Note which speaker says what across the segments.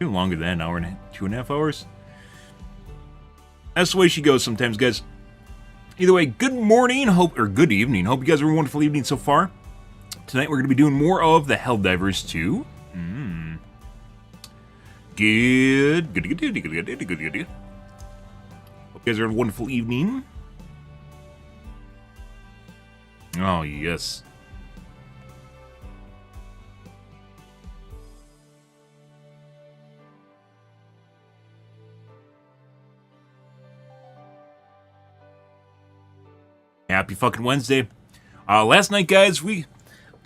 Speaker 1: Even longer than an hour and 2.5 hours. That's the way she goes sometimes, guys. Either way, good morning, or good evening. Hope you guys have a wonderful evening so far. Tonight we're going to be doing more of the Helldivers 2. Good. Hope you guys are having a wonderful evening. Oh, yes. Happy fucking Wednesday. Last night, guys, we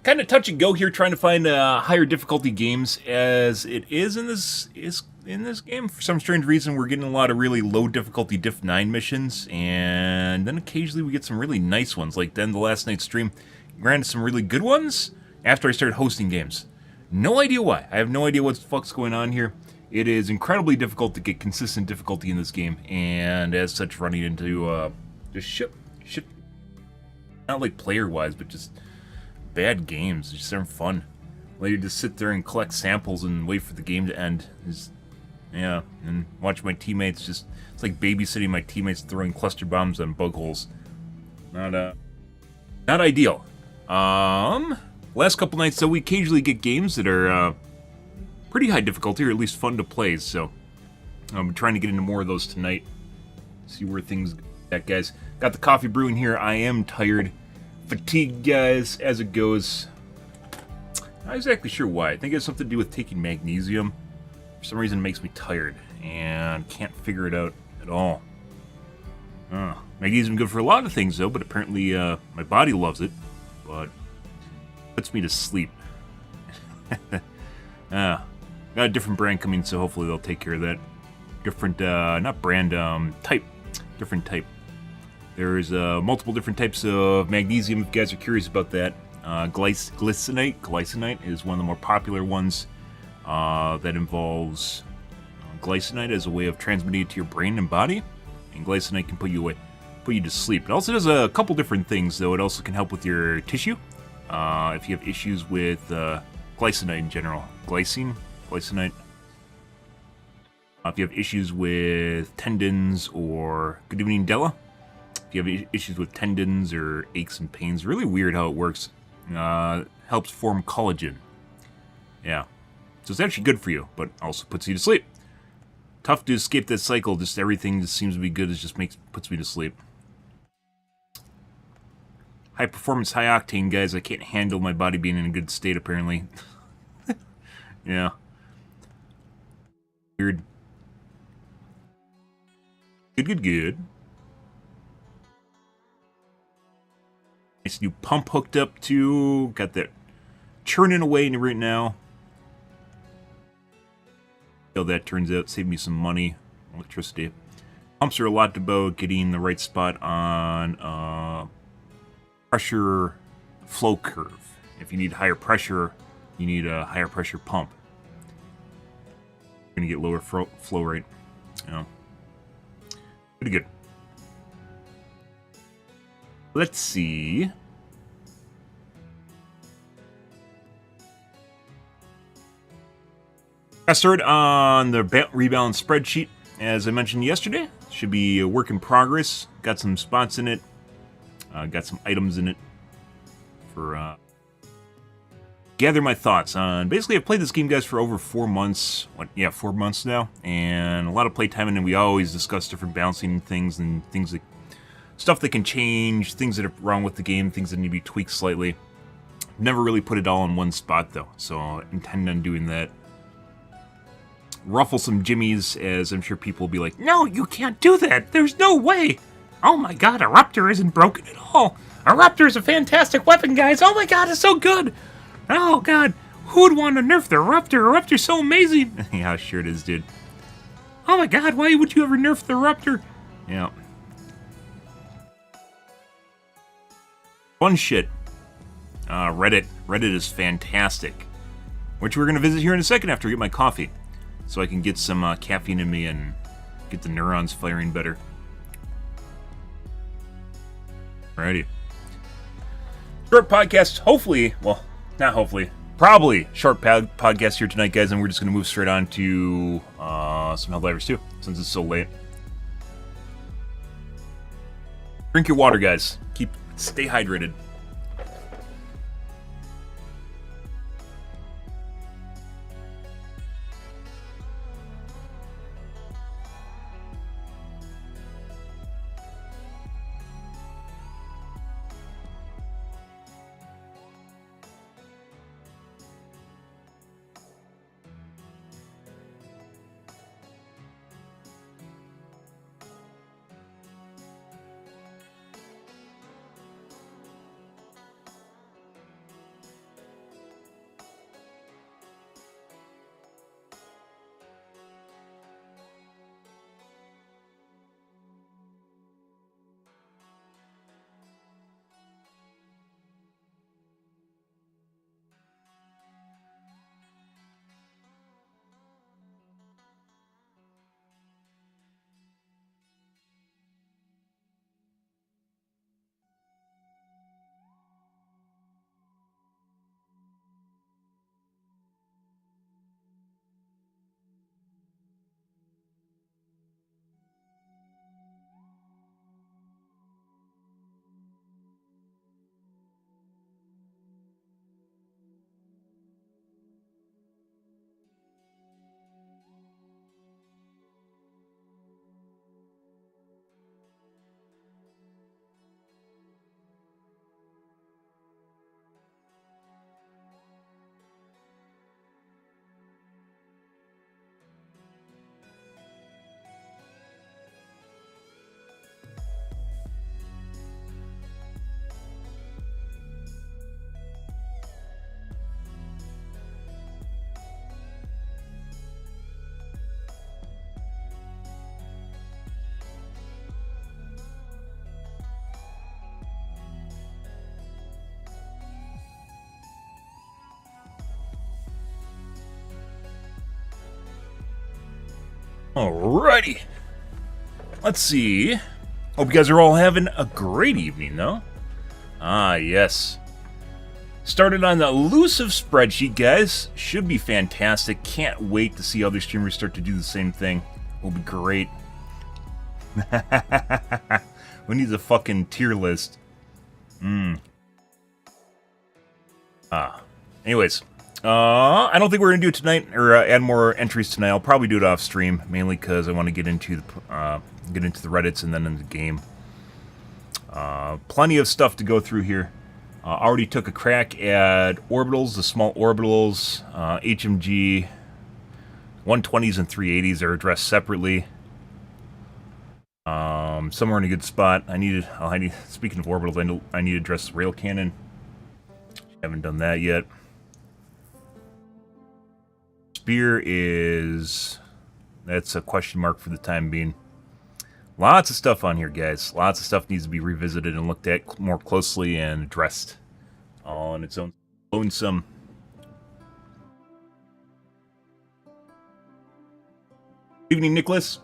Speaker 1: kind of touch and go here trying to find higher difficulty games, as it is in this game. For some strange reason, we're getting a lot of really low difficulty Diff 9 missions, and then occasionally we get some really nice ones, like then the last night's stream granted some really good ones after I started hosting games. No idea why. I have no idea what the fuck's going on here. It is incredibly difficult to get consistent difficulty in this game, and as such running into just shit, not like player-wise, but just bad games. They just aren't fun. Later, just sit there and collect samples and wait for the game to end. Yeah, and watch my teammates just... It's like babysitting my teammates throwing cluster bombs on bug holes. Not ideal. Last couple nights, though, we occasionally get games that are pretty high difficulty, or at least fun to play, so I'm trying to get into more of those tonight. See where things go, guys. Got the coffee brewing here. I am tired. Fatigued, guys, as it goes. Not exactly sure why. I think it has something to do with taking magnesium. For some reason, it makes me tired, and can't figure it out at all. Magnesium good for a lot of things, though, but apparently my body loves it, but puts me to sleep. Got a different brand coming, so hopefully they'll take care of that. Different, not brand, type. Different type. There's multiple different types of magnesium, if you guys are curious about that. Glycinite is one of the more popular ones that involves glycinite as a way of transmitting it to your brain and body. And glycinite can put you to sleep. It also does a couple different things, though. It also can help with your tissue. If you have issues with glycinite in general. Glycinite. If you have issues with tendons or... Good evening, Della. If you have issues with tendons or aches and pains, really weird how it works. Helps form collagen. Yeah. So it's actually good for you, but also puts you to sleep. Tough to escape that cycle. Just everything just seems to be good. It just puts me to sleep. High performance, high octane, guys. I can't handle my body being in a good state, apparently. Yeah. Weird. Good. Nice new pump hooked up to. Got that churning away right now. How that turns out, saved me some money, electricity. Pumps are a lot about getting the right spot on pressure flow curve. If you need higher pressure, you need a higher pressure pump. You're gonna get lower flow rate. Yeah. Pretty good. Let's see. I started on the rebalance spreadsheet, as I mentioned yesterday. Should be a work in progress. Got some spots in it. Got some items in it for gather my thoughts on. Basically, I've played this game, guys, for over 4 months. 4 months now, and a lot of playtime. And we always discuss different balancing things and things that. Stuff that can change, things that are wrong with the game, things that need to be tweaked slightly. Never really put it all in one spot, though, so I intend on doing that. Ruffle some jimmies, as I'm sure people will be like, "No, you can't do that! There's no way! Oh my god, a Raptor isn't broken at all! A Raptor is a fantastic weapon, guys! Oh my god, it's so good! Oh god, who would want to nerf the Raptor? A Raptor's so amazing!" Yeah, sure it is, dude. Oh my god, why would you ever nerf the Raptor? Yeah. Fun shit. Reddit. Reddit is fantastic. Which we're going to visit here in a second after I get my coffee. So I can get some caffeine in me and get the neurons firing better. Alrighty. Short podcast, hopefully, well, not hopefully, probably short podcast here tonight, guys, and we're just going to move straight on to some Helldivers too, since it's so late. Drink your water, guys. Stay hydrated. Alrighty. Let's see. Hope you guys are all having a great evening, though. Ah, yes. Started on the elusive spreadsheet, guys. Should be fantastic. Can't wait to see other streamers start to do the same thing. Will be great. We need a fucking tier list. Anyways. I don't think we're gonna do it tonight, or add more entries tonight. I'll probably do it off stream, mainly because I want to get into the Reddits and then in the game. Plenty of stuff to go through here. Already took a crack at orbitals, the small orbitals, HMG, 120s and 380s are addressed separately. Somewhere in a good spot. Speaking of orbitals, I need to address rail cannon. Haven't done that yet. Spear that's a question mark for the time being. Lots of stuff on here, guys. Lots of stuff needs to be revisited and looked at more closely and addressed all on its own lonesome. Good evening, Nicholas.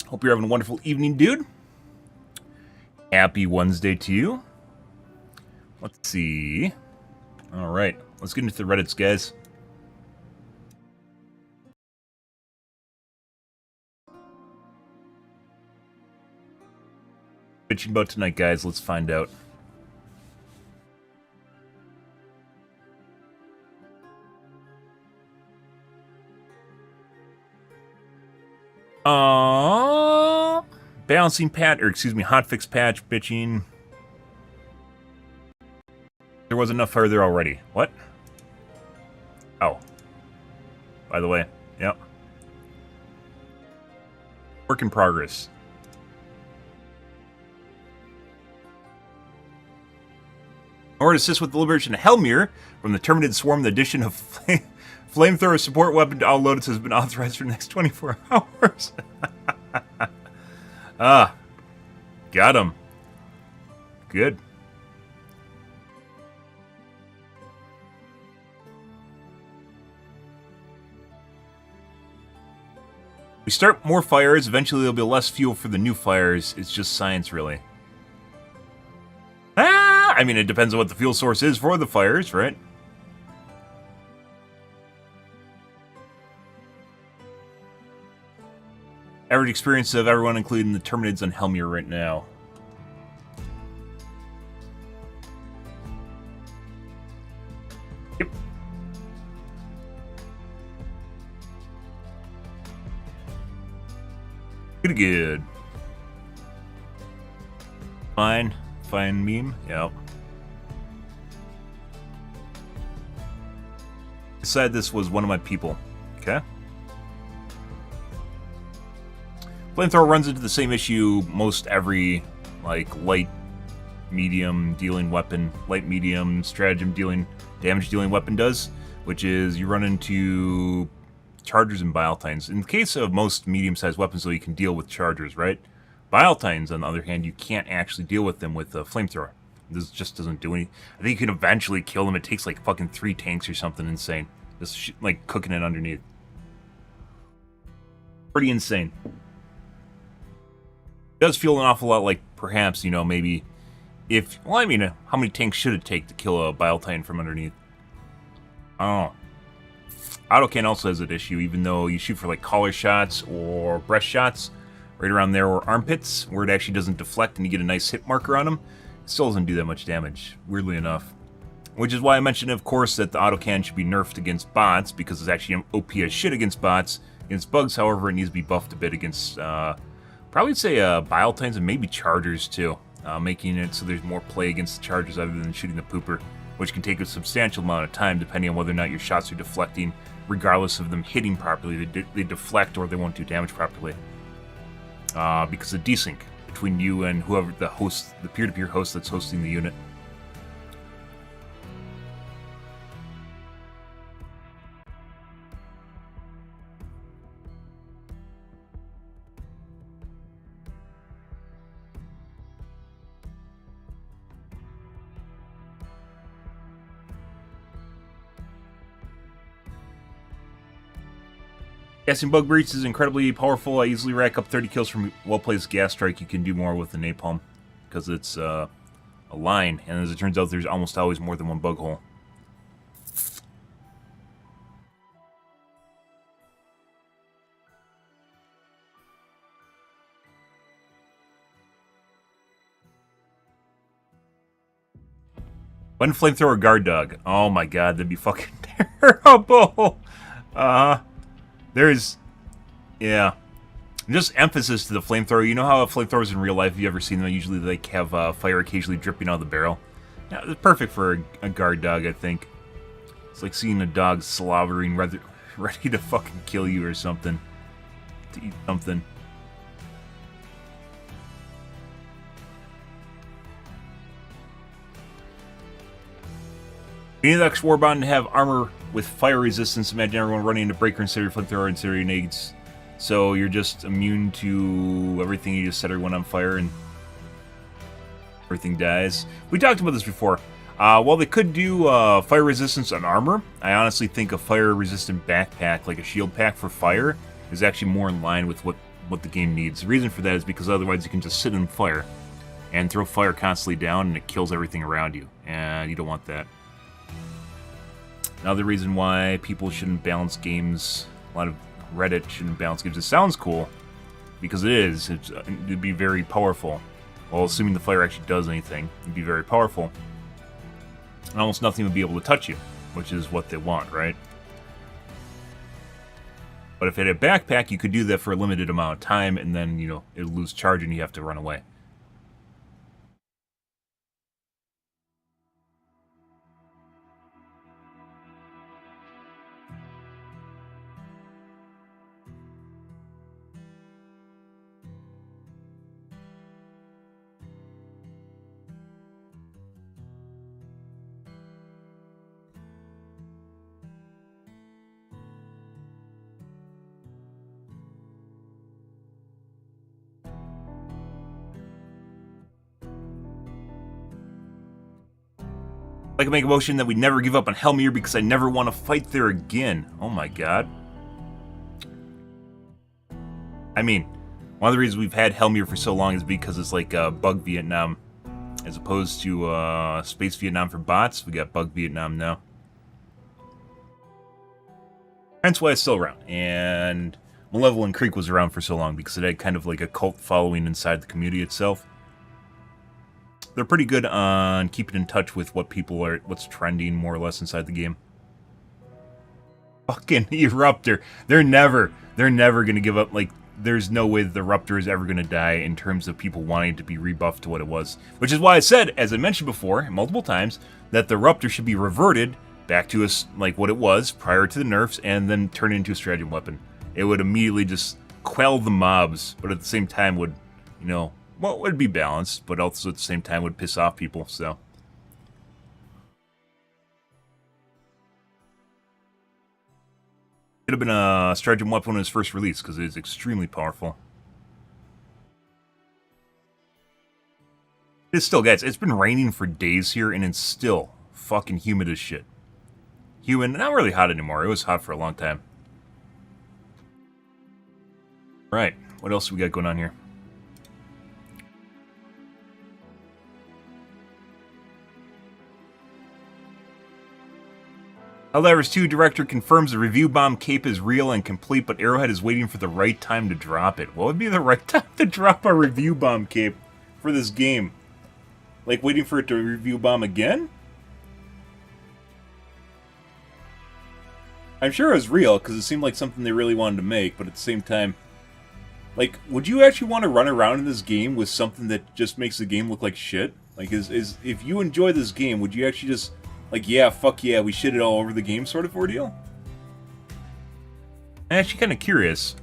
Speaker 1: Hope you're having a wonderful evening, dude. Happy Wednesday to you. Let's see. All right, let's get into the Reddits, guys. Bitching about tonight, guys. Let's find out. Balancing patch, or excuse me, hotfix patch bitching. There was enough fire there already. What? Oh. By the way, yep. Work in progress. In order to assist with the liberation of Hellmere from the Terminated Swarm, the addition of flamethrower support weapon to all loadouts has been authorized for the next 24 hours. Got him. Good. We start more fires, eventually there'll be less fuel for the new fires. It's just science, really. I mean, it depends on what the fuel source is for the fires, right? Average experience of everyone, including the Terminids on Helmir right now. Yep. Pretty good. Fine. Fine meme. Yep. Decided this was one of my people. Okay. Flamethrower runs into the same issue most every, like, light, medium dealing weapon, light, medium, stratagem dealing, damage dealing weapon does, which is you run into chargers and biotines. In the case of most medium-sized weapons, though, you can deal with chargers, right? Biotines, on the other hand, you can't actually deal with them with a flamethrower. This just doesn't do any. I think you can eventually kill them. It takes like fucking 3 tanks or something insane. Just like cooking it underneath. Pretty insane. It does feel an awful lot like perhaps, you know, maybe if... Well, I mean, how many tanks should it take to kill a biotine from underneath? I don't know. Autocan also has that issue, even though you shoot for like collar shots or breast shots, right around there, or armpits, where it actually doesn't deflect and you get a nice hit marker on them. It still doesn't do that much damage, weirdly enough. Which is why I mentioned, of course, that the autocan should be nerfed against bots, because it's actually OP as shit against bots. Against bugs, however, it needs to be buffed a bit against, probably say, biotines and maybe chargers, too. Making it so there's more play against the chargers other than shooting the pooper, which can take a substantial amount of time, depending on whether or not your shots are deflecting, regardless of them hitting properly. They deflect or they won't do damage properly. Because of desync between you and whoever the host, the peer-to-peer host that's hosting the unit. Casting Bug Breach is incredibly powerful. I easily rack up 30 kills from well-placed gas strike. You can do more with the napalm because it's a line, and as it turns out, there's almost always more than one bug hole. One flamethrower guard dog. Oh my god, that'd be fucking terrible. There's, yeah, just emphasis to the flamethrower. You know how flamethrowers in real life, have you ever seen them? Usually they have fire occasionally dripping out of the barrel. Yeah, it's perfect for a guard dog, I think. It's like seeing a dog slobbering, ready to fucking kill you or something. To eat something. You need the X Warbond to have armor with fire resistance. Imagine everyone running into breaker instead of flamethrower instead of grenades. So you're just immune to everything. You just set everyone on fire and everything dies. We talked about this before. While they could do fire resistance on armor, I honestly think a fire resistant backpack, like a shield pack for fire, is actually more in line with what the game needs. The reason for that is because otherwise you can just sit in fire and throw fire constantly down and it kills everything around you. And you don't want that. Another reason why people shouldn't balance games, a lot of Reddit shouldn't balance games. It sounds cool, because it is. It'd be very powerful. Well, assuming the fire actually does anything, it'd be very powerful. And almost nothing would be able to touch you, which is what they want, right? But if it had a backpack, you could do that for a limited amount of time, and then, you know, it'll lose charge and you have to run away. I can make a motion that we never give up on Helmir because I never want to fight there again. Oh my god. I mean, one of the reasons we've had Helmir for so long is because it's like Bug Vietnam. As opposed to Space Vietnam for bots, we got Bug Vietnam now. Hence why it's still around. And Malevolent Creek was around for so long because it had kind of like a cult following inside the community itself. They're pretty good on keeping in touch with what's trending more or less inside the game. Fucking Eruptor. They're never gonna give up. Like, there's no way that the Eruptor is ever gonna die in terms of people wanting to be rebuffed to what it was. Which is why I said, as I mentioned before, multiple times, that the Eruptor should be reverted back to like what it was prior to the nerfs and then turn into a stratagem weapon. It would immediately just quell the mobs, but at the same time would, well, it would be balanced, but also at the same time would piss off people, so. It would have been a stratagem weapon when it was first released, because it is extremely powerful. It's still, guys, it's been raining for days here, and it's still fucking humid as shit. Humid, not really hot anymore. It was hot for a long time. Right, what else do we got going on here? Helldivers 2 director confirms the review bomb cape is real and complete, but Arrowhead is waiting for the right time to drop it. What would be the right time to drop a review bomb cape for this game? Like, waiting for it to review bomb again? I'm sure it was real, because it seemed like something they really wanted to make, but at the same time, like, would you actually want to run around in this game with something that just makes the game look like shit? Like, if you enjoy this game, would you actually just, like, yeah, fuck yeah, we shit it all over the game sort of ordeal? I'm actually kind of curious.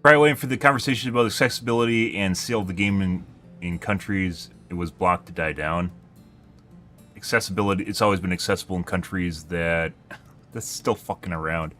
Speaker 1: Probably waiting for the conversation about accessibility and sale of the game in countries it was blocked to die down. Accessibility, it's always been accessible in countries that's still fucking around.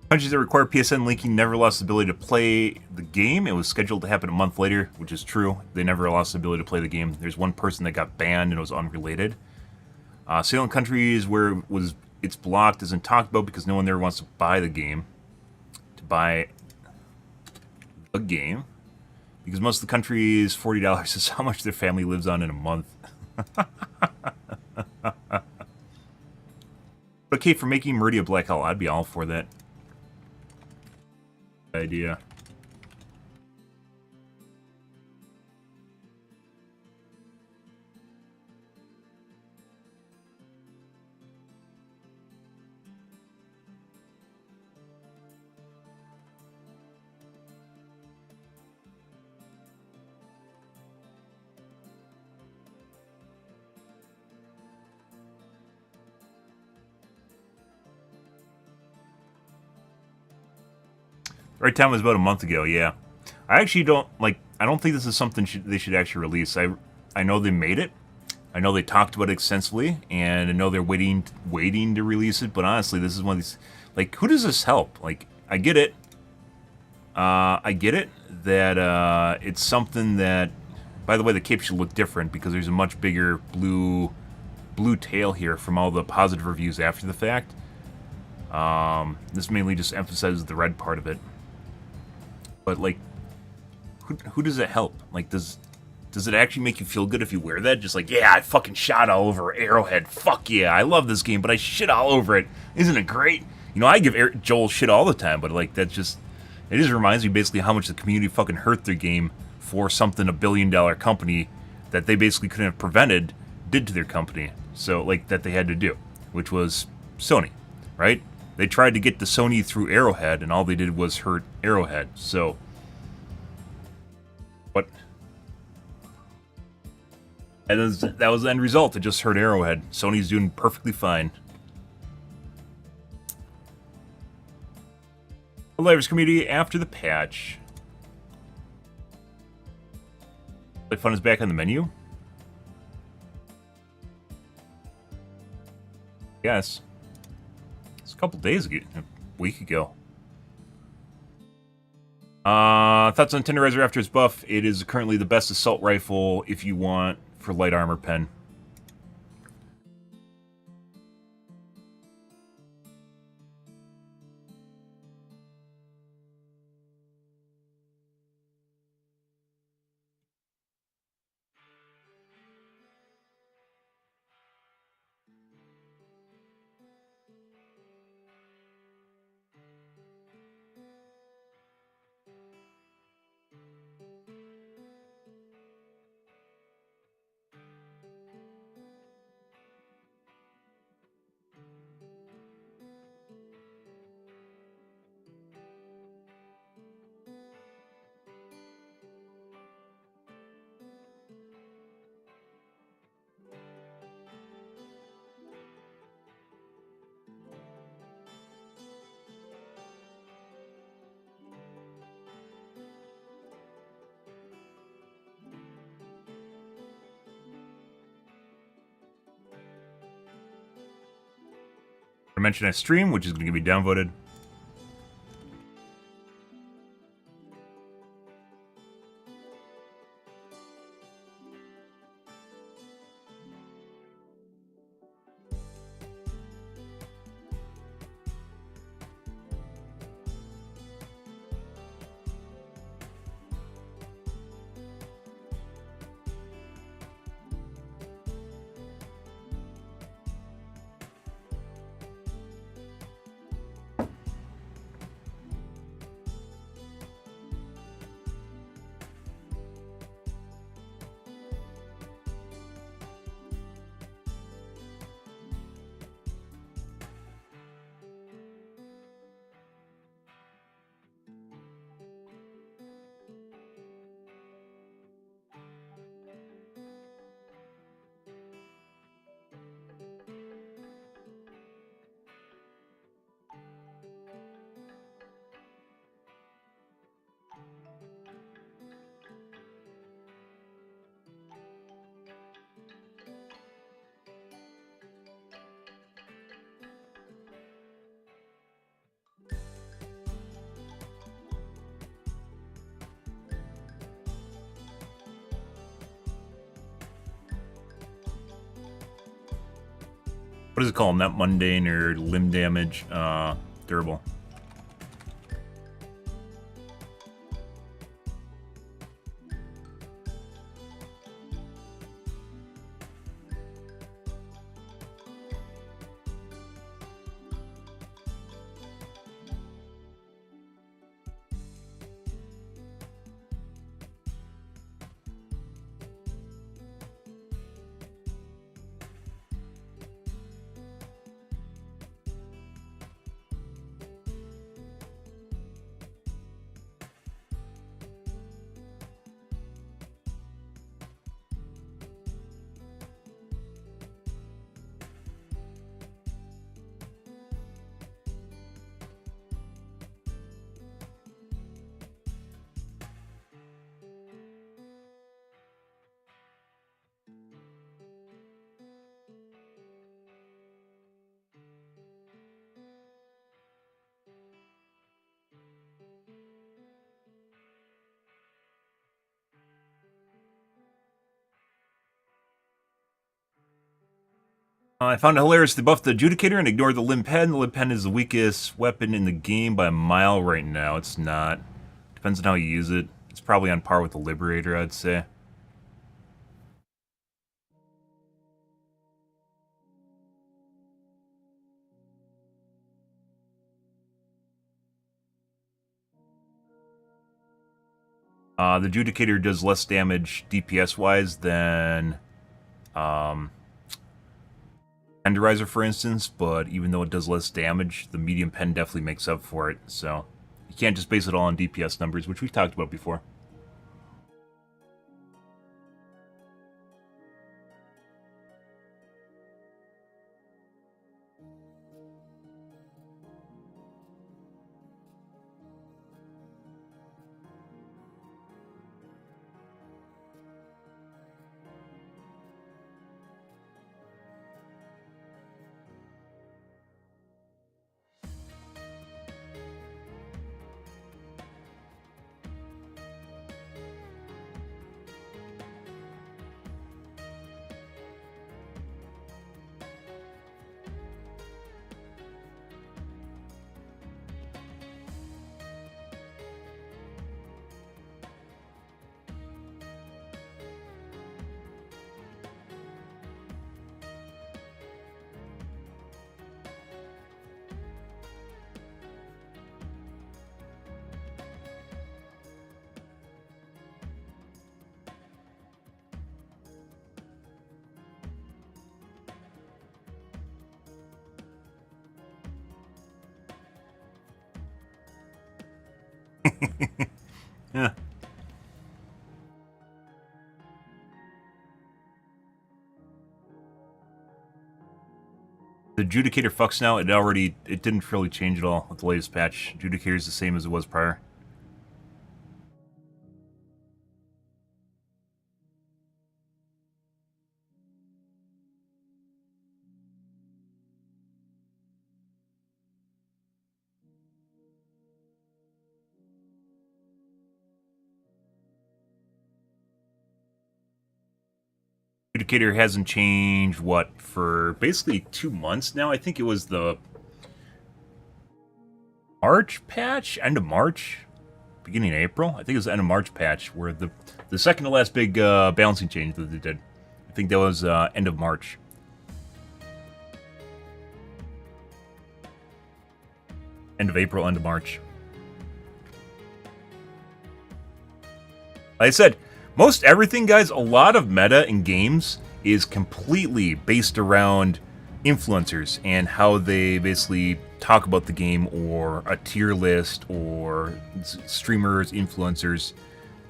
Speaker 1: Countries that require PSN linking never lost the ability to play the game. It was scheduled to happen a month later, which is true. They never lost the ability to play the game. There's one person that got banned and it was unrelated. Sailing countries where it's blocked isn't talked about because no one there wants to buy the game. Because most of the countries, $40 is how much their family lives on in a month. Okay, for making Meridia Black Hole, I'd be all for that idea. Right time was about a month ago, yeah. I actually don't, like, I don't think this is something they should actually release. I know they made it. I know they talked about it extensively, and I know they're waiting to release it, but honestly, this is one of these, like, who does this help? Like, I get it. I get it that it's something that, by the way, the cape should look different because there's a much bigger blue tail here from all the positive reviews after the fact. This mainly just emphasizes the red part of it. But, like, who does it help? Like, does it actually make you feel good if you wear that? Just like, yeah, I fucking shot all over Arrowhead. Fuck yeah, I love this game, but I shit all over it. Isn't it great? You know, I give Joel shit all the time, but, like, it just reminds me basically how much the community fucking hurt their game for something a billion-dollar company that they basically couldn't have prevented did to their company. So, like, that they had to do, which was Sony, right? They tried to get to Sony through Arrowhead, and all they did was hurt Arrowhead. So, what? And that was the end result. It just hurt Arrowhead. Sony's doing perfectly fine. Helldivers community after the patch. Play Fun is back on the menu. Yes. It's a couple days ago, a week ago. Thoughts on Tenderizer after its buff? It is currently the best assault rifle if you want for light armor pen. I mentioned I stream, which is going to be downvoted. what does it call? Not mundane or limb damage. Durable. I found it hilarious to buff the Adjudicator and ignore the Limb Pen. The Limb Pen is the weakest weapon in the game by a mile right now. It's not. Depends on how you use it. It's probably on par with the Liberator, I'd say. The Adjudicator does less damage DPS-wise than Tenderizer, for instance, but even though it does less damage, the medium pen definitely makes up for it, so you can't just base it all on DPS numbers, which we've talked about before. Yeah. The Adjudicator fucks now. It didn't really change at all with the latest patch. Adjudicator is the same as it was prior. Adjudicator hasn't changed, what, for basically 2 months now? I think it was the March patch? End of March? Beginning of April? I think it was the end of March patch, where the second to last big balancing change that they did. I think that was end of March. End of April, end of March. Like I said, most everything, guys, a lot of meta in games is completely based around influencers and how they basically talk about the game, or a tier list, or streamers, influencers,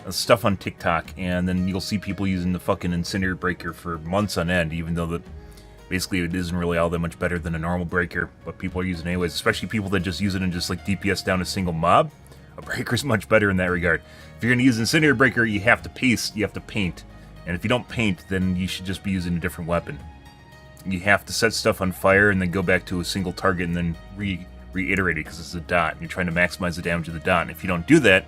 Speaker 1: stuff on TikTok, and then you'll see people using the fucking Incendiary Breaker for months on end, even though basically it isn't really all that much better than a normal breaker, but people are using it anyways, especially people that just use it and just like DPS down a single mob. A breaker's much better in that regard. If you're going to use Incendiary Breaker, you have to paste, you have to paint. And if you don't paint, then you should just be using a different weapon. You have to set stuff on fire and then go back to a single target and then reiterate it, because it's a dot. And you're trying to maximize the damage of the dot. And if you don't do that,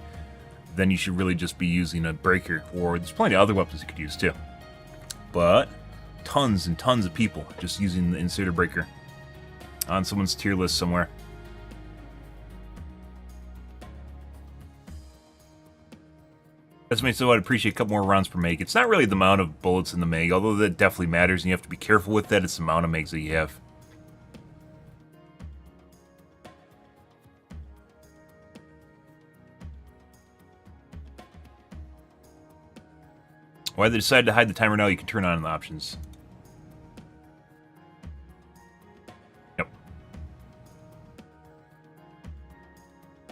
Speaker 1: then you should really just be using a breaker. Or there's plenty of other weapons you could use too. But tons and tons of people just using the Insider Breaker on someone's tier list somewhere. Estimates so I'd appreciate a couple more rounds per meg. It's not really the amount of bullets in the meg, although that definitely matters, and you have to be careful with that. It's the amount of megs that you have. Why they decided to hide the timer now, you can turn on the options. Yep.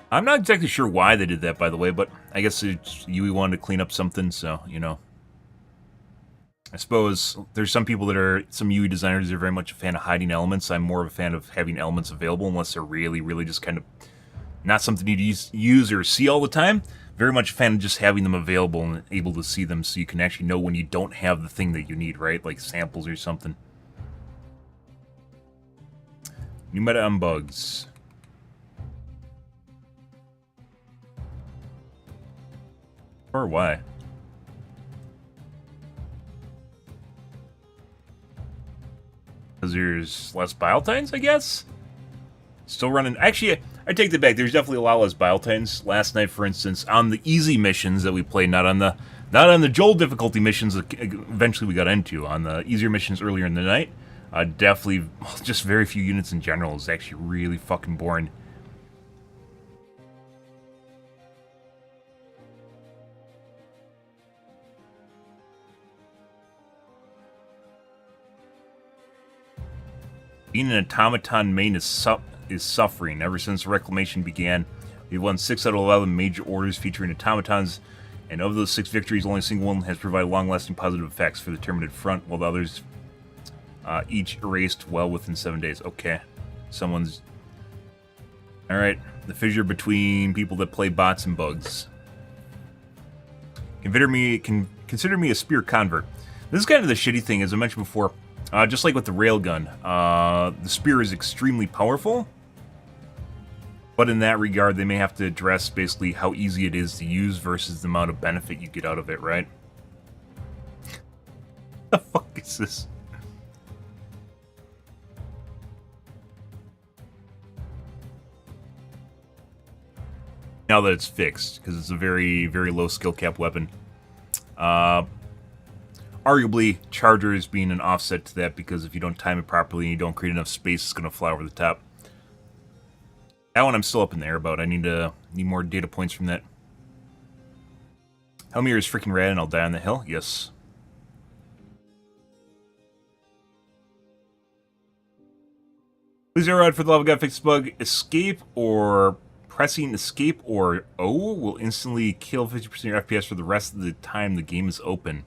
Speaker 1: I'm not exactly sure why they did that, by the way, but I guess UE wanted to clean up something, so, you know. I suppose there's some people that are, some UE designers are very much a fan of hiding elements. I'm more of a fan of having elements available unless they're really, really just kind of not something you use or see all the time. Very much a fan of just having them available and able to see them so you can actually know when you don't have the thing that you need, right? Like samples or something. New meta on bugs. Or why? Because there's less Biotines, I guess? Still running... Actually, I take that back. There's definitely a lot less Biotines. Last night, for instance, on the easy missions that we played, not on the Joel difficulty missions that eventually we got into, on the easier missions earlier in the night, definitely just very few units in general is actually really fucking boring. Being an automaton main is suffering. Ever since Reclamation began, we've won 6 out of 11 major orders featuring automatons, and of those 6 victories, only a single one has provided long-lasting positive effects for the Terminated Front, while the others each erased well within 7 days. Okay. Someone's... Alright. The fissure between people that play bots and bugs. Consider me a spear convert. This is kind of the shitty thing, as I mentioned before. Just like with the railgun, the spear is extremely powerful, but in that regard, they may have to address basically how easy it is to use versus the amount of benefit you get out of it, right? The fuck is this? Now that it's fixed, because it's a very, very low skill cap weapon. Arguably, Chargers being an offset to that, because if you don't time it properly and you don't create enough space, it's going to fly over the top. That one I'm still up in the air about. I need more data points from that. Helmir is freaking rad and I'll die on the hill? Yes. Please rod for the love of God, fix this bug. Escape or pressing escape or O will instantly kill 50% of your FPS for the rest of the time the game is open.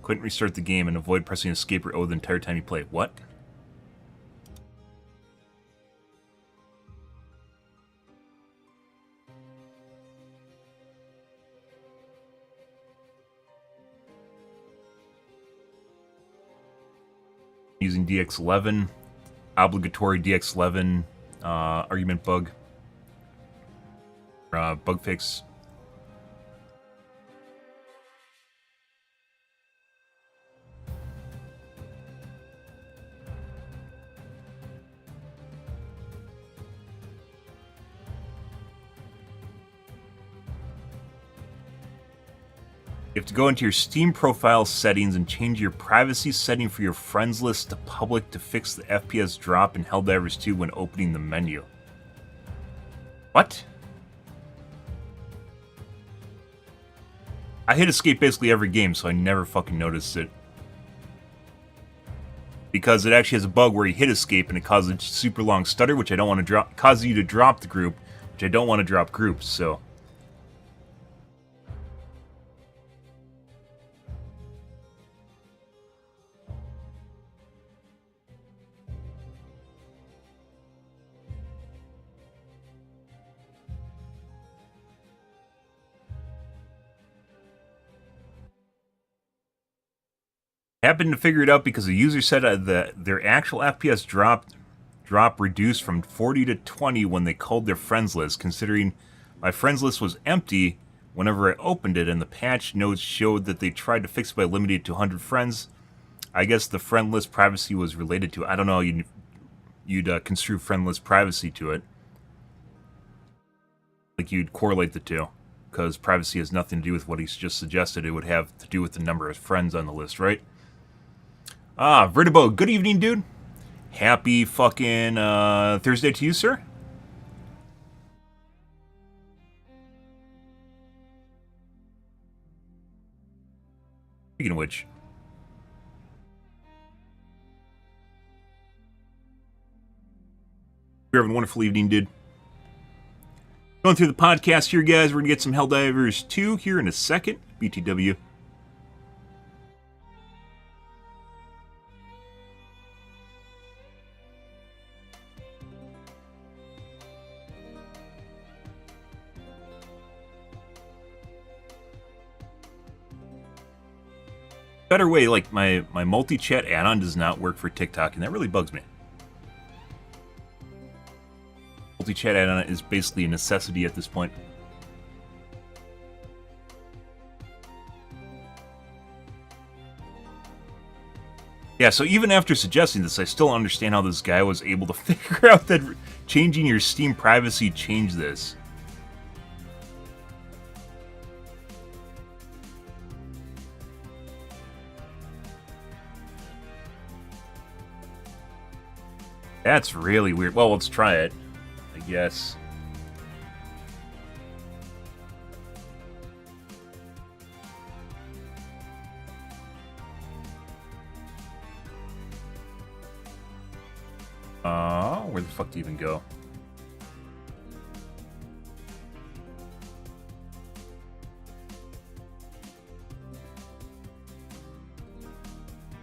Speaker 1: Couldn't restart the game and avoid pressing escape or O the entire time you play. What? Using DX11, obligatory DX11 argument bug, bug fix. You have to go into your Steam profile settings and change your privacy setting for your friends list to public to fix the FPS drop in Helldivers 2 when opening the menu. What? I hit escape basically every game, so I never fucking noticed it. Because it actually has a bug where you hit escape and it causes a super long stutter, which I don't want to drop, causes you to drop the group, which I don't want to drop groups, so... Happened to figure it out because the user said their actual FPS drop reduced from 40 to 20 when they culled their friends list, considering my friends list was empty whenever I opened it, and the patch notes showed that they tried to fix it by limiting it to 100 friends. I guess the friend list privacy was related to it. I don't know. You'd construe friend list privacy to it. Like you'd correlate the two. Because privacy has nothing to do with what he's just suggested. It would have to do with the number of friends on the list, right? Ah, Vertibo, good evening, dude. Happy fucking Thursday to you, sir. Speaking of which, you're having a wonderful evening, dude. Going through the podcast here, guys. We're going to get some Helldivers 2 here in a second. BTW. Better way, like my multi-chat add-on does not work for TikTok, and that really bugs me. Multi-chat add-on is basically a necessity at this point. Yeah, so even after suggesting this, I still understand how this guy was able to figure out that changing your Steam privacy changed this. That's really weird. Well, let's try it, I guess. Where the fuck do you even go?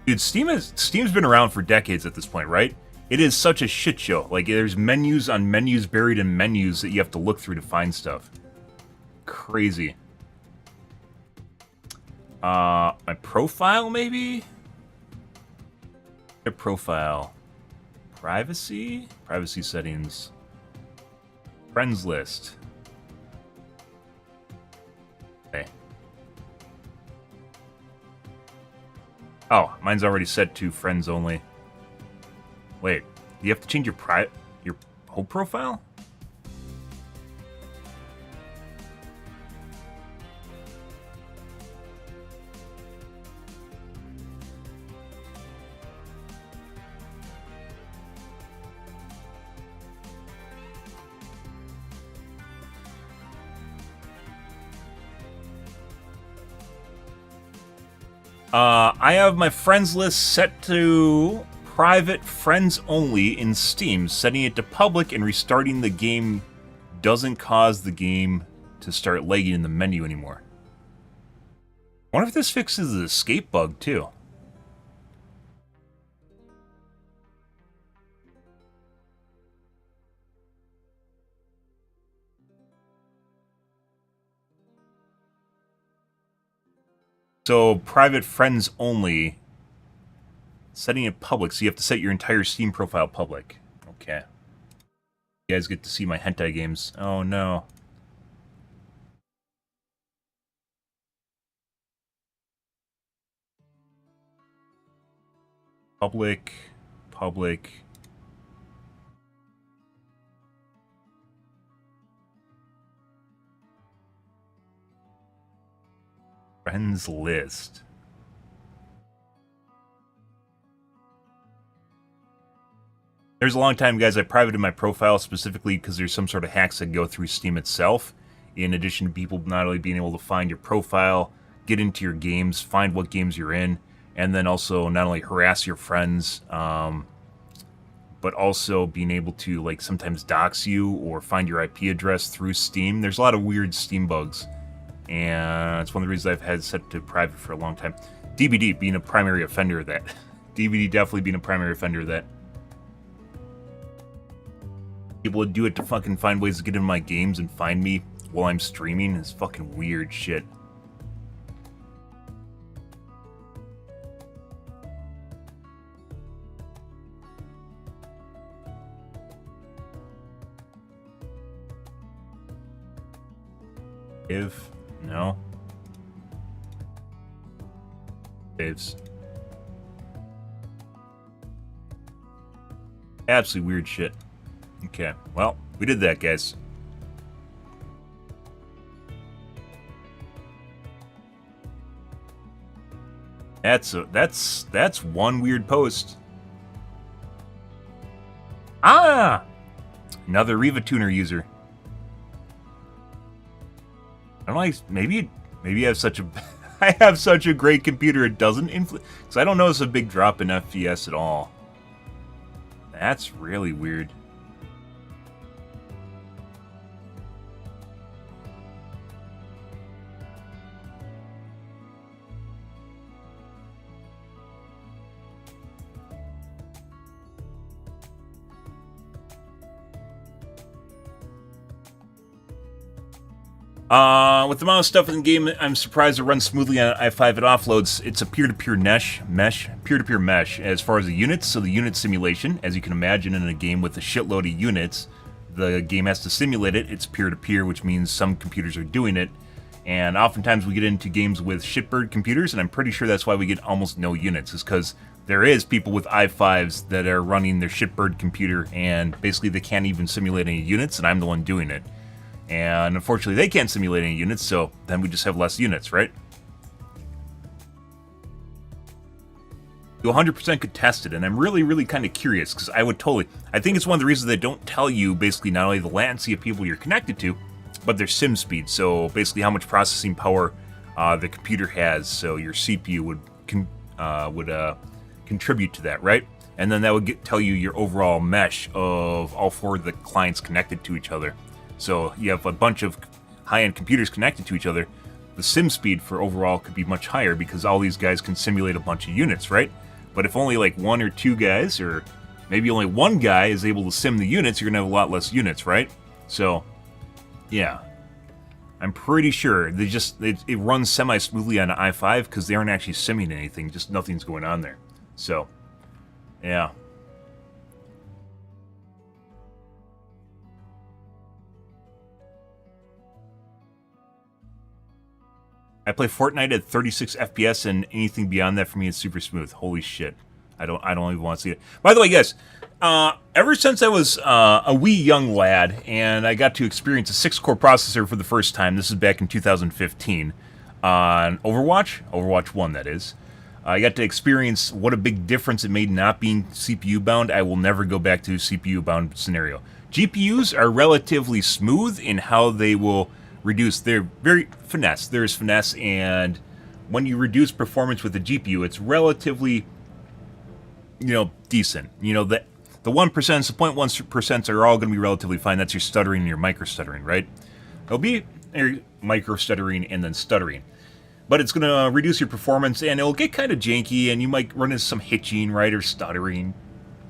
Speaker 1: Dude, Steam's been around for decades at this point, right? It is such a shit show. Like, there's menus on menus buried in menus that you have to look through to find stuff. Crazy. My profile, maybe? A profile. Privacy? Privacy settings. Friends list. Okay. Oh, mine's already set to friends only. Wait, you have to change your whole profile? I have my friends list set to private friends only in Steam. Setting it to public and restarting the game doesn't cause the game to start lagging in the menu anymore. I wonder if this fixes the escape bug too. So, private friends only. Setting it public, so you have to set your entire Steam profile public. Okay. You guys get to see my hentai games. Oh no. Public. Friends list. There's a long time, guys, I privated my profile specifically because there's some sort of hacks that go through Steam itself. In addition to people not only being able to find your profile, get into your games, find what games you're in, and then also not only harass your friends, but also being able to like sometimes dox you or find your IP address through Steam. There's a lot of weird Steam bugs, and it's one of the reasons I've had set to private for a long time. DBD being a primary offender of that. DBD definitely being a primary offender of that. People would do it to fucking find ways to get into my games and find me while I'm streaming. It's fucking weird shit. If no saves. Absolutely weird shit. Okay, well, we did that, guys. That's one weird post. Ah! Another Riva Tuner user. I don't like, maybe I have such a I have such a great computer it doesn't influence, because I don't notice a big drop in FPS at all. That's really weird. With the amount of stuff in the game, I'm surprised it runs smoothly on i5 at offloads. It's a peer-to-peer peer-to-peer mesh as far as the units. So the unit simulation, as you can imagine in a game with a shitload of units, the game has to simulate it. It's peer-to-peer, which means some computers are doing it. And oftentimes we get into games with shitbird computers, and I'm pretty sure that's why we get almost no units, is because there is people with i5s that are running their shitbird computer, and basically they can't even simulate any units, and I'm the one doing it. And unfortunately, they can't simulate any units, so then we just have less units, right? You 100% could test it, and I'm really kind of curious, because I think it's one of the reasons they don't tell you basically not only the latency of people you're connected to, but their sim speed, so basically how much processing power the computer has, so your CPU would contribute to that, right? And then that would tell you your overall mesh of all four of the clients connected to each other. So you have a bunch of high-end computers connected to each other. The sim speed for overall could be much higher because all these guys can simulate a bunch of units, right? But if only like one or two guys, or maybe only one guy is able to sim the units, you're going to have a lot less units, right? So, yeah. I'm pretty sure it runs semi-smoothly on i5 because they aren't actually simming anything, just nothing's going on there. So, yeah. I play Fortnite at 36 FPS, and anything beyond that for me is super smooth. Holy shit. I don't even want to see it. By the way, guys, ever since I was a wee young lad, and I got to experience a 6-core processor for the first time, this is back in 2015, on Overwatch 1, that is. I got to experience what a big difference it made not being CPU-bound. I will never go back to a CPU-bound scenario. GPUs are relatively smooth in how they will reduce. They're very finesse. There's finesse, and when you reduce performance with the GPU, it's relatively, decent. The 1%, the 0.1% are all going to be relatively fine. That's your stuttering and your micro stuttering, right? It'll be your micro stuttering and then stuttering. But it's going to reduce your performance, and it'll get kind of janky, and you might run into some hitching, right, or stuttering.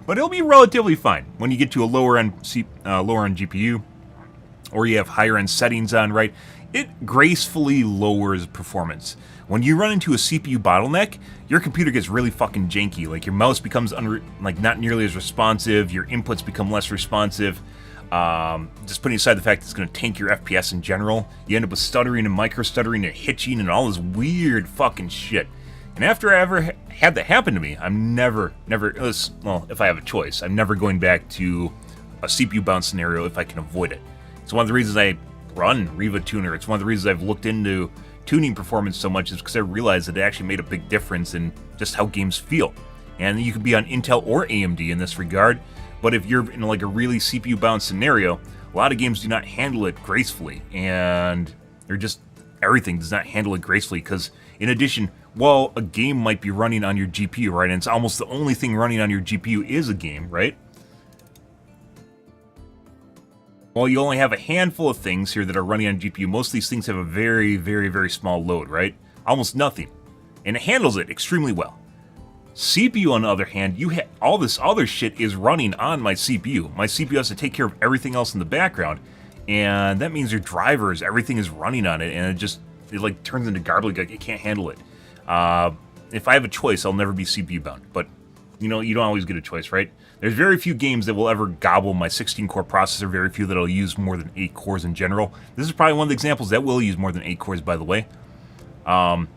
Speaker 1: But it'll be relatively fine when you get to a lower end GPU, or you have higher end settings on, right? It gracefully lowers performance. When you run into a CPU bottleneck, your computer gets really fucking janky. Like your mouse becomes not nearly as responsive, your inputs become less responsive. Just putting aside the fact that it's going to tank your FPS in general, you end up with stuttering and micro stuttering and hitching and all this weird fucking shit. And after I ever had that happen to me, I'm never, if I have a choice, I'm never going back to a CPU bound scenario if I can avoid it. It's one of the reasons I run Riva Tuner. It's one of the reasons I've looked into tuning performance so much, is because I realized that it actually made a big difference in just how games feel. And you could be on Intel or AMD in this regard, but if you're in like a really CPU-bound scenario, a lot of games do not handle it gracefully, and everything does not handle it gracefully, because in addition, while a game might be running on your GPU, right, and it's almost the only thing running on your GPU is a game, right? Well, you only have a handful of things here that are running on GPU. Most of these things have a very small load, right? Almost nothing. And it handles it extremely well. CPU, on the other hand, all this other shit is running on my CPU. My CPU has to take care of everything else in the background, and that means your drivers, everything is running on it, and it like turns into garbage. Like, it can't handle it. If I have a choice, I'll never be CPU bound, but you don't always get a choice, right? There's very few games that will ever gobble my 16-core processor, very few that'll use more than 8 cores in general. This is probably one of the examples that will use more than 8 cores, by the way. An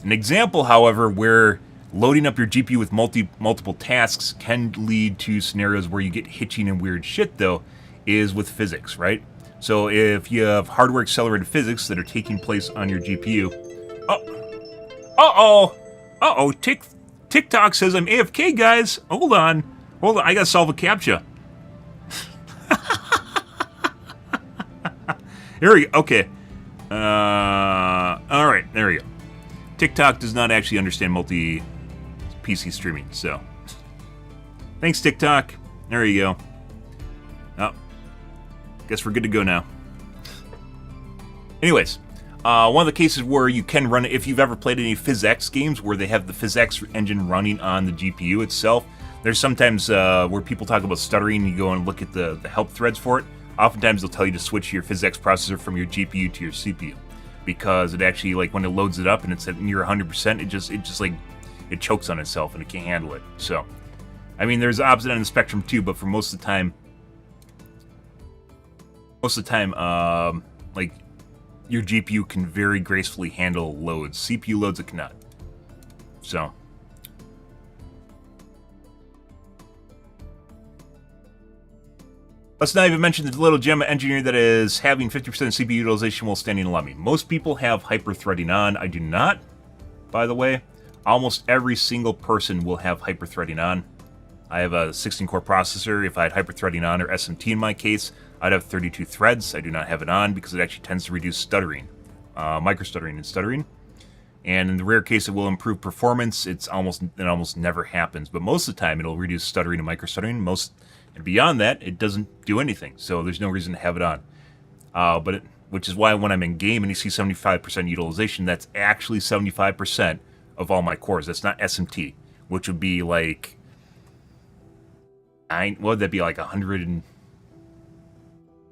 Speaker 1: example, however, where loading up your GPU with multiple tasks can lead to scenarios where you get hitching and weird shit, though, is with physics, right? So if you have hardware accelerated physics that are taking place on your GPU... Uh-oh! TikTok says I'm AFK, guys! Hold on, I gotta solve a CAPTCHA. Here we go, okay. Alright, there we go. TikTok does not actually understand multi-PC streaming, so... Thanks, TikTok. There you go. Oh. Guess we're good to go now. Anyways, one of the cases where you can run it, if you've ever played any PhysX games where they have the PhysX engine running on the GPU itself, there's sometimes where people talk about stuttering, you go and look at the help threads for it. Oftentimes they'll tell you to switch your PhysX processor from your GPU to your CPU. Because it actually, like, when it loads it up and it's at near 100%, it chokes on itself and it can't handle it. So, I mean, there's the opposite end of the spectrum too, but for most of the time, like, your GPU can very gracefully handle loads. CPU loads it cannot. So. Let's not even mention the little gem engineer that is having 50% CPU utilization while standing in lobby. Most people have hyper-threading on. I do not, by the way. Almost every single person will have hyper-threading on. I have a 16-core processor. If I had hyper-threading on, or SMT in my case, I'd have 32 threads. I do not have it on because it actually tends to reduce stuttering, micro-stuttering and stuttering. And in the rare case it will improve performance, it almost never happens. But most of the time it'll reduce stuttering and micro-stuttering. And beyond that, it doesn't do anything, so there's no reason to have it on. Which is why when I'm in game and you see 75% utilization, that's actually 75% of all my cores. That's not SMT, which would be like... what would that be, like 100 and...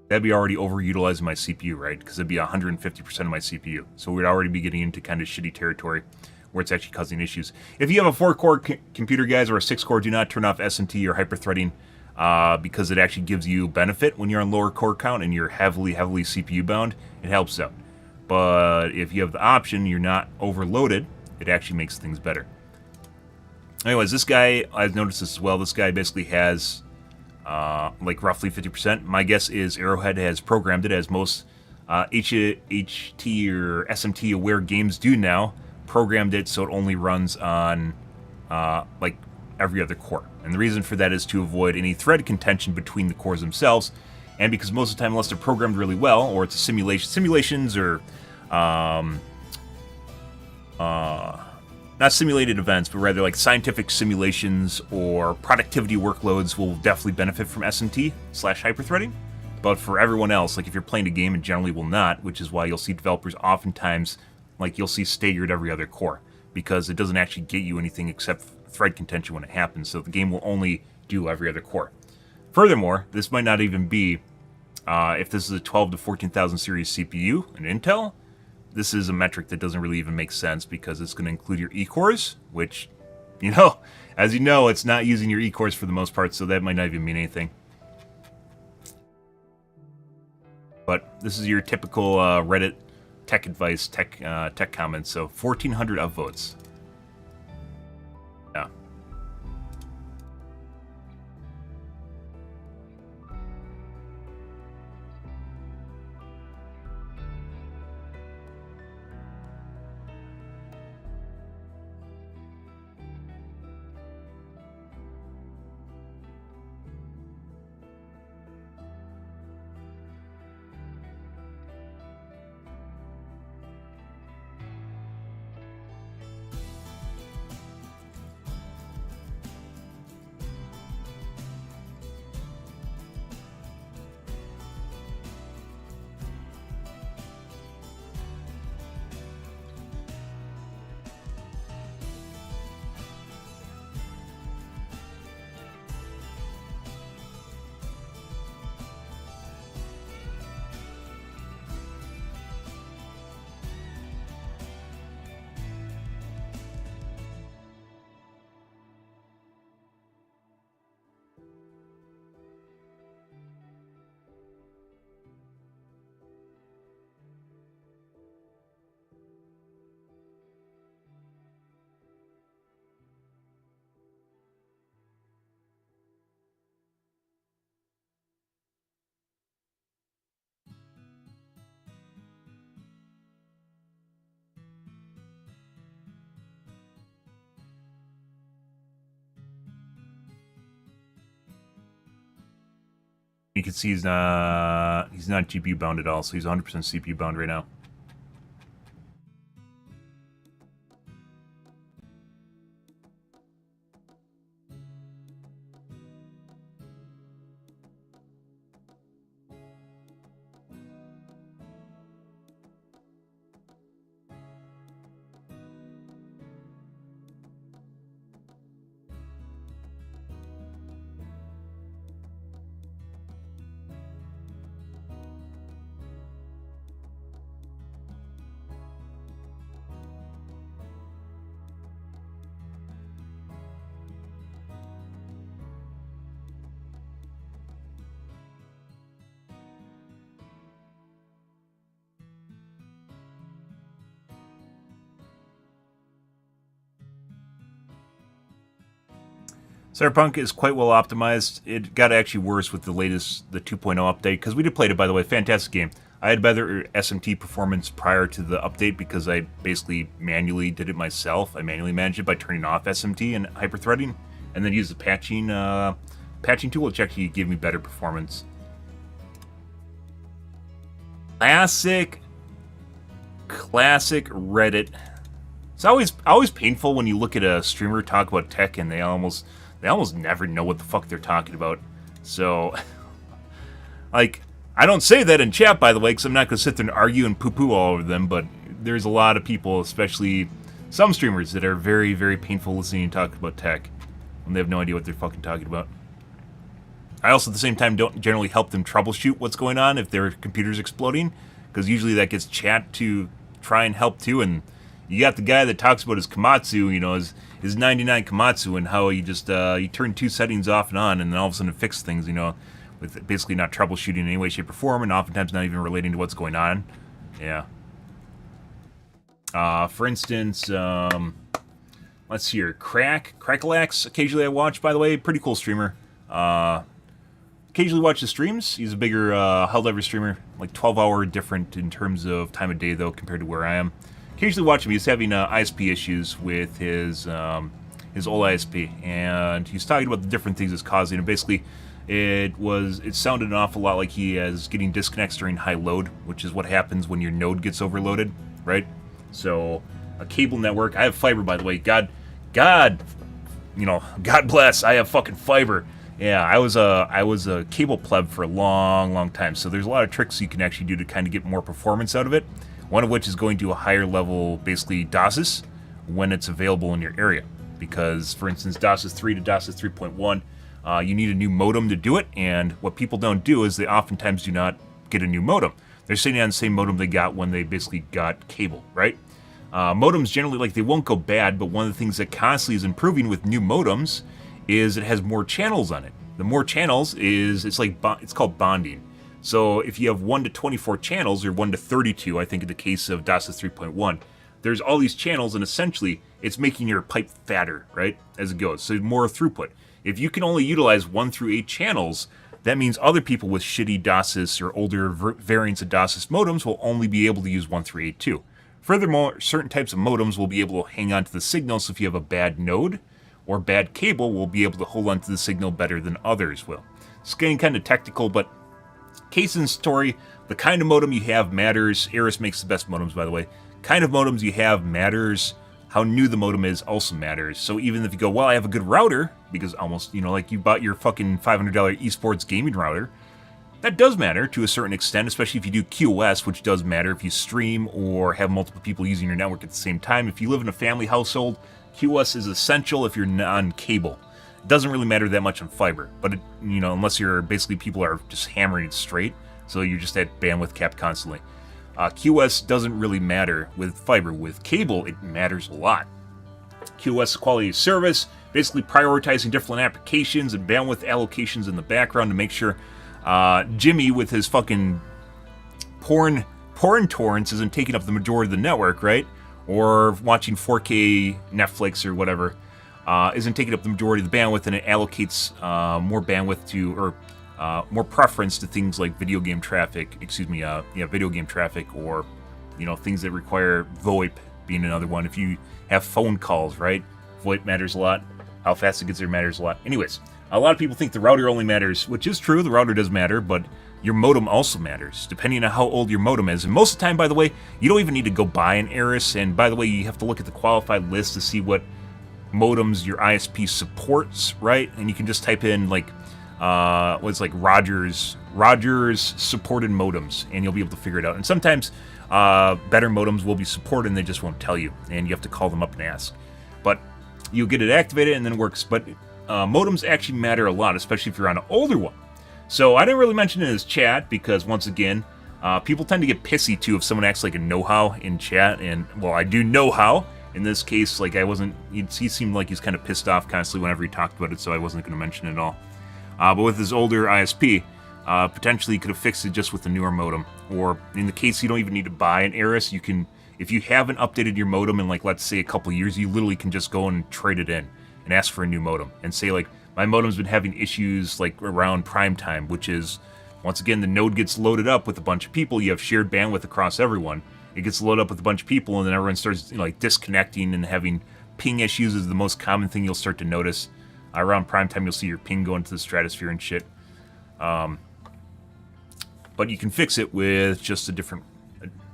Speaker 1: That'd be already overutilizing my CPU, right? Because it'd be 150% of my CPU. So we'd already be getting into kind of shitty territory where it's actually causing issues. If you have a 4-core computer, guys, or a 6-core, do not turn off SMT or hyper-threading. Because it actually gives you benefit when you're on lower core count and you're heavily CPU bound. It helps out. But if you have the option, you're not overloaded, it actually makes things better. Anyways, this guy, I've noticed this as well, this guy basically has like roughly 50%. My guess is Arrowhead has programmed it, as most HT or SMT aware games do now, programmed it so it only runs on like every other core. And the reason for that is to avoid any thread contention between the cores themselves, and because most of the time, unless they're programmed really well, or it's a simulations or not simulated events, but rather like scientific simulations or productivity workloads will definitely benefit from SMT/hyperthreading. But for everyone else, like if you're playing a game and generally will not, which is why you'll see developers oftentimes, like you'll see staggered every other core, because it doesn't actually get you anything except thread contention when it happens, so the game will only do every other core. Furthermore, this might not even be, if this is a 12 to 14,000 series CPU, an Intel, this is a metric that doesn't really even make sense because it's going to include your E-cores, which, you know, as you know, it's not using your E-cores for the most part, so that might not even mean anything. But this is your typical Reddit tech advice, tech comments, so 1,400 upvotes. Yeah. can see he's not GPU bound at all, so he's 100% CPU bound right now. Cyberpunk is quite well optimized. It got actually worse with the 2.0 update, because we did play it, by the way. Fantastic game. I had better SMT performance prior to the update because I basically manually did it myself. I manually managed it by turning off SMT and hyperthreading, and then used the patching tool, which actually gave me better performance. Classic Reddit. It's always painful when you look at a streamer talk about tech and they almost never know what the fuck they're talking about. So, like, I don't say that in chat, by the way, because I'm not going to sit there and argue and poo-poo all over them, but there's a lot of people, especially some streamers, that are very, very painful listening and talking about tech when they have no idea what they're fucking talking about. I also, at the same time, don't generally help them troubleshoot what's going on if their computer's exploding, because usually that gets chat to try and help too, and you got the guy that talks about his Komatsu, you know, his 99 Komatsu, and how he just he turned 2 settings off and on, and then all of a sudden it fixed things, you know, with basically not troubleshooting in any way, shape, or form, and oftentimes not even relating to what's going on. Yeah. For instance, let's see here, Crackalax, occasionally I watch, by the way, pretty cool streamer. Occasionally watch his streams. He's a bigger Helldiver streamer, like 12-hour different in terms of time of day, though, compared to where I am. Occasionally watch him. He's having ISP issues with his old ISP, and he's talking about the different things it's causing. And basically, it sounded an awful lot like he is getting disconnects during high load, which is what happens when your node gets overloaded, right? So, a cable network. I have fiber, by the way. God, you know, God bless. I have fucking fiber. Yeah, I was a cable pleb for a long time. So there's a lot of tricks you can actually do to kind of get more performance out of it. One of which is going to a higher level, basically DOSes, when it's available in your area. Because, for instance, DOSes 3 to DOSes 3.1, you need a new modem to do it, and what people don't do is they oftentimes do not get a new modem. They're sitting on the same modem they got when they basically got cable, right? Modems generally, like, they won't go bad, but one of the things that constantly is improving with new modems is it has more channels on it. The more channels it's called bonding. So if you have 1 to 24 channels, or 1 to 32, I think in the case of DOSes 3.1, there's all these channels, and essentially it's making your pipe fatter, right, as it goes, so more throughput. If you can only utilize 1 through 8 channels, that means other people with shitty DOSes or older variants of DOSes modems will only be able to use 1 through 8 too. Furthermore, certain types of modems will be able to hang on to the signal, so if you have a bad node or bad cable, will be able to hold on to the signal better than others will. It's getting kind of technical, but case in story, the kind of modem you have matters. Aris makes the best modems, by the way. Kind of modems you have matters. How new the modem is also matters. So even if you go, well, I have a good router, because almost, you know, like you bought your fucking $500 esports gaming router, that does matter to a certain extent, especially if you do QoS, which does matter if you stream or have multiple people using your network at the same time. If you live in a family household, QoS is essential if you're non-cable. It doesn't really matter that much on fiber, but it, you know, unless you're basically people are just hammering it straight, so you're just at bandwidth capped constantly. QoS doesn't really matter with fiber. With cable, it matters a lot. QoS quality of service, basically prioritizing different applications and bandwidth allocations in the background to make sure Jimmy with his fucking porn torrents isn't taking up the majority of the network, right? Or watching 4K Netflix or whatever. Isn't taking up the majority of the bandwidth, and it allocates more bandwidth to, or more preference to things like video game traffic, video game traffic, or, you know, things that require VoIP being another one. If you have phone calls, right? VoIP matters a lot. How fast it gets there matters a lot. Anyways, A lot of people think the router only matters, which is true, the router does matter, but your modem also matters, depending on how old your modem is. And most of the time, by the way, you don't even need to go buy an Aris, and by the way, you have to look at the qualified list to see what modems your ISP supports, right? And you can just type in, like, what's like Rogers supported modems, and you'll be able to figure it out. And sometimes better modems will be supported, and they just won't tell you, and you have to call them up and ask. But you'll get it activated, and then it works. But modems actually matter a lot, especially if you're on an older one. So I didn't really mention it in his chat because, once again, people tend to get pissy too if someone acts like a know-how in chat. And, well, I do know-how. In this case, like, I wasn't... He seemed like he's kind of pissed off constantly whenever he talked about it, so I wasn't going to mention it at all. But with his older ISP, potentially he could have fixed it just with the newer modem. Or, in the case you don't even need to buy an Aris, you can... If you haven't updated your modem in, like, let's say a couple years, you literally can just go and trade it in and ask for a new modem. And say, like, my modem's been having issues, like, around prime time, which is, once again, the node gets loaded up with a bunch of people. You have shared bandwidth across everyone. It gets loaded up with a bunch of people, and then everyone starts, you know, like, disconnecting and having ping issues is the most common thing you'll start to notice. Around prime time, you'll see your ping go into the stratosphere and shit. But you can fix it with just a different...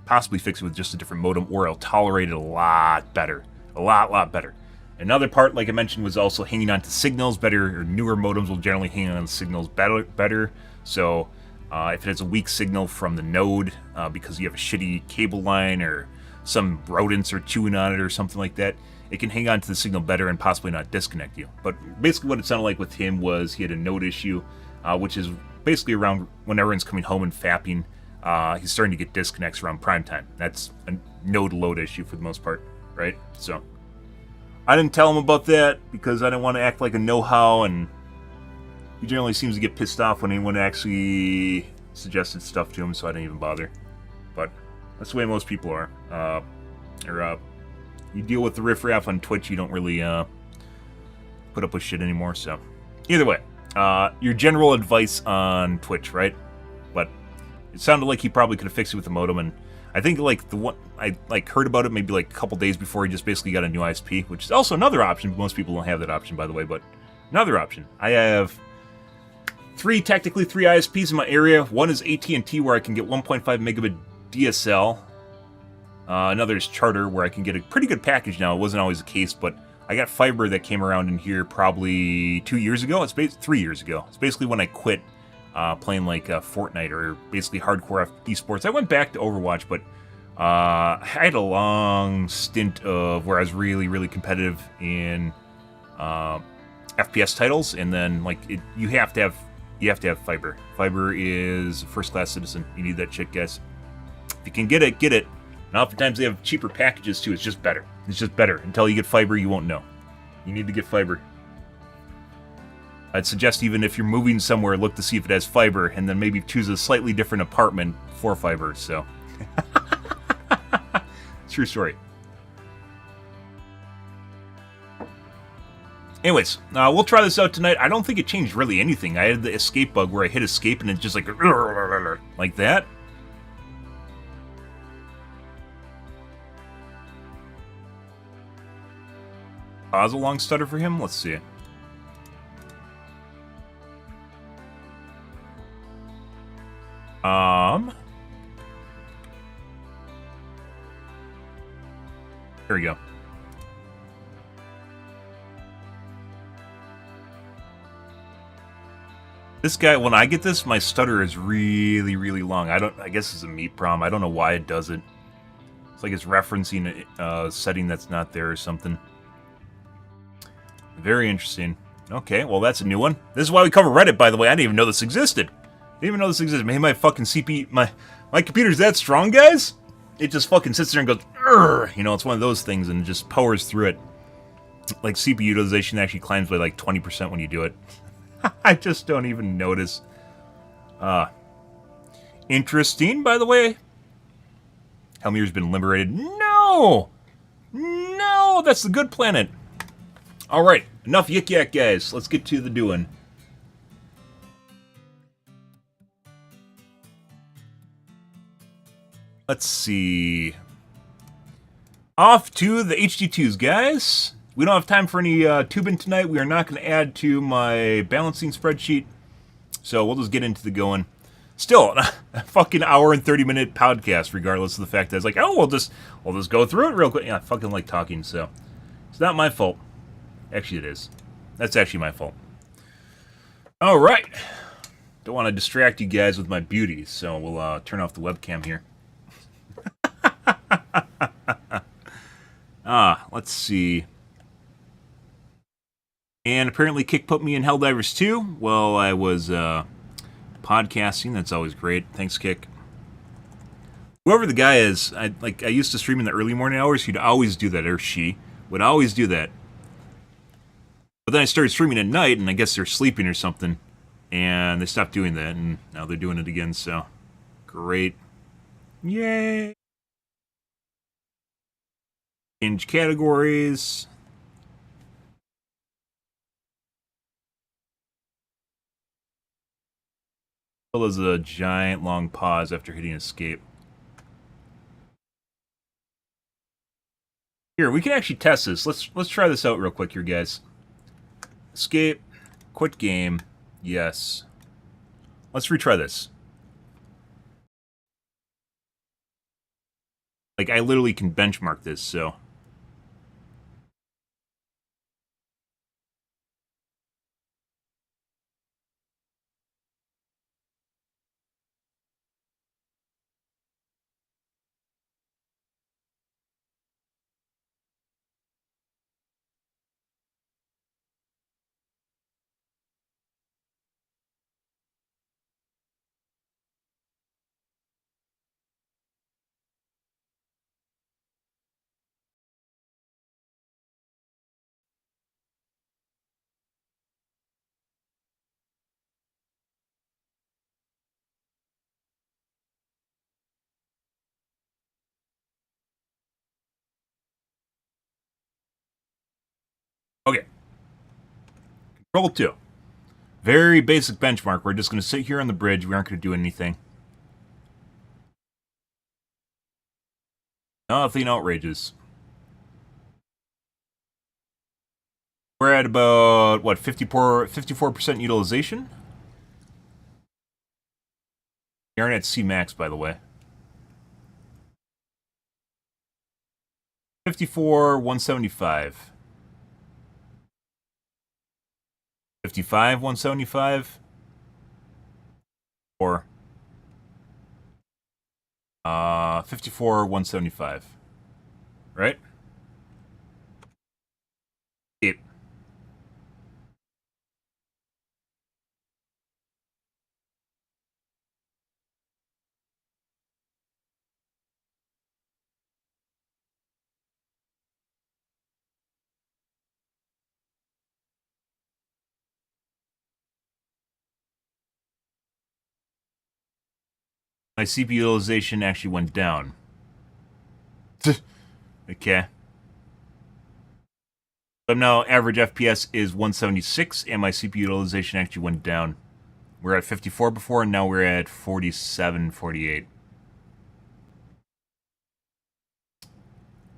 Speaker 1: Possibly fix it with just a different modem, or it'll tolerate it a lot better. A lot better. Another part, like I mentioned, was also hanging on to signals better, or newer modems will generally hang on to signals better. So if it has a weak signal from the node because you have a shitty cable line or some rodents are chewing on it or something like that, it can hang on to the signal better and possibly not disconnect you. But basically what it sounded like with him was he had a node issue, which is basically around when everyone's coming home and fapping, he's starting to get disconnects around prime time. That's a node load issue for the most part, right? So I didn't tell him about that because I didn't want to act like a know-how, and he generally seems to get pissed off when anyone actually suggested stuff to him, so I didn't even bother. But that's the way most people are. You deal with the riffraff on Twitch, you don't really put up with shit anymore, so. Either way, your general advice on Twitch, right? But it sounded like he probably could have fixed it with the modem, and I think, like, the one I, like, heard about it maybe, like, a couple days before he just basically got a new ISP, which is also another option. Most people don't have that option, by the way, but another option. I have technically three ISPs in my area. One is AT&T, where I can get 1.5 megabit DSL. Another is Charter, where I can get a pretty good package now. It wasn't always the case, but I got fiber that came around in here probably 2 years ago. It's 3 years ago. It's basically when I quit playing, like, Fortnite or basically hardcore esports. I went back to Overwatch, but I had a long stint of where I was really, really competitive in FPS titles, and then, like, you have to have fiber. Fiber is a first-class citizen. You need that shit, guys. If you can get it, get it. And oftentimes they have cheaper packages too. It's just better. It's just better. Until you get fiber, you won't know. You need to get fiber. I'd suggest even if you're moving somewhere, look to see if it has fiber, and then maybe choose a slightly different apartment for fiber, so. True story. Anyways, we'll try this out tonight. I don't think it changed really anything. I had the escape bug where I hit escape and it's just like that. Pause a long stutter for him? Let's see. Here we go. This guy, when I get this, my stutter is really, really long. I guess it's a meat problem. I don't know why it does it. It's like it's referencing a setting that's not there or something. Very interesting. Okay, well, that's a new one. This is why we cover Reddit, by the way. I didn't even know this existed. Didn't even know this existed. Maybe my fucking CPU, my computer's that strong, guys? It just fucking sits there and goes, Urgh! You know, it's one of those things and just powers through it. Like, CPU utilization actually climbs by like 20% when you do it. I just don't even notice. Interesting, by the way. Helmir's been liberated. No! No, that's the good planet. Alright, enough yik-yak, guys. Let's get to the doing. Let's see. Off to the HD2s, guys. we don't have time for any tubing tonight. We are not going to add to my balancing spreadsheet, so we'll just get into the going. Still, a fucking hour and 30-minute podcast, regardless of the fact that it's like, oh, we'll just go through it real quick. Yeah, I fucking like talking, so it's not my fault. Actually, it is. That's actually my fault. All right. Don't want to distract you guys with my beauty, so we'll turn off the webcam here. Let's see. And apparently Kick put me in Helldivers 2 while I was podcasting. That's always great. Thanks, Kick. Whoever the guy is, I used to stream in the early morning hours. He'd always do that, or she would always do that. But then I started streaming at night, and I guess they're sleeping or something. And they stopped doing that, and now they're doing it again, so great. Yay! Change categories. Well, there's a giant long pause after hitting escape. Here, we can actually test this. Let's try this out real quick here, guys. Escape, quit game, yes. Let's retry this. Like, I literally can benchmark this, so. Okay. Control 2. Very basic benchmark. We're just going to sit here on the bridge. We aren't going to do anything. Nothing outrageous. We're at about, what, 54% utilization? You aren't at C max, by the way. 54,175. 55,175. Or 54,175. Right? Yep. My CPU utilization actually went down. Okay. So now average FPS is 176, and my CPU utilization actually went down. We're at 54 before, and now we're at 47, 48.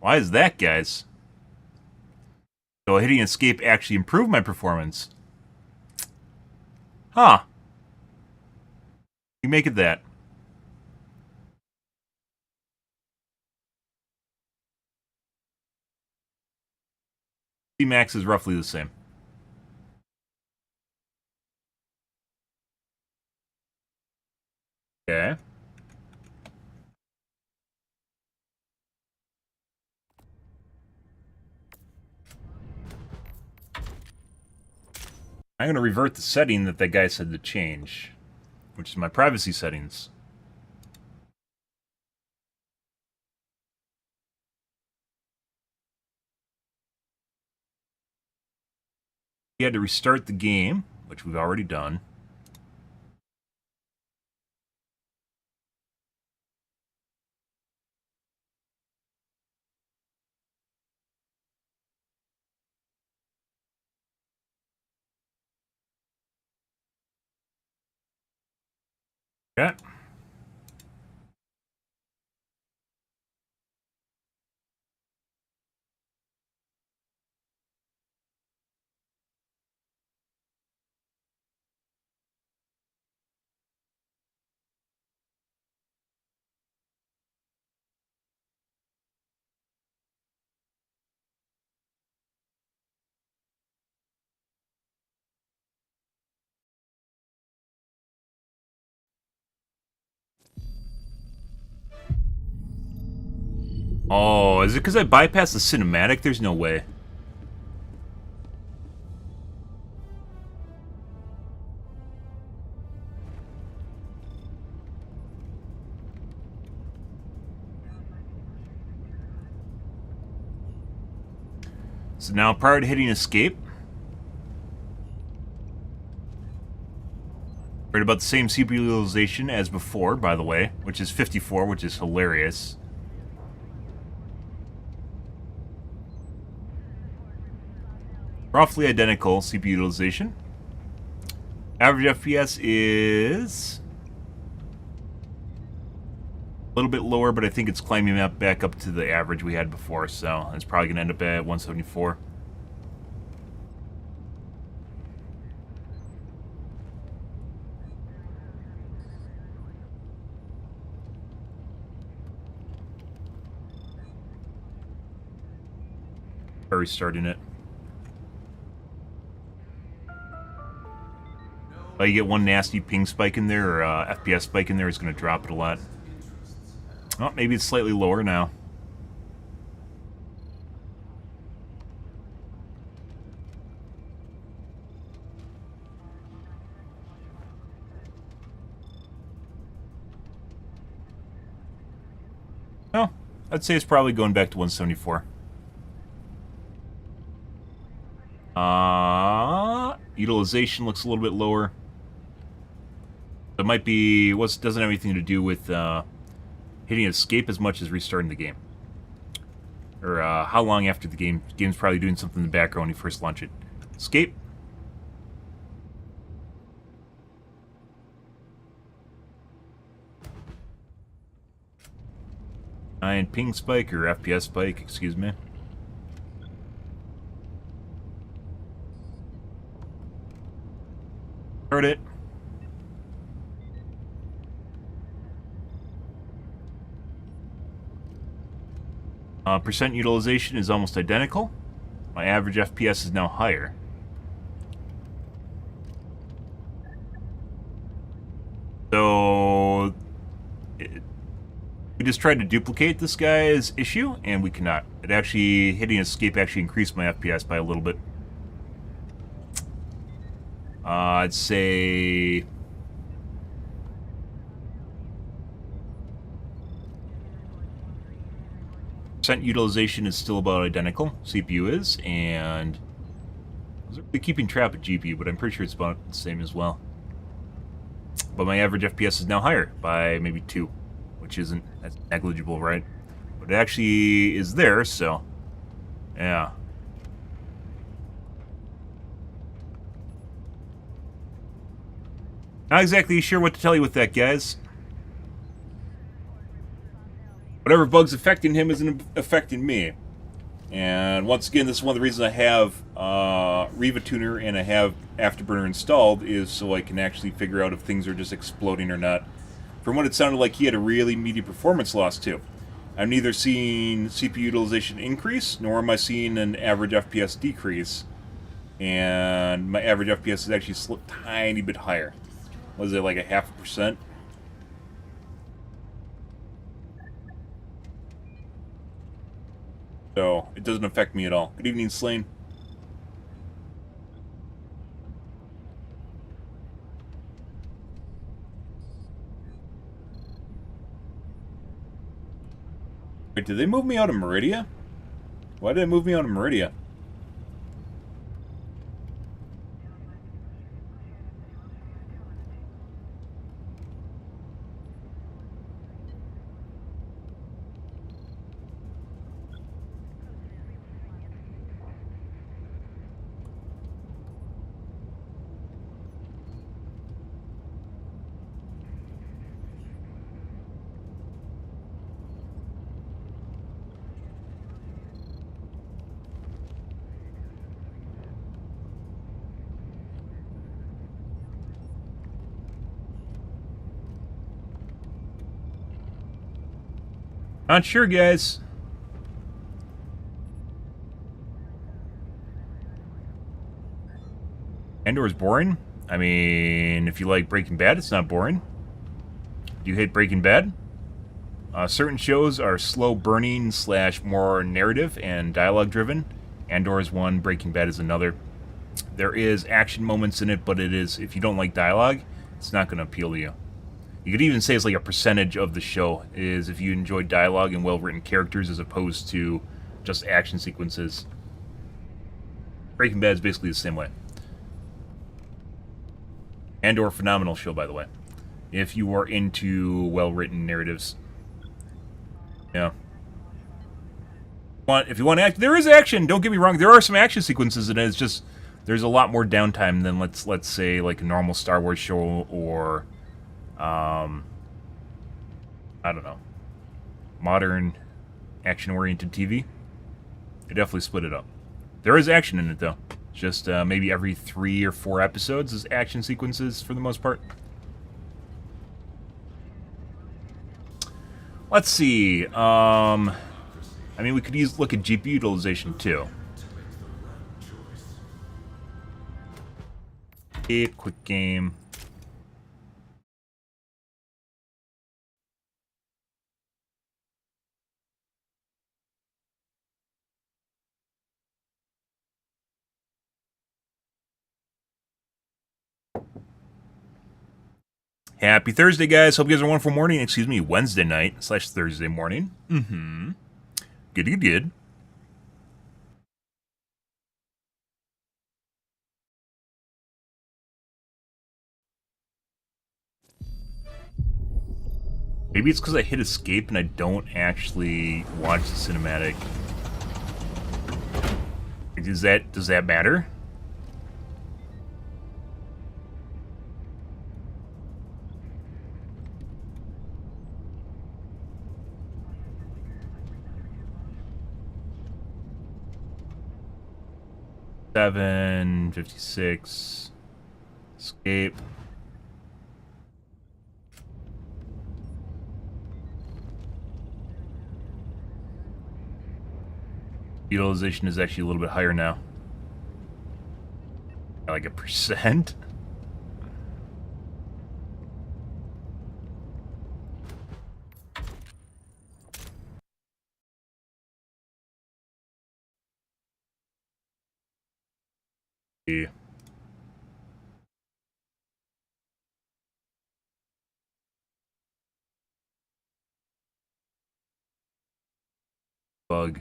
Speaker 1: Why is that, guys? So hitting escape actually improved my performance. Huh. You make it that. C-max is roughly the same. Okay. I'm going to revert the setting that guy said to change, which is my privacy settings. We had to restart the game, which we've already done. Okay. Oh, is it because I bypassed the cinematic? There's no way. So now prior to hitting escape, right about the same CPU utilization as before, by the way, which is 54, which is hilarious. Roughly identical CPU utilization. Average FPS is a little bit lower, but I think it's climbing up back up to the average we had before, so it's probably going to end up at 174. Restarting it. Oh, you get one nasty ping spike in there, or FPS spike in there, it's going to drop it a lot. Oh, maybe it's slightly lower now. No, I'd say it's probably going back to 174. Utilization looks a little bit lower. It might be doesn't have anything to do with hitting escape as much as restarting the game, or how long after the game's probably doing something in the background when you first launch it. Escape. And ping spike or FPS spike, excuse me. Heard it. Percent utilization is almost identical. My average FPS is now higher. So we just tried to duplicate this guy's issue, and we cannot. It actually, hitting escape actually increased my FPS by a little bit. I'd say percent utilization is still about identical. CPU is, and I was really keeping track of GPU, but I'm pretty sure it's about the same as well. But my average FPS is now higher by maybe 2, which that's negligible, right? But it actually is there, so yeah. Not exactly sure what to tell you with that, guys. Whatever bug's affecting him isn't affecting me. And once again, this is one of the reasons I have Riva Tuner and I have Afterburner installed, is so I can actually figure out if things are just exploding or not. From what it sounded like, he had a really meaty performance loss too. I'm neither seeing CPU utilization increase, nor am I seeing an average FPS decrease. And my average FPS is actually slipped a tiny bit higher. Was it like a 0.5%? So, it doesn't affect me at all. Good evening, Slane. Wait, did they move me out of Meridia? Why did they move me out of Meridia? Not sure, guys. Andor is boring? I mean, if you like Breaking Bad, it's not boring. Do you hate Breaking Bad? Certain shows are slow burning / more narrative and dialogue driven. Andor is one, Breaking Bad is another. There is action moments in it, but it is, if you don't like dialogue, it's not going to appeal to you. You could even say it's like a percentage of the show is if you enjoy dialogue and well-written characters as opposed to just action sequences. Breaking Bad is basically the same way. Andor, phenomenal show, by the way. If you are into well-written narratives. Yeah. If you want action, there is action. Don't get me wrong. There are some action sequences, and it's just there's a lot more downtime than let's say like a normal Star Wars show or I don't know, modern action-oriented TV. They definitely split it up. There is action in it though. Just maybe every 3 or 4 episodes is action sequences for the most part. Let's see. I mean, we could look at GPU utilization too. A quick game. Happy Thursday, guys. Hope you guys are wonderful morning. Excuse me, Wednesday night / Thursday morning. Good. Maybe it's because I hit escape and I don't actually watch the cinematic. Does that matter? $7.56. Escape. Utilization is actually a little bit higher now. Like 1%. Yeah. Bug.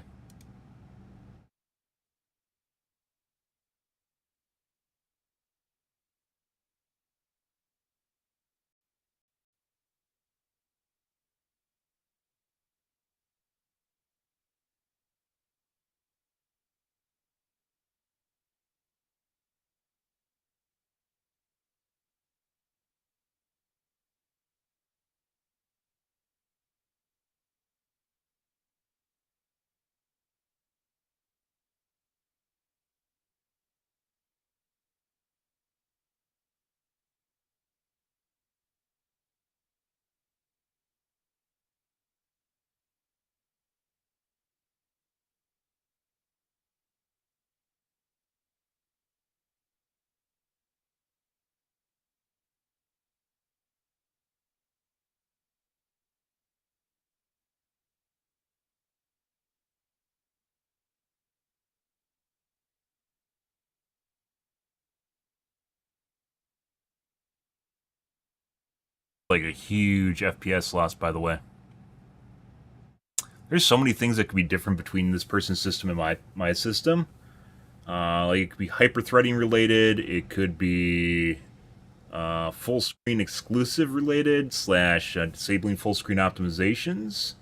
Speaker 1: Like a huge FPS loss, by the way. There's so many things that could be different between this person's system and my system. Like it could be hyper-threading related. It could be full screen exclusive related / disabling full screen optimizations.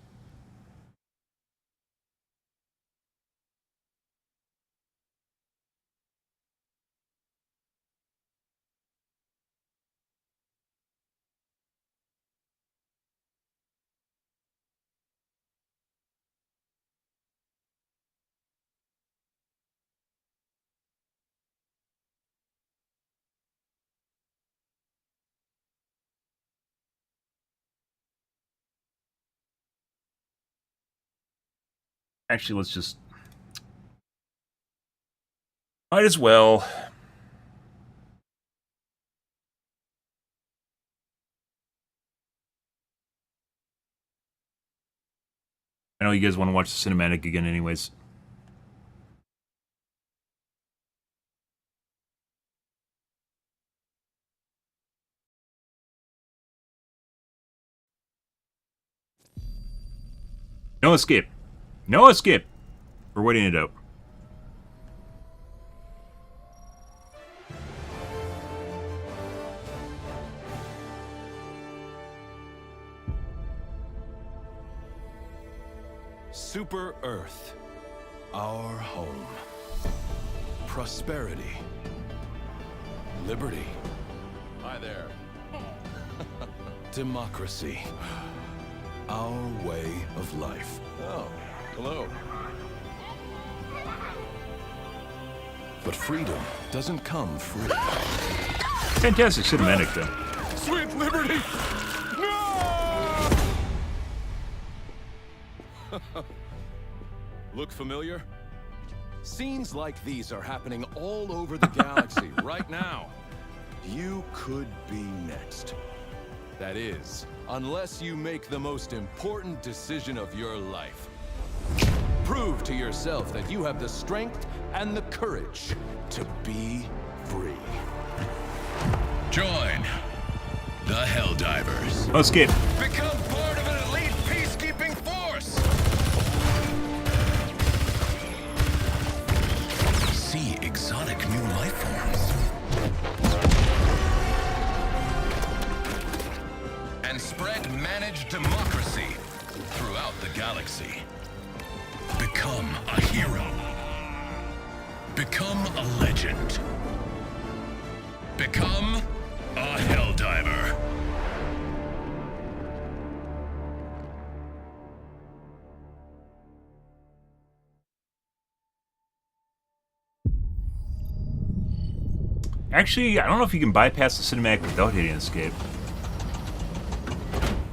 Speaker 1: Actually, let's just... Might as well. I know you guys want to watch the cinematic again anyways. No escape. No escape. We're waiting it out.
Speaker 2: Super Earth, our home. Prosperity. Liberty. Hi there. Democracy. Our way of life. Oh, hello. But freedom doesn't come free.
Speaker 1: Fantastic cinematic, though.
Speaker 2: Sweet liberty! No! Look familiar? Scenes like these are happening all over the galaxy right now. You could be next. That is, unless you make the most important decision of your life. Prove to yourself that you have the strength and the courage to be free.
Speaker 3: Join the Helldivers.
Speaker 1: No escape.
Speaker 3: Become part of an elite peacekeeping force. See exotic new life forms. And spread managed democracy throughout the galaxy. Become a hero. Become a legend. Become a Helldiver.
Speaker 1: Actually, I don't know if you can bypass the cinematic without hitting escape.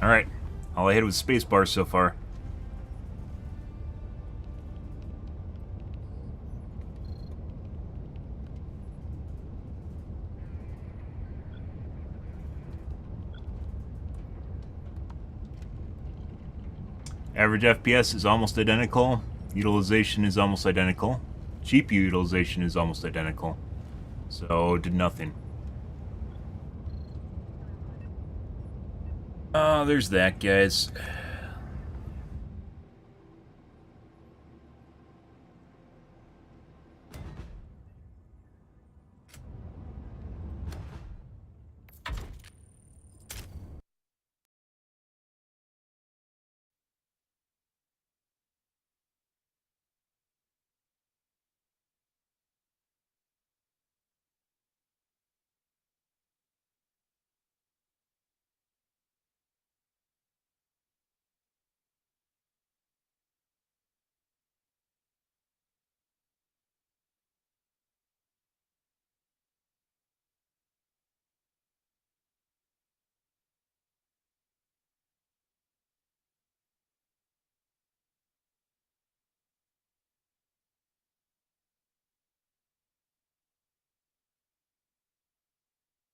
Speaker 1: Alright. All I hit was spacebar so far. Average FPS is almost identical. Utilization is almost identical. GPU utilization is almost identical. So, did nothing. Oh, there's that, guys.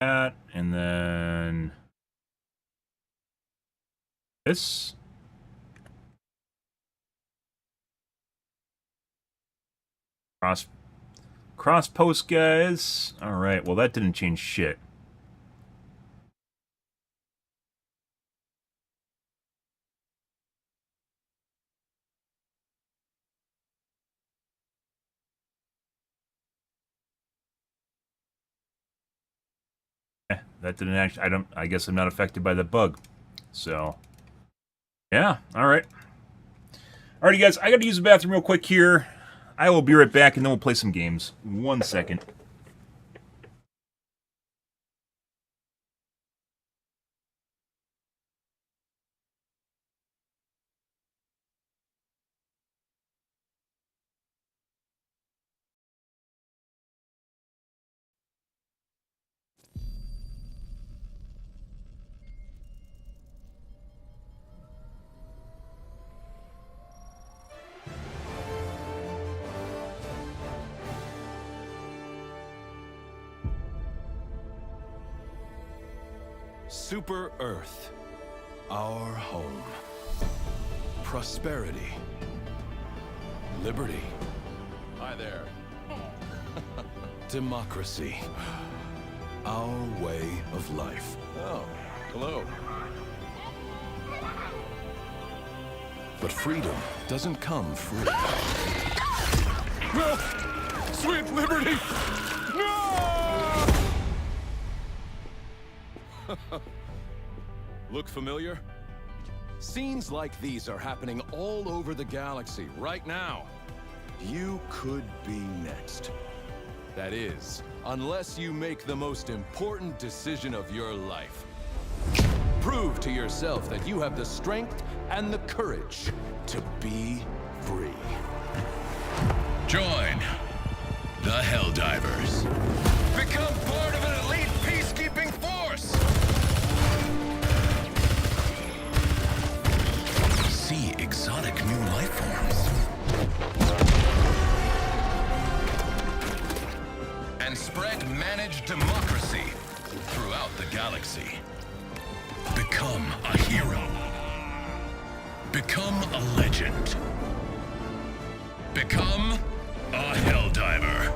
Speaker 1: That, and then this. Cross post, guys. Alright, well that didn't change shit. That didn't actually, I guess I'm not affected by the bug. So, yeah, alright. Alrighty, guys, I gotta use the bathroom real quick here. I will be right back, and then we'll play some games. 1 second.
Speaker 2: Super Earth, our home. Prosperity. Liberty. Hi there. Democracy. Our way of life. Oh, hello. But freedom doesn't come free. No! Sweet liberty! No! Look familiar? Scenes like these are happening all over the galaxy right now. You could be next. That is, unless you make the most important decision of your life. Prove to yourself that you have the strength and the courage to be free.
Speaker 3: Join the Helldivers. Become part of an elite peacekeeping force. See exotic new life forms. And spread managed democracy throughout the galaxy. Become a hero. Become a legend. Become a Helldiver.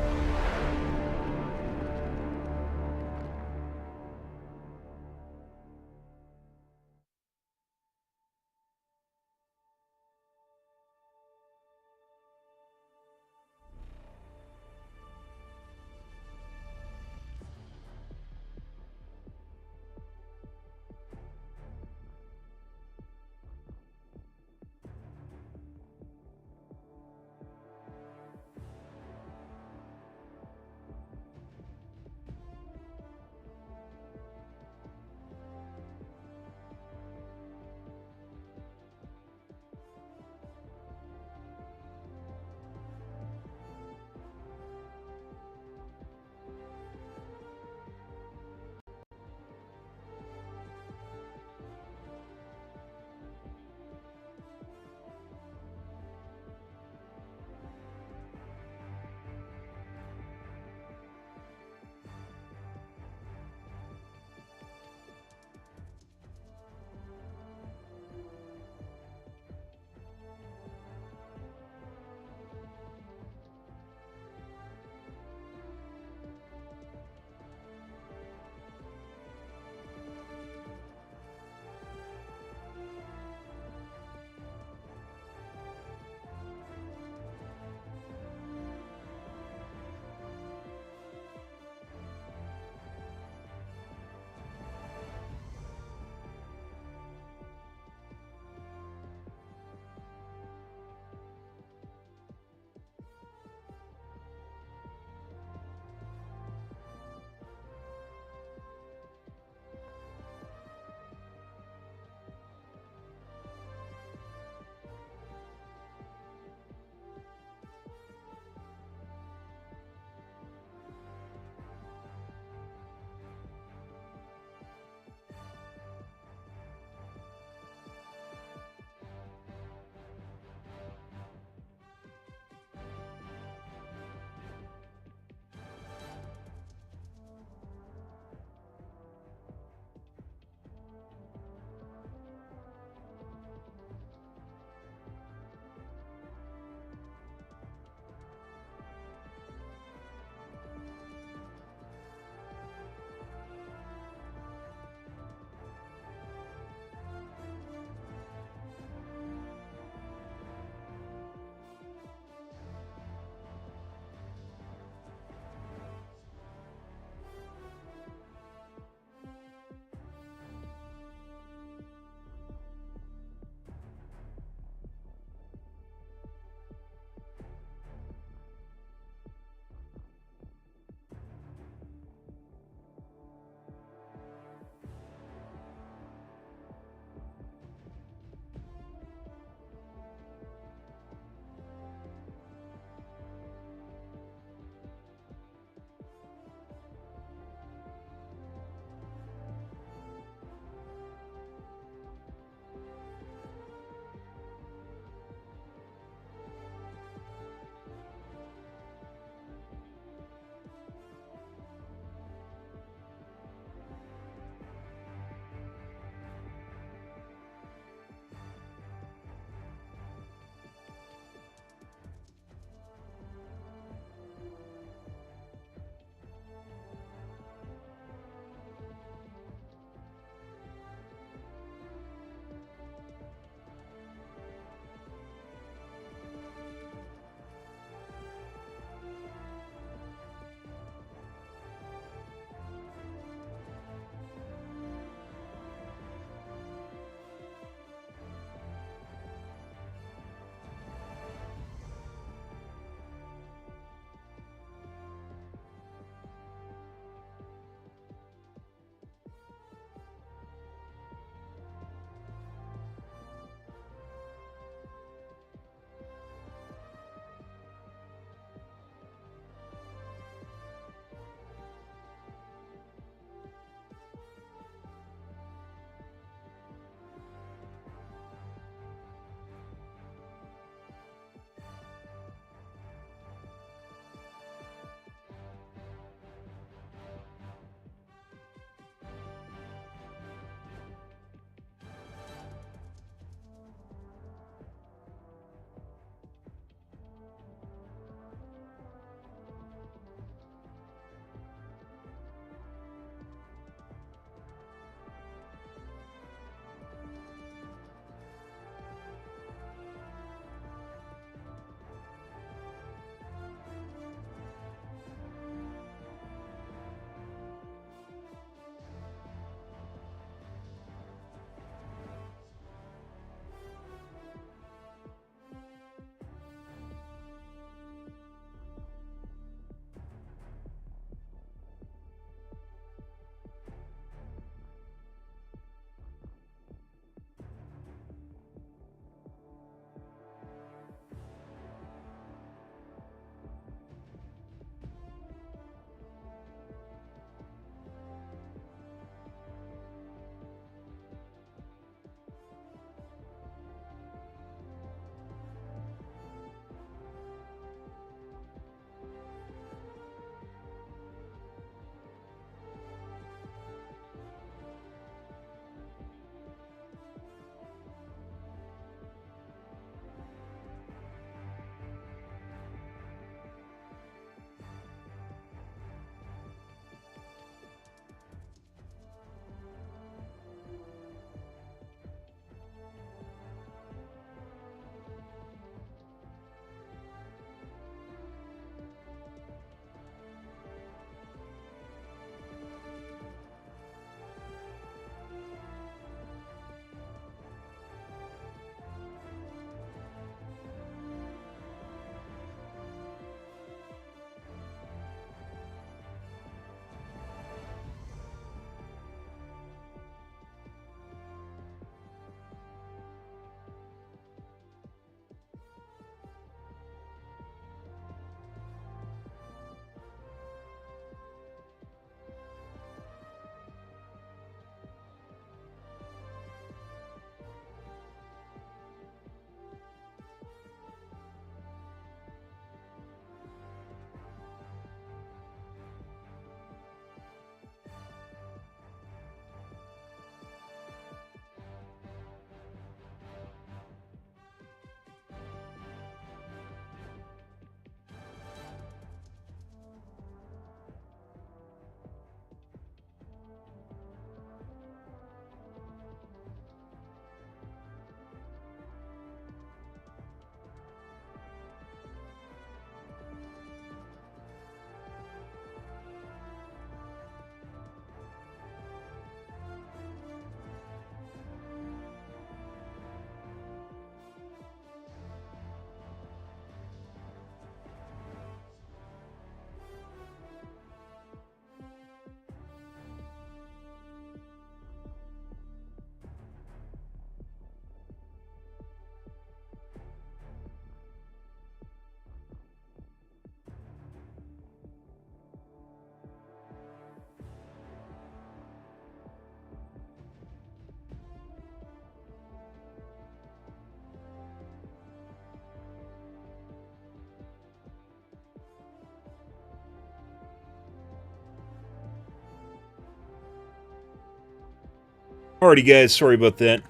Speaker 1: Alrighty, guys. Sorry about that.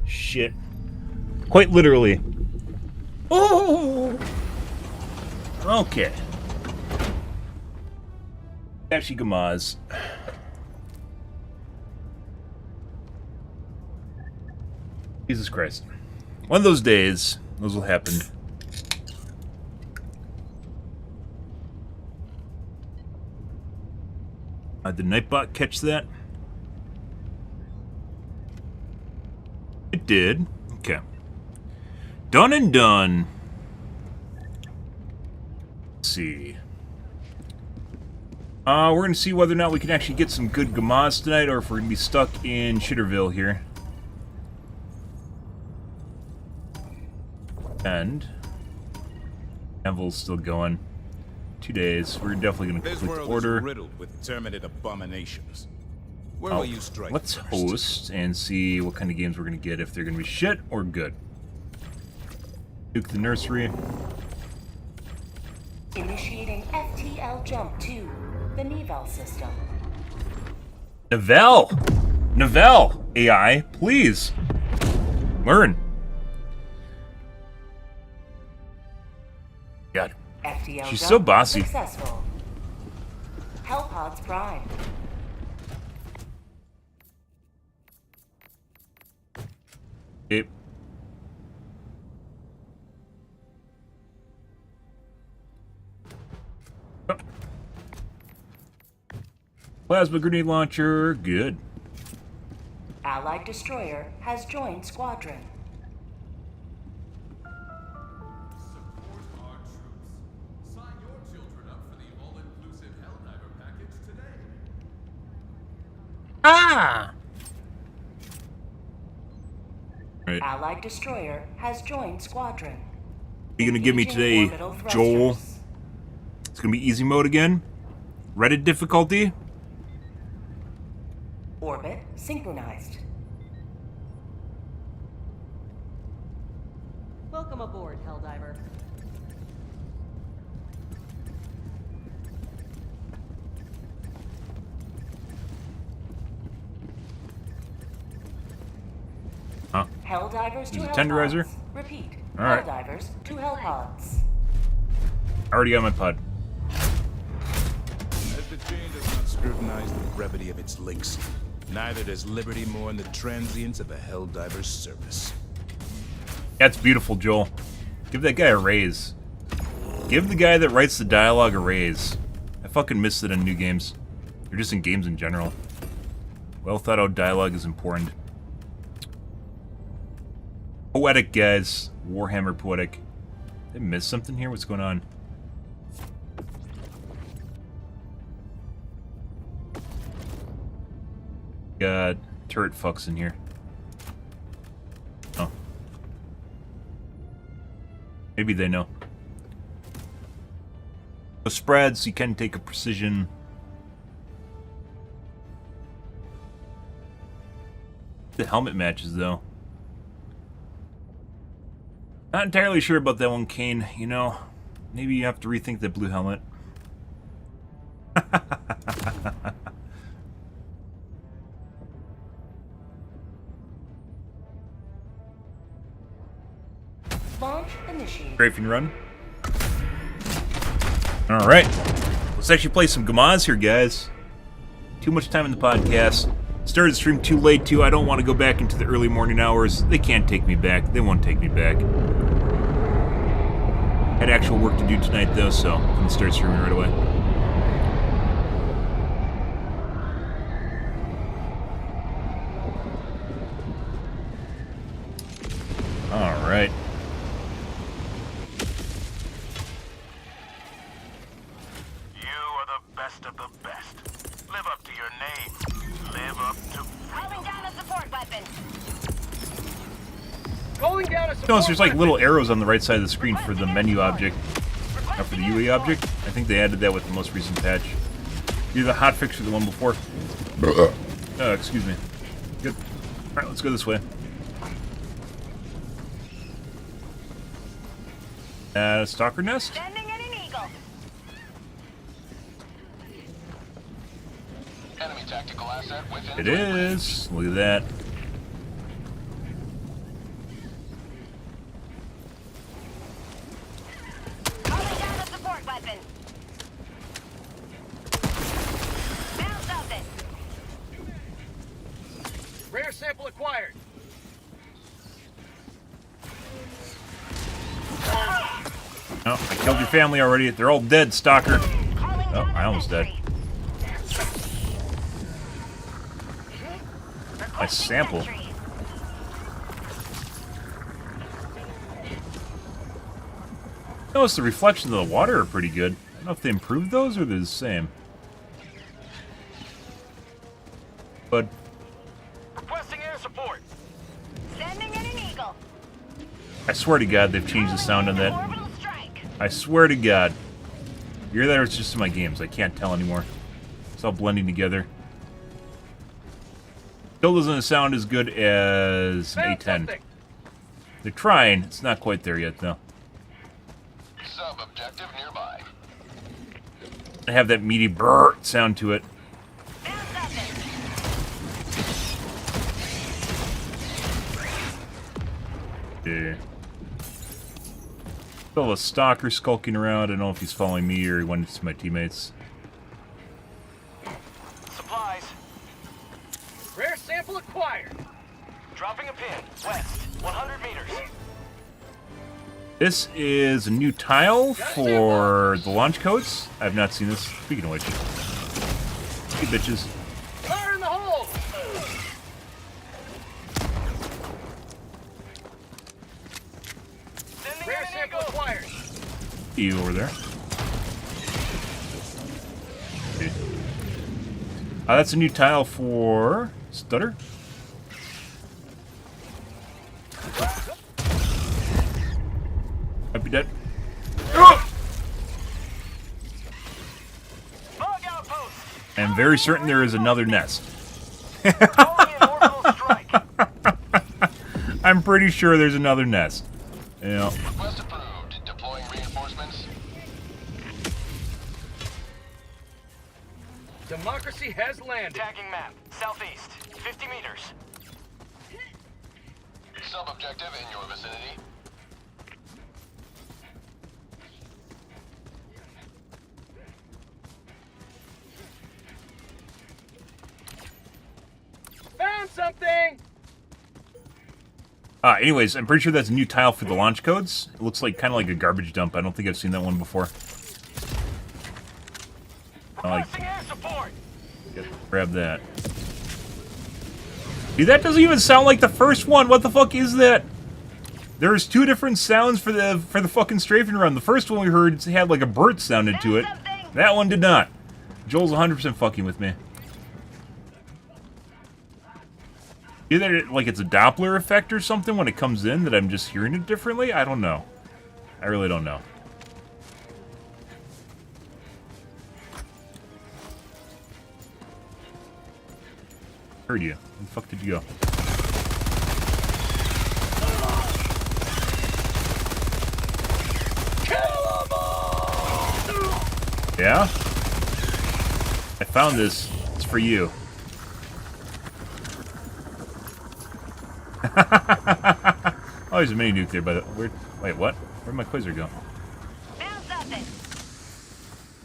Speaker 1: Shit. Quite literally. Oh! Okay. Actually, Gamaz. Jesus Christ. One of those days, those will happen. Did Nightbot catch that? It did. Okay. Done and done. Let's see. We're going to see whether or not we can actually get some good Gamaz tonight, or if we're going to be stuck in Shitterville here. And Anvil's still going. 2 days. We're definitely going to complete the order.
Speaker 4: Is riddled with terminate abominations. Where will you strike
Speaker 1: let's
Speaker 4: first?
Speaker 1: host and see what kind of games we're going to get, if they're going to be shit or good. Duke the Nursery.
Speaker 5: Initiating FTL jump to the Nivel system.
Speaker 1: Nivel AI, please learn. God,
Speaker 5: FTL
Speaker 1: she's
Speaker 5: jump
Speaker 1: so bossy.
Speaker 5: Successful. Hellpods prime.
Speaker 1: It, Plasma grenade launcher, good.
Speaker 5: Allied destroyer has joined squadron.
Speaker 3: Support our troops. Sign your children up for the all-inclusive Helldiver package today.
Speaker 1: Ah! Right.
Speaker 5: Allied destroyer has joined squadron.
Speaker 1: What are you gonna give me today,
Speaker 5: Orbital
Speaker 1: Joel?
Speaker 5: thrusters.
Speaker 1: It's gonna be easy mode again? Reddit difficulty?
Speaker 5: Orbit synchronized.
Speaker 6: Welcome aboard, Helldiver.
Speaker 1: Huh?
Speaker 5: Helldivers to
Speaker 1: There's a
Speaker 5: Hellpods.
Speaker 1: tenderizer?
Speaker 5: Repeat.
Speaker 1: All right.
Speaker 5: Helldivers to Hellpods.
Speaker 1: I already got my pod.
Speaker 4: As the chain does not scrutinize the brevity of its links, neither does liberty mourn the transience of a Helldiver's service.
Speaker 1: That's beautiful, Joel. Give that guy a raise. Give the guy that writes the dialogue a raise. I fucking miss it in new games. Or just in games in general. Well thought out dialogue is important. Poetic, guys. Warhammer poetic. Did I miss something here? What's going on? Got turret fucks in here. Oh. Maybe they know. So spreads, you can take a precision. The helmet matches, though. Not entirely sure about that one, Kane. You know, maybe you have to rethink that blue helmet.
Speaker 5: Launch initiated.
Speaker 1: Strafing run. Alright. Let's actually play some Gamaz here, guys. Too much time in the podcast. Started the stream too late, too. I don't want to go back into the early morning hours. They can't take me back. They won't take me back. Had actual work to do tonight, though, so I'm going to start streaming right away. Alright.
Speaker 7: Best of the best. Live up to your name. Live up to...
Speaker 8: Calling down a support weapon.
Speaker 1: Notice there's like little arrows on the right side of the screen for the menu object, not for the UE object. I think they added that with the most recent patch. Either the hotfix or the one before. Excuse me. Good. Alright, let's go this way. Stalker nest?
Speaker 8: Sending in an eagle.
Speaker 7: Enemy
Speaker 3: Tactical asset within
Speaker 1: It is. Look at that.
Speaker 8: Calling down a support weapon. Found something.
Speaker 7: Rare sample acquired.
Speaker 1: Oh, I killed your family already. They're all dead, stalker.
Speaker 8: Calling
Speaker 1: Oh,
Speaker 8: down
Speaker 1: I
Speaker 8: a
Speaker 1: almost died.
Speaker 8: sentry.
Speaker 1: Nice sample.
Speaker 8: Sentry.
Speaker 1: Notice the reflections of the water are pretty good. I don't know if they improved those or they're the same. But
Speaker 7: Requesting air support.
Speaker 8: Sending in an eagle.
Speaker 1: I swear to God, they've changed the sound on that.
Speaker 8: Orbital strike.
Speaker 1: I swear to God. You hear that or it's just in my games? I can't tell anymore. It's all blending together. Still doesn't sound as good as an
Speaker 7: Found
Speaker 1: A10.
Speaker 7: something.
Speaker 1: They're trying. It's not quite there yet, though.
Speaker 3: Sub-objective nearby.
Speaker 1: I have that meaty brrr sound to it.
Speaker 8: Found something.
Speaker 1: Yeah. Still a stalker skulking around. I don't know if he's following me or he went to my teammates.
Speaker 7: Supplies. Rare sample acquired. Dropping a pin. West. 100 meters.
Speaker 1: This is a new tile for the launch codes. I've not seen this. Speaking of which. Hey, bitches.
Speaker 7: Fire in the hole. Sending rare sample acquired.
Speaker 1: You over there. Okay. That's a new tile for Stutter. Might be dead.
Speaker 7: Bug outpost.
Speaker 1: I'm very certain there is another nest.
Speaker 7: Calling in orbital strike.
Speaker 1: I'm pretty sure there's another nest. Yeah.
Speaker 3: Request approved. Deploying reinforcements.
Speaker 7: Democracy has landed. Tagging map. Southeast. 50 meters.
Speaker 3: Sub-objective in your vicinity.
Speaker 7: Found something.
Speaker 1: Anyways, I'm pretty sure that's a new tile for the launch codes. It looks like kind of like a garbage dump. I don't think I've seen that one before.
Speaker 7: Requesting air support.
Speaker 1: Grab that. Dude, that doesn't even sound like the first one. What the fuck is that? There's two different sounds for the fucking strafing run. The first one we heard had like a bird sounded to it. That one did not. Joel's 100% fucking with me. Either like it's a Doppler effect or something when it comes in that I'm just hearing it differently. I don't know. I really don't know. Heard you. Where the fuck did you go? Yeah? I found this. It's for you. Oh, there's a mini nuke there, but wait, what? Where'd my quasar go?
Speaker 8: Found something.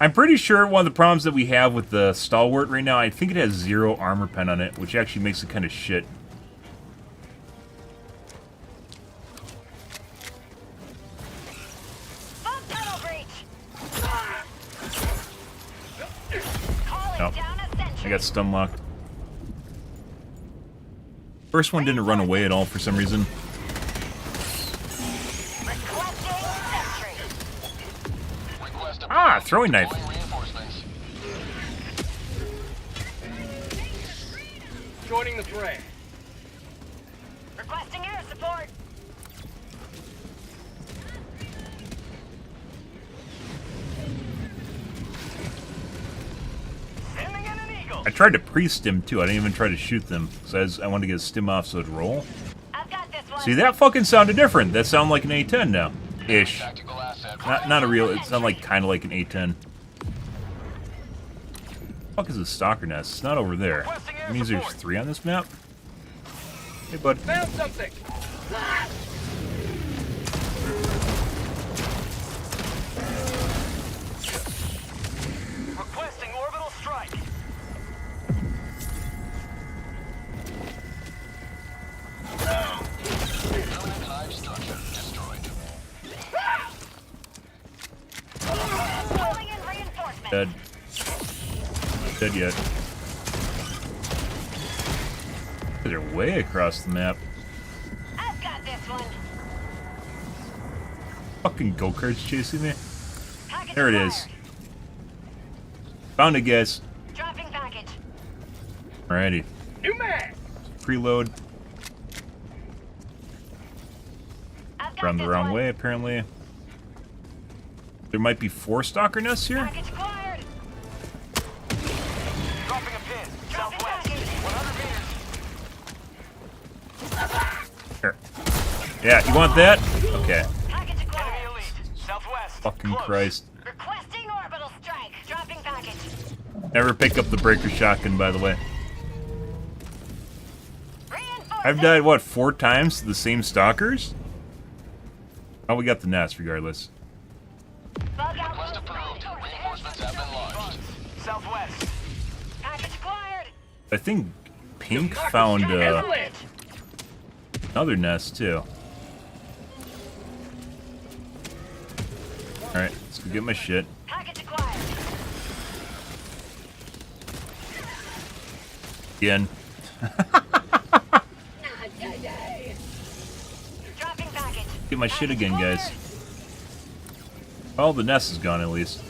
Speaker 1: I'm pretty sure one of the problems that we have with the stalwart right now, I think it has 0 armor pen on it, which actually makes it kind of shit.
Speaker 8: Bug tunnel breach. Calling
Speaker 1: Nope.
Speaker 8: down a sentry.
Speaker 1: I got stun locked. First one didn't run away at all for some reason.
Speaker 8: Requesting sentry.
Speaker 3: Request
Speaker 1: Ah,
Speaker 3: approved.
Speaker 1: throwing knife.
Speaker 3: Deploying reinforcements.
Speaker 7: Joining the fray.
Speaker 8: Requesting air support.
Speaker 7: Sending in an eagle.
Speaker 1: I tried to pre-stim too. I didn't even try to shoot them because I wanted to get a stim off so it'd roll.
Speaker 8: I've got this one.
Speaker 1: See, that fucking sounded different. That sounded like an A10 now. Ish.
Speaker 3: Tactical asset.
Speaker 1: Not a real, it sounded like kind of like an A10. Fuck is a stalker nest? It's not over there. It means there's 3 on this map. Hey, bud.
Speaker 7: Found something! Requesting orbital strike.
Speaker 3: Hive structure destroyed.
Speaker 8: Calling in reinforcements.
Speaker 1: Dead. Dead yet. They're way across the map.
Speaker 8: I've got this one.
Speaker 1: Fucking go-karts chasing me.
Speaker 8: Package
Speaker 1: There it
Speaker 8: acquired.
Speaker 1: is. Found it, guys.
Speaker 8: Dropping package.
Speaker 1: Alrighty.
Speaker 7: New mag!
Speaker 1: Preload.
Speaker 8: I've got
Speaker 1: Run the
Speaker 8: this
Speaker 1: wrong
Speaker 8: one.
Speaker 1: way, apparently. There might be 4 stalker nests here.
Speaker 8: Package acquired.
Speaker 7: Dropping a pin.
Speaker 8: Dropping
Speaker 7: Southwest.
Speaker 8: package.
Speaker 7: 100 meters.
Speaker 1: Here. Yeah, you want that? Okay.
Speaker 8: Package
Speaker 7: Enemy
Speaker 8: acquired.
Speaker 7: elite. Southwest.
Speaker 1: Fucking
Speaker 7: Close.
Speaker 1: Christ.
Speaker 8: Requesting orbital strike. Dropping package.
Speaker 1: Never pick up the breaker shotgun, by the way.
Speaker 8: Reinforcements.
Speaker 1: I've died, what, 4 times to the same stalkers? Oh, we got the nest, regardless.
Speaker 8: Bug out.
Speaker 3: Request approved. Reinforcements have been launched.
Speaker 7: Southwest.
Speaker 8: Package acquired.
Speaker 1: I think Pink found
Speaker 7: Excellent.
Speaker 1: another nest, too. Alright, let's go get my shit.
Speaker 8: Package acquired.
Speaker 1: Again.
Speaker 8: Dropping package.
Speaker 1: Get my shit again, guys. Oh, the nest is gone, at least.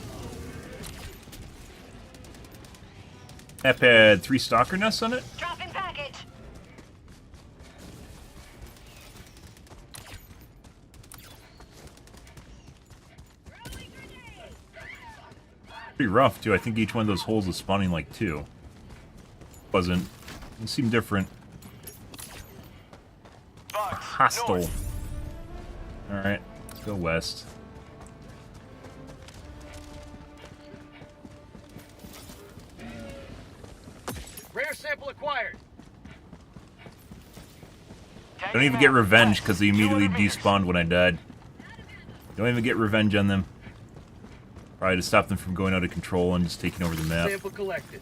Speaker 1: Map had 3 stalker nests on it?
Speaker 8: Dropping package.
Speaker 1: Pretty rough, too. I think each one of those holes was spawning like 2. Wasn't. It seemed different.
Speaker 7: Bugs.
Speaker 1: Hostile.
Speaker 7: North.
Speaker 1: Alright, let's go west.
Speaker 7: Rare sample acquired.
Speaker 1: Don't even get revenge because they immediately despawned when I died. Don't even get revenge on them. Probably to stop them from going out of control and just taking over the map.
Speaker 7: Sample collected.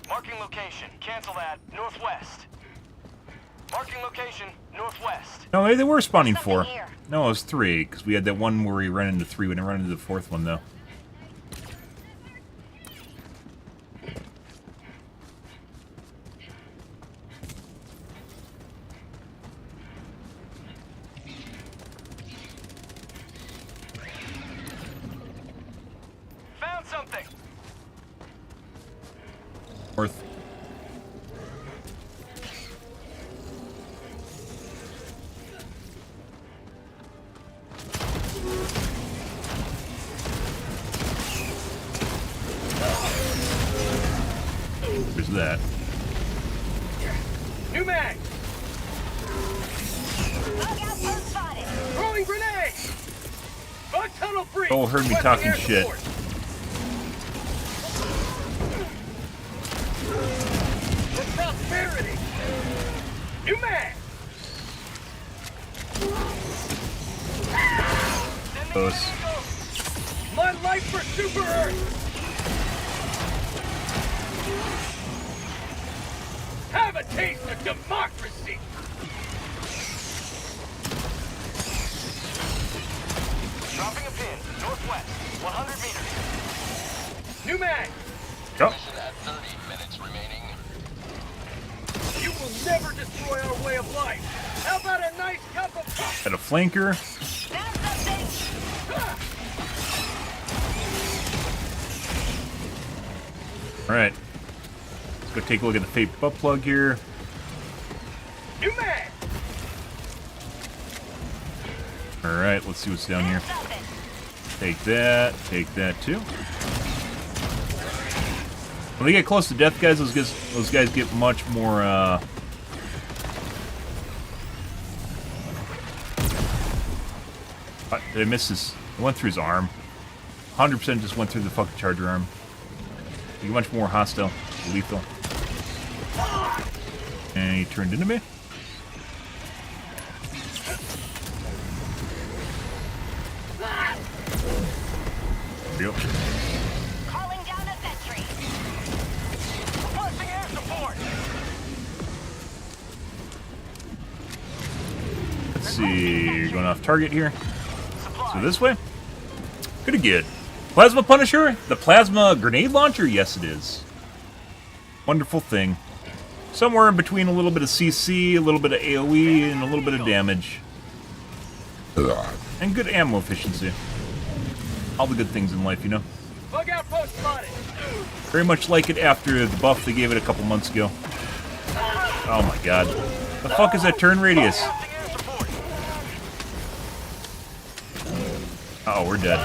Speaker 7: Marking location. Cancel that. Northwest. Marking location. Northwest.
Speaker 1: No, they were spawning
Speaker 8: Something
Speaker 1: 4.
Speaker 8: here.
Speaker 1: No, it was 3 because we had that one where we ran into 3. We didn't run into the 4th one though.
Speaker 7: Found something.
Speaker 1: North. There's that.
Speaker 7: New mag.
Speaker 8: Bug outpost spotted.
Speaker 7: Throwing grenade. Bug tunnel free.
Speaker 1: Oh, heard me
Speaker 7: Requesting
Speaker 1: talking
Speaker 7: air
Speaker 1: shit.
Speaker 7: support. For prosperity. New mag.
Speaker 1: Close.
Speaker 7: My life for Super Earth. Have a taste of democracy. Dropping a pin. Northwest. 100 meters. New mag.
Speaker 1: Oh,
Speaker 3: Mission at 30 minutes remaining.
Speaker 7: You will never destroy our way of life. How about a nice cup of coffee?
Speaker 1: got a flanker.
Speaker 8: Found something.
Speaker 1: Alright. Let's go take a look at the fake butt plug here.
Speaker 7: New mag.
Speaker 1: Alright, let's see what's down here.
Speaker 8: Found something.
Speaker 1: Take that too. When they get close to death, guys, those guys get much more, What? Did I miss his... I went through his arm. 100% just went through the fucking charger arm. You get much more hostile, lethal. And he turned into me. Yep.
Speaker 8: Calling down a sentry.
Speaker 7: Requesting air support.
Speaker 1: Let's see, going off target here. So this way. Pretty good. Plasma Punisher? The plasma grenade launcher? Yes, it is. Wonderful thing. Somewhere in between a little bit of CC, a little bit of AoE, and a little bit of damage. And good ammo efficiency. All the good things in life, you know.
Speaker 7: Bug outpost spotted.
Speaker 1: Very much like it after the buff they gave it a couple months ago. Oh my god. The fuck is that turn radius? Oh, we're dead.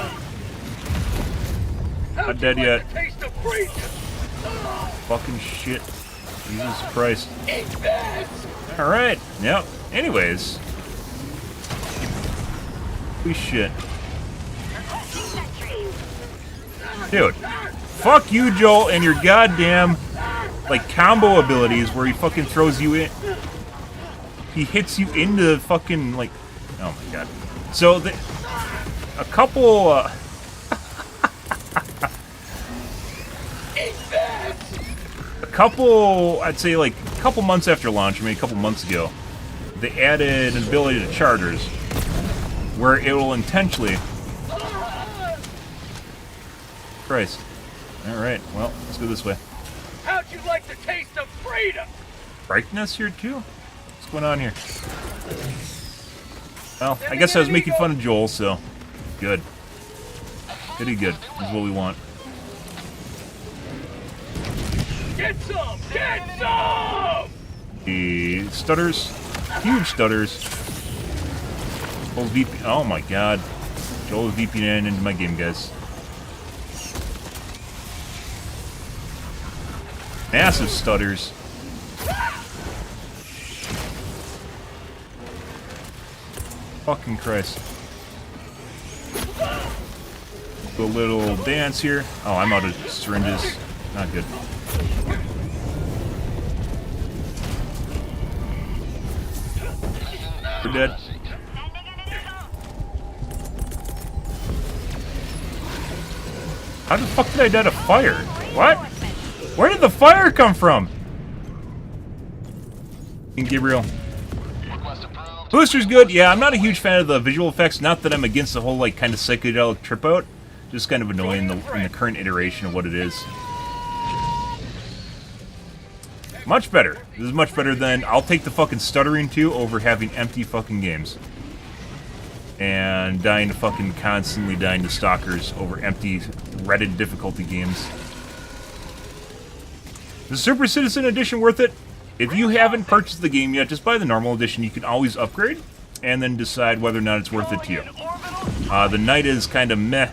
Speaker 1: Not dead yet.
Speaker 7: Taste of freedom.
Speaker 1: Fucking shit. Jesus Christ. Alright. Yep. Anyways. Holy shit. Dude. Fuck you, Joel, and your goddamn, like, combo abilities where he fucking throws you in. He hits you into fucking, like... Oh my god. So, a couple, I'd say like a couple months after launch, maybe a couple months ago, they added an ability to charters where it will intentionally... Christ. Alright, well, let's go this way.
Speaker 7: How'd you like the taste of freedom?
Speaker 1: Brightness here too? What's going on here? Well, I guess I was making fun of Joel, so... Good. Pretty good. Is what we want.
Speaker 7: Get some! Get some!
Speaker 1: The stutters. Huge stutters. Joel's VP. Oh my god. Joel's VPN into my game, guys. Massive stutters. Fucking Christ. Do a little dance here. Oh, I'm out of syringes. Not good. We're dead. How the fuck did I die to fire? What? Where did the fire come from? Gabriel. Booster's good. Yeah, I'm not a huge fan of the visual effects. Not that I'm against the whole, like, kind of psychedelic trip out. Just kind of annoying in the current iteration of what it is. Much better. This is much better than... I'll take the fucking stuttering too over having empty fucking games. And constantly dying to stalkers over empty Reddit difficulty games. Is the Super Citizen Edition worth it? If you haven't purchased the game yet, just buy the normal edition. You can always upgrade and then decide whether or not it's worth it to you. The night is kind of meh,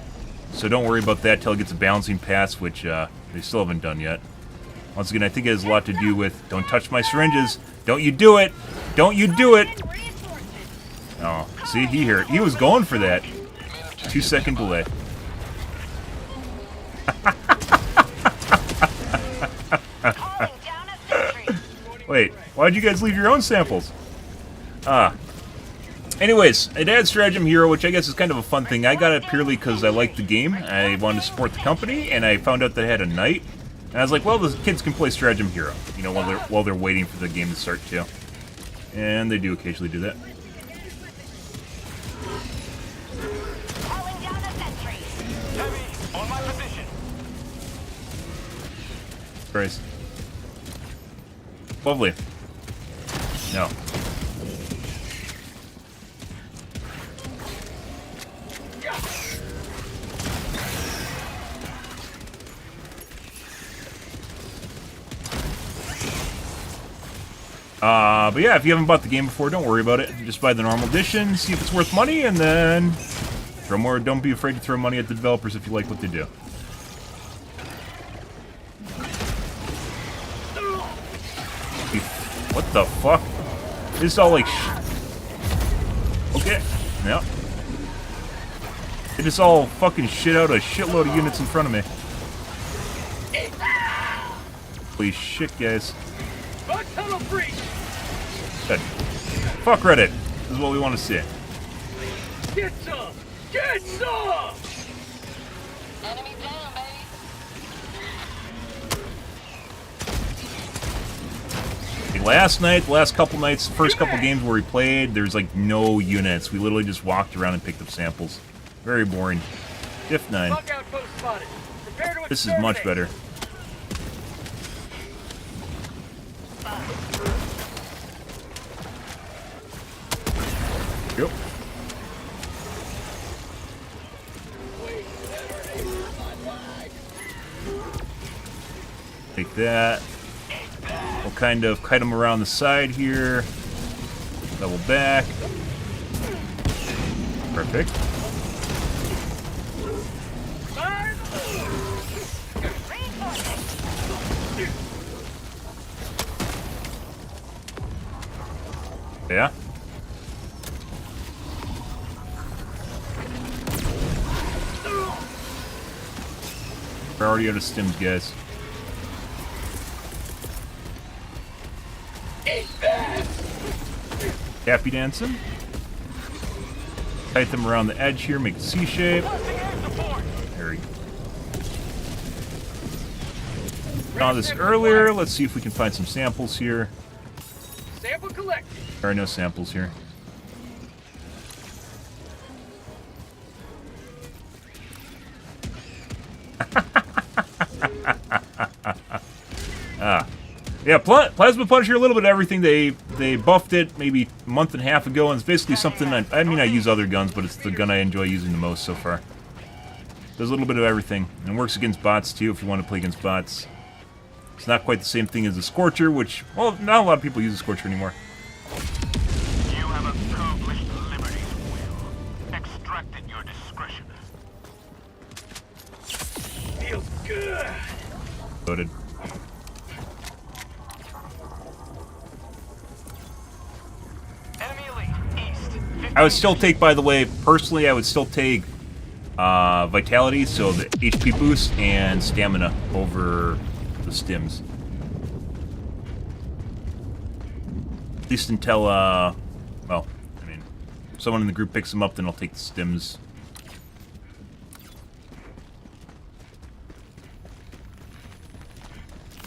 Speaker 1: so don't worry about that till it gets a balancing pass, which they still haven't done yet. Once again, I think it has a lot to do with don't touch my syringes. Don't you do it. Don't you do it. Oh, see, he was going for that. 2-second delay. Wait, why'd you guys leave your own samples? Anyways, it adds Stratagem Hero, which I guess is kind of a fun thing. I got it purely because I liked the game. I wanted to support the company, and I found out that it had a night. And I was like, well, the kids can play Stratagem Hero, you know, while they're waiting for the game to start too. And they do occasionally do that.
Speaker 8: Calling down a sentry.
Speaker 7: Heavy, on my position.
Speaker 1: Christ. Lovely. No. But yeah, if you haven't bought the game before, don't worry about it. Just buy the normal edition, see if it's worth money, and then throw more. Don't be afraid to throw money at the developers if you like what they do. What the fuck? It's all like... Okay. Yep. just all fucking shit out a shitload of units in front of me. Holy shit, guys.
Speaker 7: Tunnel breach!
Speaker 1: Good. Fuck Reddit. This is what we want to see.
Speaker 7: Get some! Get some!
Speaker 8: Enemy down, baby.
Speaker 1: Last night, the last couple nights, the first couple games where we played, there's like no units. We literally just walked around and picked up samples. Very boring. Diff 9.
Speaker 7: Bug outpost spotted. Prepare to
Speaker 1: This is much
Speaker 7: exterminate.
Speaker 1: better. Yep. Take that. We'll kind of kite them around the side here. Double back. Perfect. Yeah. We're already out of stims, guys. Happy dancing. Kite them around the edge here, make a C shape. There we go. Saw this earlier. Let's see if we can find some samples here.
Speaker 7: Sample collect.
Speaker 1: There are no samples here. Yeah, Plasma Punisher, a little bit of everything. They buffed it maybe a month and a half ago, and it's basically something I mean, I use other guns, but it's the gun I enjoy using the most so far. Does a little bit of everything, and works against bots too if you want to play against bots. It's not quite the same thing as the Scorcher, which, well, not a lot of people use the Scorcher anymore.
Speaker 3: You have accomplished liberty's will. Extracted your discretion.
Speaker 7: Feels good.
Speaker 1: Loaded.
Speaker 3: Enemy elite, east.
Speaker 1: I would still take, by the way, personally, I would still take Vitality, so the HP boost, and Stamina over the stims. At least until, well, I mean, if someone in the group picks them up, then I'll take the stims.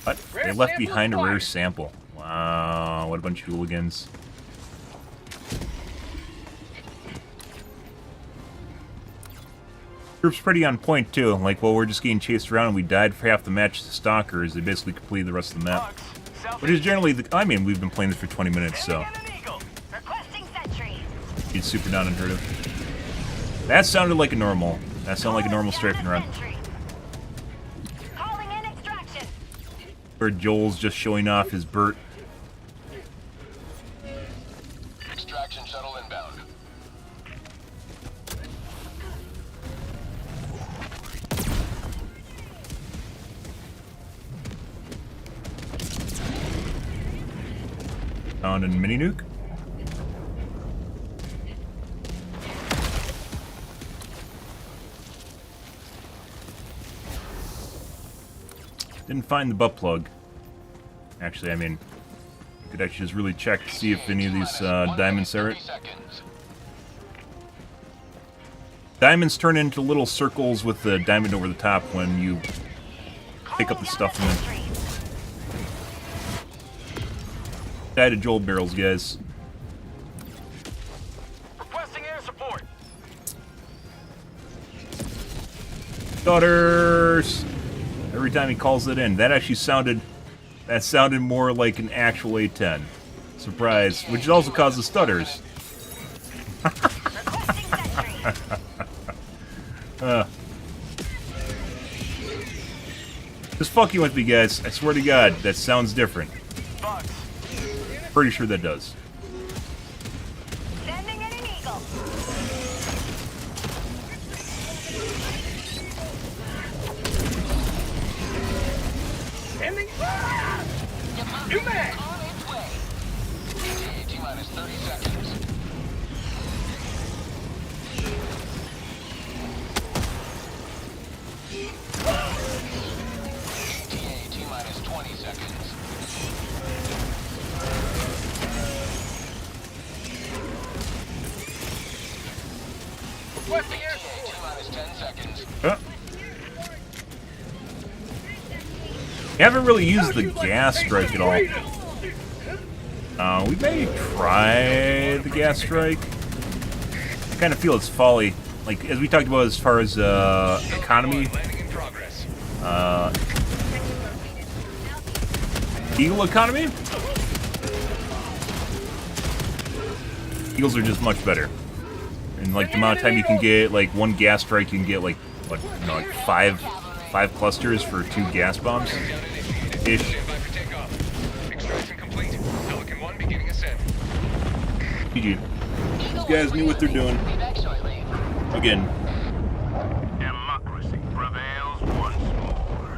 Speaker 1: What? They left behind a rare sample. Wow, what a bunch of hooligans. Group's pretty on point too. Like, while we're just getting chased around and we died for half the match to Stalkers, they basically completed the rest of the map. Which is generally the, I mean, we've been playing this for 20 minutes, so
Speaker 8: Requesting sentry.
Speaker 1: it's super not unheard of. That sounded like a normal. That sounded like a normal strafing run.
Speaker 8: Calling in extraction.
Speaker 1: Where Joel's just showing off his Burt.
Speaker 3: Extraction shuttle inbound.
Speaker 1: Found a mini nuke. Didn't find the butt plug. Actually, I mean, you could actually just really check to see if any of these diamonds are it. Diamonds turn into little circles with the diamond over the top when you pick up the stuff in them. Die to Joel barrels, guys.
Speaker 3: Requesting air support.
Speaker 1: Stutters! Every time he calls it in. That actually sounded... That sounded more like an actual A10. Surprise. Which also causes stutters.
Speaker 8: Requesting sentry.
Speaker 1: Just fucking with me, guys. I swear to God, that sounds different. Pretty sure that does.
Speaker 8: Sending in an eagle.
Speaker 7: Sending. New mag.
Speaker 3: On its way. T-minus 30 seconds.
Speaker 7: Requesting air support.
Speaker 1: We haven't really used the gas strike at all. We may try the gas strike. I kind of feel it's folly. Like, as we talked about as far as economy. Eagle economy? Eagles are just much better. And like the amount of time you can get, like one gas strike, you can get like, what, you know, like five clusters for 2 gas bombs. Ish. GG. These guys knew what they're doing. Again.
Speaker 9: Democracy prevails once more.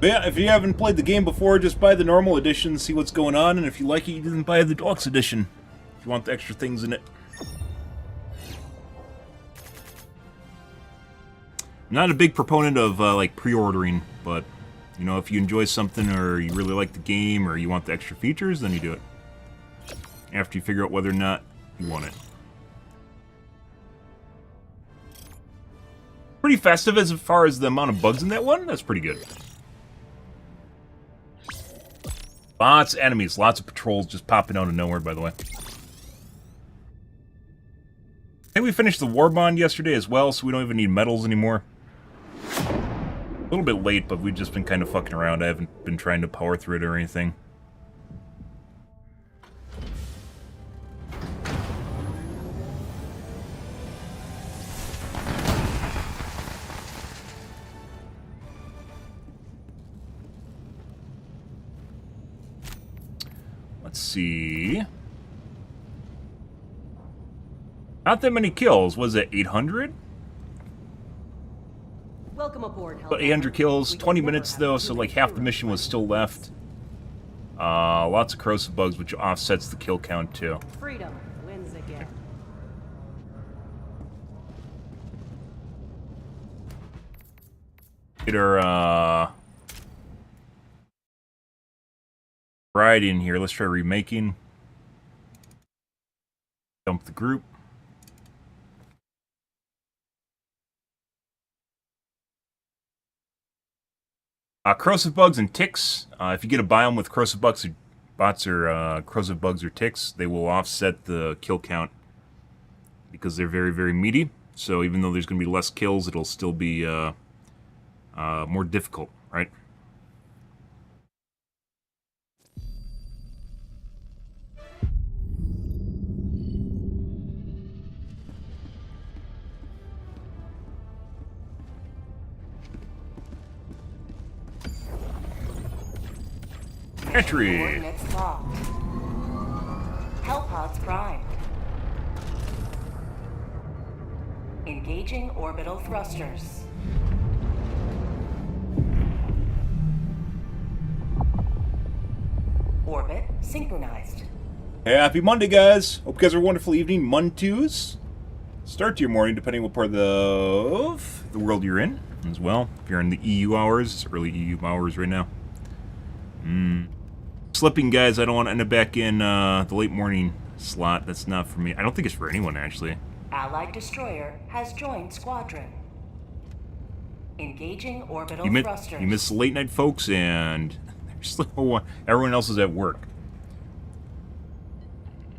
Speaker 1: But yeah, if you haven't played the game before, just buy the normal edition, see what's going on, and if you like it, you can buy the deluxe edition if you want the extra things in it. I'm not a big proponent of like pre-ordering, but you know, if you enjoy something or you really like the game or you want the extra features, then you do it. After you figure out whether or not you want it. Pretty festive as far as the amount of bugs in that one. That's pretty good. Lots of enemies, lots of patrols just popping out of nowhere, by the way. I think we finished the war bond yesterday as well, so we don't even need medals anymore. A little bit late, but we've just been kind of fucking around. I haven't been trying to power through it or anything. Let's see. Not that many kills. Was it 800?
Speaker 6: Welcome aboard, Helldiver.
Speaker 1: About 800 kills. 20 minutes though, so like half the mission was still left. Lots of corrosive bugs, which offsets the kill count too.
Speaker 6: Freedom wins again.
Speaker 1: Get our variety in here. Let's try remaking. Dump the group. Corrosive bugs and ticks. If you get a biome with corrosive bugs or bots or corrosive bugs or ticks, they will offset the kill count because they're very, very meaty. So even though there's going to be less kills, it'll still be more difficult, right? Entry.
Speaker 5: Coordinates locked. Hellpods primed. Engaging orbital thrusters. Orbit synchronized.
Speaker 1: Happy Monday, guys. Hope you guys are a wonderful evening. Mondays. Start to your morning, depending what part of the world you're in, as well. If you're in the EU hours, it's early EU hours right now. Slipping, guys. I don't want to end up back in the late morning slot. That's not for me. I don't think it's for anyone, actually.
Speaker 5: Allied destroyer has joined squadron. Engaging orbital thrusters.
Speaker 1: You miss the late night folks, and everyone else is at work.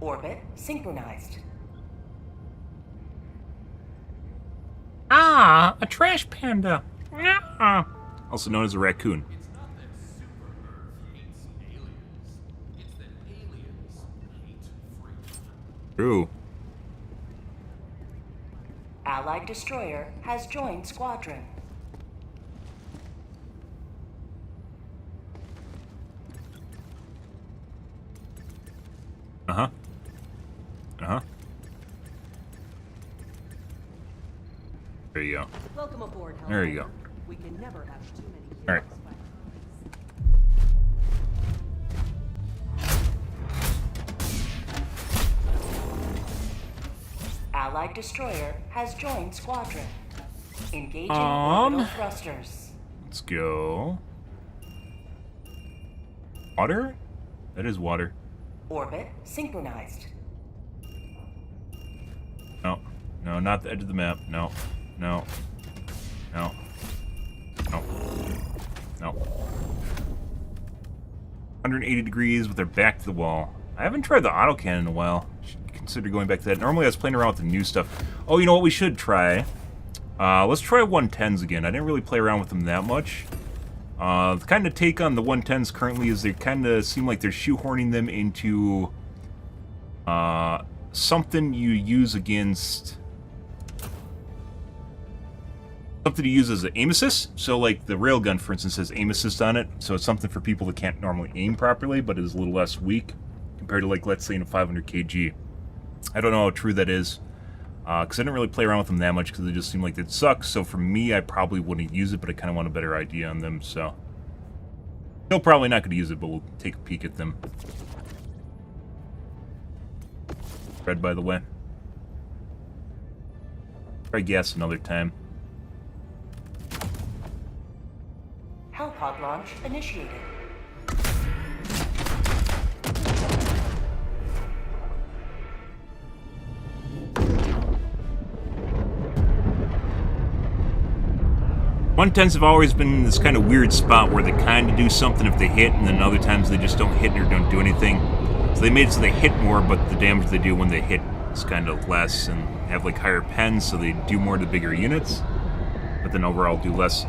Speaker 5: Orbit synchronized.
Speaker 1: Ah, a trash panda. Also known as a raccoon. True.
Speaker 5: Allied destroyer has joined squadron.
Speaker 1: Uh-huh. Uh-huh. There you go.
Speaker 6: Welcome aboard, Helldiver.
Speaker 1: There you go.
Speaker 6: We can never have too many kills.
Speaker 1: All right.
Speaker 5: Allied destroyer has joined squadron. Engaging orbital thrusters.
Speaker 1: Let's go. Water? That is water.
Speaker 5: Orbit synchronized.
Speaker 1: No. No, not the edge of the map. No. No. No. No. No. 180 degrees with their back to the wall. I haven't tried the autocannon in a while. Should consider going back to that. Normally I was playing around with the new stuff. Oh, you know what we should try? Let's try 110s again. I didn't really play around with them that much. The kind of take on the 110s currently is they kind of seem like they're shoehorning them into something you use against... Something to use as an aim assist. So, like, the railgun, for instance, has aim assist on it. So it's something for people that can't normally aim properly, but is a little less weak compared to, like, let's say in a 500 kg. I don't know how true that is. Because I didn't really play around with them that much because they just seemed like they'd suck. So for me, I probably wouldn't use it, but I kind of want a better idea on them, so... Still probably not going to use it, but we'll take a peek at them. Red, by the way. Try gas another time.
Speaker 5: Hellpod launch initiated.
Speaker 1: One-tens have always been in this kind of weird spot where they kind of do something if they hit, and then other times they just don't hit or don't do anything. So they made it so they hit more, but the damage they do when they hit is kind of less, and have like higher pens, so they do more to bigger units, but then overall do less.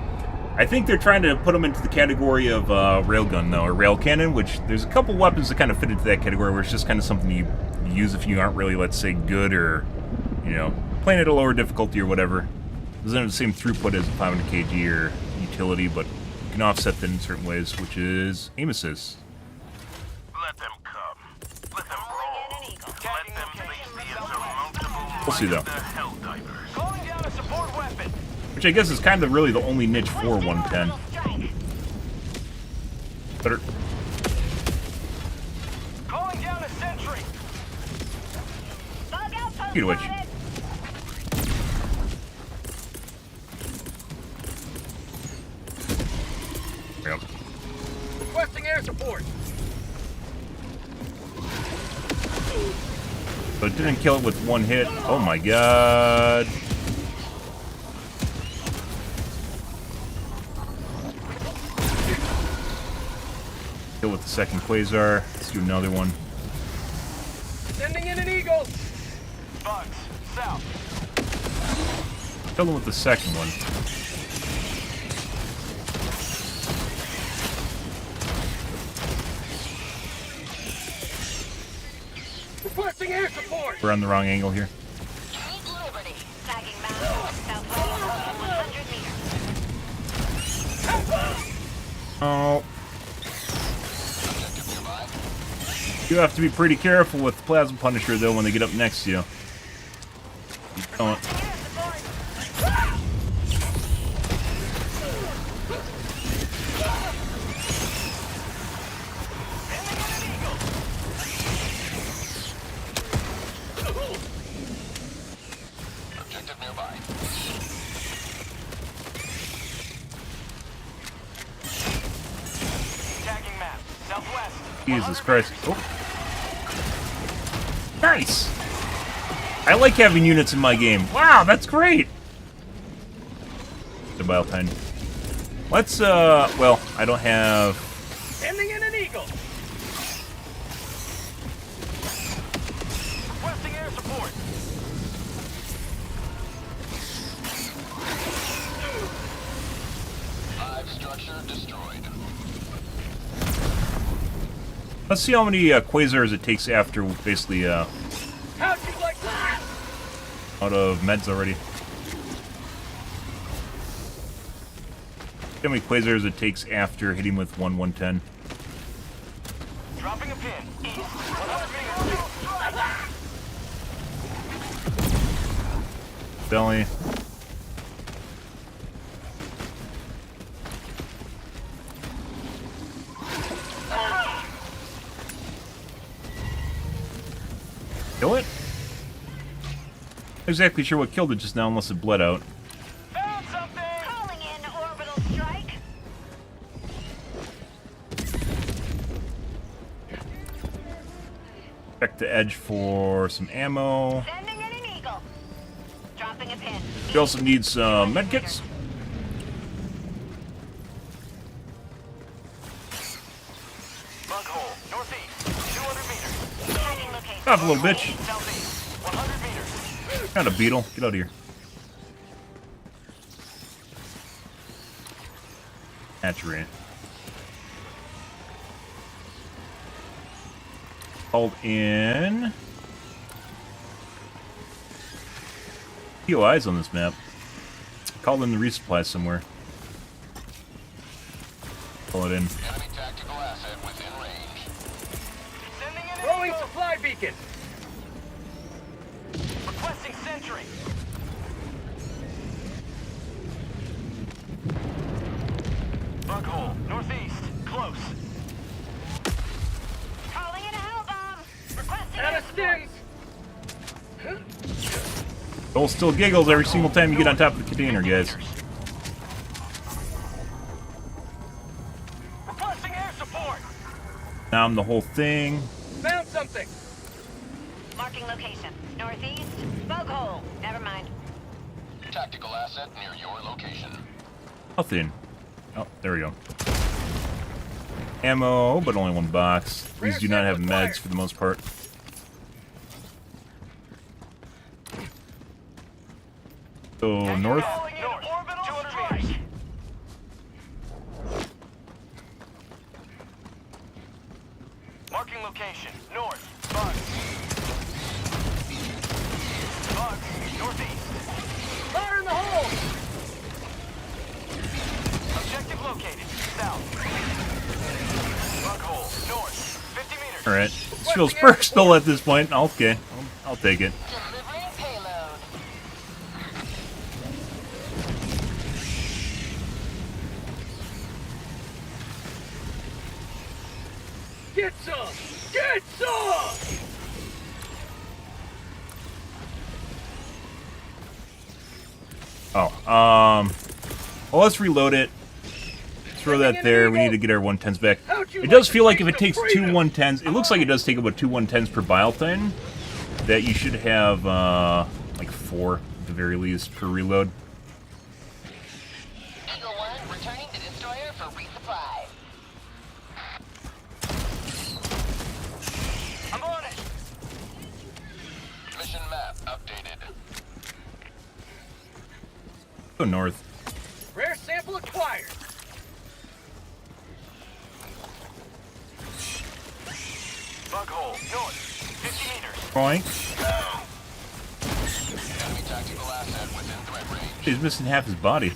Speaker 1: I think they're trying to put them into the category of railgun, though, or rail cannon, which there's a couple weapons that kind of fit into that category where it's just kind of something you use if you aren't really, let's say, good or, you know, playing at a lower difficulty or whatever. It doesn't have the same throughput as a 500 kg or utility, but you can offset that in certain ways, which is aim assist.
Speaker 9: Let them come. Let them roll. Let them face the insurmountable
Speaker 1: We'll see, though.
Speaker 9: the Helldivers.
Speaker 7: Calling down a support weapon.
Speaker 1: Which I guess is kind of really the only niche for 110. Better.
Speaker 7: Calling down a sentry.
Speaker 1: Speed of which. Yep.
Speaker 7: Requesting air support.
Speaker 1: So it didn't kill it with one hit. Oh my god. Kill with the second quasar. Let's do another one.
Speaker 7: Sending in an eagle. Bugs, south.
Speaker 1: Kill him with the second one.
Speaker 7: Requesting air support.
Speaker 1: We're on the wrong angle here.
Speaker 8: Take Liberty. Tagging mountain. Southwest 100 meters.
Speaker 1: Oh. You have to be pretty careful with the Plasma Punisher, though, when they get up next to you. You don't.
Speaker 3: Objective nearby.
Speaker 7: Tagging map. Southwest.
Speaker 1: Jesus Christ. Oh. Nice! I like having units in my game. Wow, that's great! The bile pen. Let's, well, I don't have...
Speaker 7: Sending in an eagle. Requesting air support.
Speaker 3: Live structure destroyed.
Speaker 1: Let's see how many quasars it takes after basically
Speaker 7: How'd you like that?
Speaker 1: out of meds already. How many quasars it takes after hitting with 110.
Speaker 7: Dropping a pin. East. 100 meters.
Speaker 1: Belly. Kill it? Not exactly sure what killed it just now unless it bled out.
Speaker 7: Found something.
Speaker 8: Calling in orbital strike.
Speaker 1: Check the edge for some ammo.
Speaker 8: Sending in an eagle. Dropping a pin.
Speaker 1: We also need some medkits.
Speaker 7: Bug hole, northeast, 200 meters.
Speaker 8: Tagging location.
Speaker 1: Stop a little bitch.
Speaker 7: Southeast, 100 meters.
Speaker 1: Kind of beetle. Get out of here. Hatchery. Called in. POIs on this map. Called in the resupply somewhere. Pull it in.
Speaker 3: Enemy tactical asset within range.
Speaker 7: Sending in throwing supply beacon. Requesting sentry. Bug hole, northeast, close.
Speaker 8: Calling in a hell bomb. Requesting
Speaker 7: Out of
Speaker 8: air support.
Speaker 7: stims.
Speaker 1: Joel still giggles every single time you get on top of the container, guys.
Speaker 7: Requesting air support.
Speaker 1: Now I'm the whole thing.
Speaker 7: Found something.
Speaker 8: Marking location. Northeast. Bug hole. Never mind.
Speaker 3: Tactical asset near your location.
Speaker 1: Nothing. Oh, there we go. Ammo, but only one box. These do not have meds for the most part. So, north.
Speaker 7: Calling in orbital strike. Marking location. North. Bug. Bug. Northeast. Fire in the hole. Objective located. South. Bug hole. North. 50 meters.
Speaker 1: Alright. This feels personal at this point. Okay. I'll take it.
Speaker 8: Delivering payload.
Speaker 7: Get some! Get some!
Speaker 1: Oh, well, let's reload it. Throw that there. We need to get our 110s back. It does feel like if it takes two 110s, it looks like it does take about two 110s per biotine, that you should have, like 4 at the very least per reload.
Speaker 8: Eagle 1 returning to destroyer for resupply.
Speaker 7: I'm on it!
Speaker 3: Mission map updated.
Speaker 1: Go north.
Speaker 7: Rare sample acquired. Bug hole, north, 50 meters.
Speaker 1: Boink.
Speaker 3: Enemy tactical asset within threat range.
Speaker 1: He's missing half his body.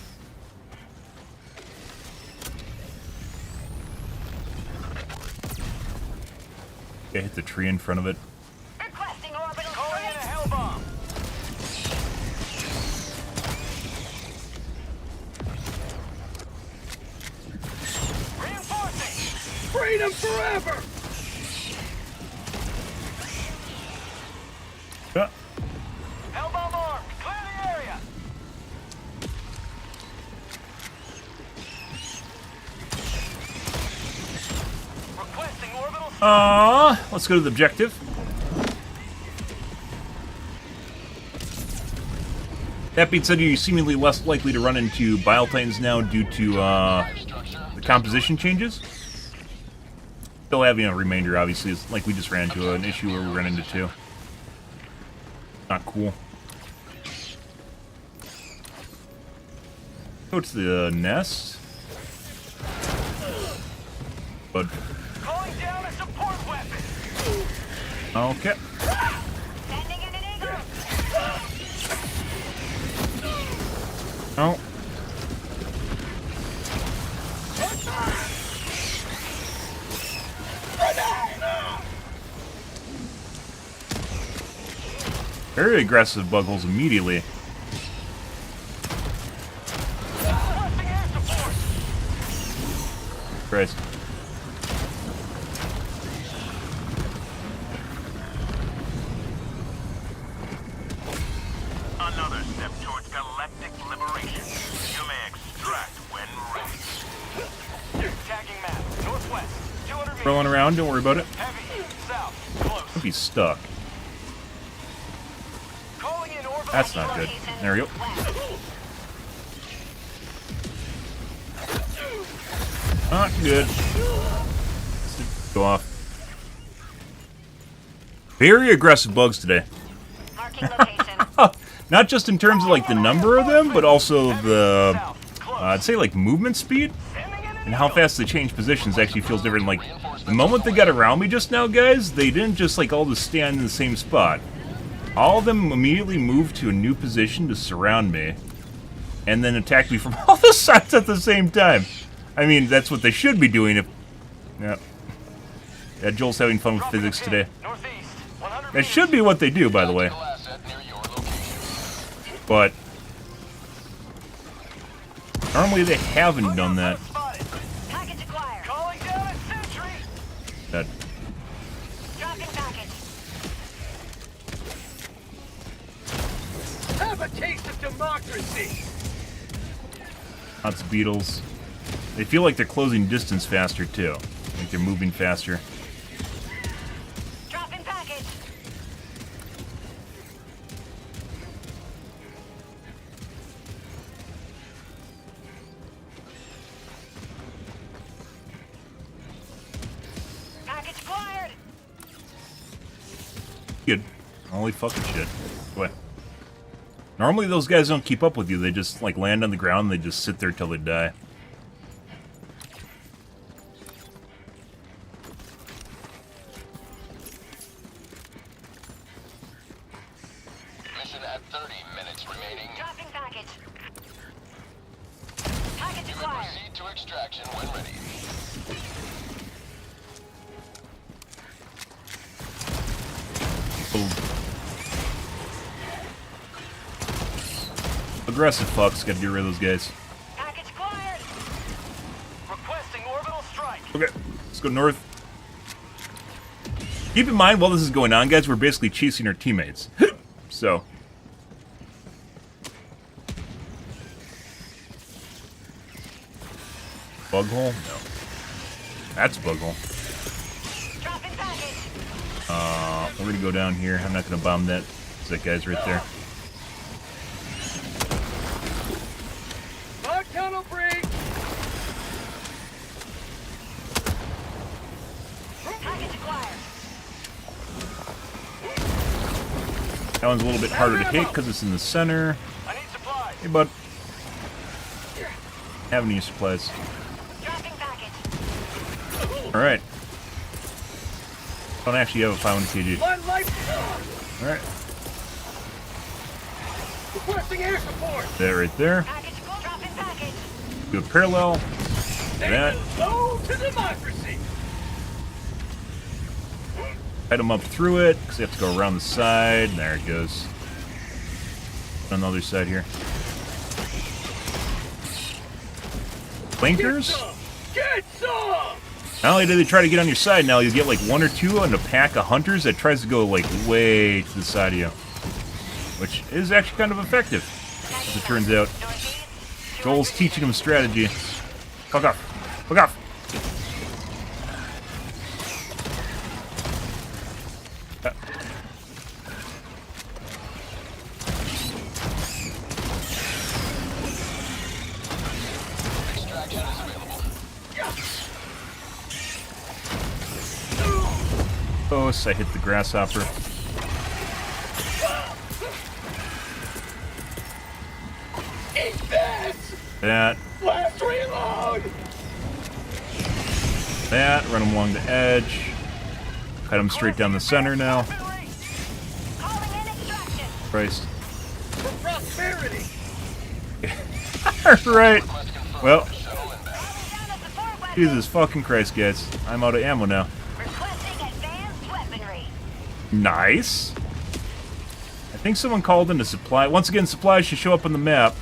Speaker 1: Okay, hit the tree in front of it.
Speaker 8: Requesting orbital
Speaker 7: Calling in a
Speaker 8: strike.
Speaker 7: hell bomb. Reinforcing. Freedom forever.
Speaker 1: Ah,
Speaker 7: Hell bomb armed. Clear the area. Requesting orbital.
Speaker 1: let's go to the objective. That being said, you're seemingly less likely to run into biotines now due to the composition changes. Still having a remainder, obviously, is like we just ran into an issue where we ran into 2. Not cool. Go to the nest. But
Speaker 7: Calling down a support weapon.
Speaker 1: okay.
Speaker 8: Sending in an eagle.
Speaker 1: Oh. Very aggressive bug holes immediately.
Speaker 7: Requesting air support.
Speaker 1: Christ.
Speaker 9: Another step towards galactic liberation. You may extract when ready.
Speaker 7: Tagging map. Northwest. 200 meters.
Speaker 1: Rolling around, don't worry about it.
Speaker 7: Heavy. South. Close.
Speaker 1: Don't be stuck.
Speaker 7: Calling in orbital
Speaker 1: That's not good.
Speaker 8: Location.
Speaker 1: There we go. Not good. Go off. Very aggressive bugs today.
Speaker 8: Marking location.
Speaker 1: Not just in terms of like the number of them, but also the, I'd say like movement speed and how fast they change positions actually feels different. Like the moment they got around me just now, guys, they didn't just like all just stand in the same spot. All of them immediately moved to a new position to surround me and then attack me from all the sides at the same time. I mean, that's what they should be doing if... Yeah. Yeah, Joel's having fun with physics today. That should be what they do, by the way. But... normally they haven't done that.
Speaker 8: Package acquired.
Speaker 7: Calling down a sentry.
Speaker 1: That...
Speaker 8: Dropping package.
Speaker 7: Have a taste of democracy.
Speaker 1: Lots of beetles. They feel like they're closing distance faster, too. Like they're moving faster.
Speaker 8: Dropping package. Package acquired.
Speaker 1: Good. Holy fucking shit. What? Normally those guys don't keep up with you. They just, like, land on the ground and they just sit there till they die.
Speaker 3: Mission at 30 minutes remaining.
Speaker 8: Dropping package. Package acquired.
Speaker 3: Proceed to extraction when ready.
Speaker 1: Aggressive fucks. Gotta get rid of those guys.
Speaker 8: Package acquired.
Speaker 7: Requesting orbital strike.
Speaker 1: Okay, let's go north. Keep in mind, while this is going on, guys, we're basically chasing our teammates. So. Bug hole? No. That's a bug hole.
Speaker 8: Dropping package.
Speaker 1: We're gonna go down here. I'm not gonna bomb that. That guy's right there.
Speaker 7: Bug tunnel breach.
Speaker 8: Package acquired.
Speaker 1: That one's a little bit harder to hit because it's in the center.
Speaker 7: I need supplies.
Speaker 1: Hey, bud. Have any supplies?
Speaker 8: Dropping package.
Speaker 1: Alright. Don't actually have a 500 kg.
Speaker 7: One life.
Speaker 1: Alright.
Speaker 7: Requesting air support.
Speaker 1: That right there.
Speaker 8: Package dropping package.
Speaker 1: Do a parallel. That.
Speaker 7: Go to democracy.
Speaker 1: Head them up through it, because they have to go around the side. There it goes. On the other side here. Blinkers?
Speaker 7: Get some.
Speaker 1: Not only do they try to get on your side now, you get like one or two on a pack of hunters that tries to go like way to the side of you. Which is actually kind of effective, as it turns out. Joel's teaching them strategy. Fuck off. Fuck off.
Speaker 3: Extraction is available.
Speaker 1: Oh, so I hit the grasshopper.
Speaker 7: Eat this.
Speaker 1: That.
Speaker 7: Last reload.
Speaker 1: That. Run them along the edge. Cut them straight down the center now.
Speaker 8: Calling in extraction.
Speaker 1: Christ.
Speaker 7: For prosperity.
Speaker 1: Right. Well,
Speaker 3: Shuttle inbound.
Speaker 8: Down a support weapon.
Speaker 1: Jesus fucking Christ, guys. I'm out of ammo now.
Speaker 8: Requesting advanced weaponry.
Speaker 1: Nice. I think someone called in a supply. Once again, supplies should show up on the map.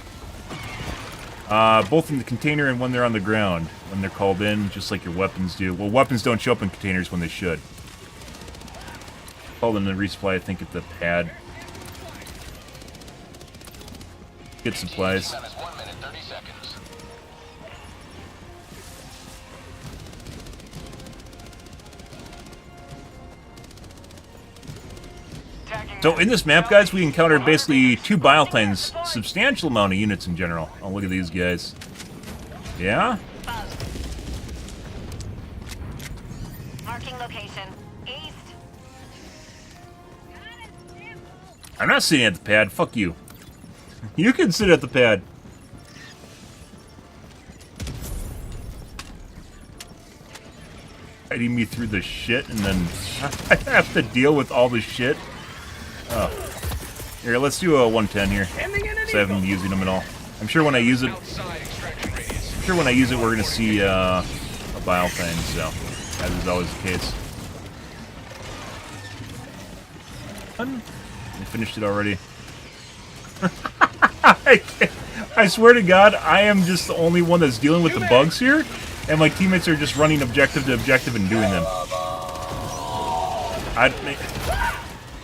Speaker 1: Both in the container and when they're on the ground. When they're called in, just like your weapons do. Well, weapons don't show up in containers when they should. Called in the resupply, I think, at the pad. Get supplies.
Speaker 3: Time is 1 minute 30 seconds.
Speaker 7: Tagging
Speaker 1: So in this map, guys, we encountered basically 2 bile times, substantial amount of units in general. Oh, look at these guys. Yeah?
Speaker 8: Marking location. East.
Speaker 1: I'm not sitting at the pad. Fuck you. You can sit at the pad. Hiding me through the shit, and then I have to deal with all the shit. Oh. Here, let's do a 110 here. So I haven't been using them at all. I'm sure when I use it, we're gonna see a bile thing. So, as is always the case. I finished it already. I swear to God, I am just the only one that's dealing with the bugs here, and my teammates are just running objective to objective and doing them.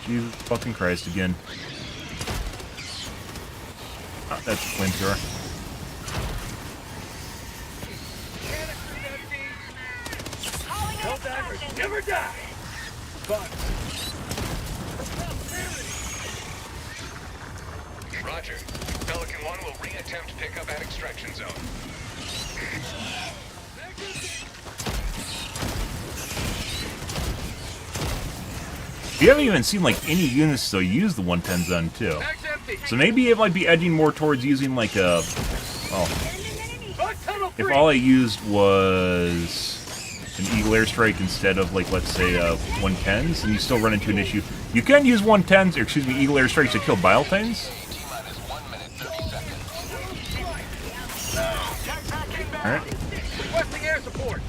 Speaker 1: Jesus fucking Christ again. Oh, that's a flamethrower.
Speaker 7: Helldivers never die. But
Speaker 3: Roger. Pelican 1 will re-attempt pickup at extraction zone.
Speaker 1: You haven't even seen like any units though use the 110s on too. So maybe it might be edging more towards using like a, well, if all I used was an Eagle Airstrike instead of like, let's say 110s, and you still run into an issue. You can use 110s, or excuse me, Eagle Airstrikes to kill bile things. Alright.
Speaker 7: requesting air support.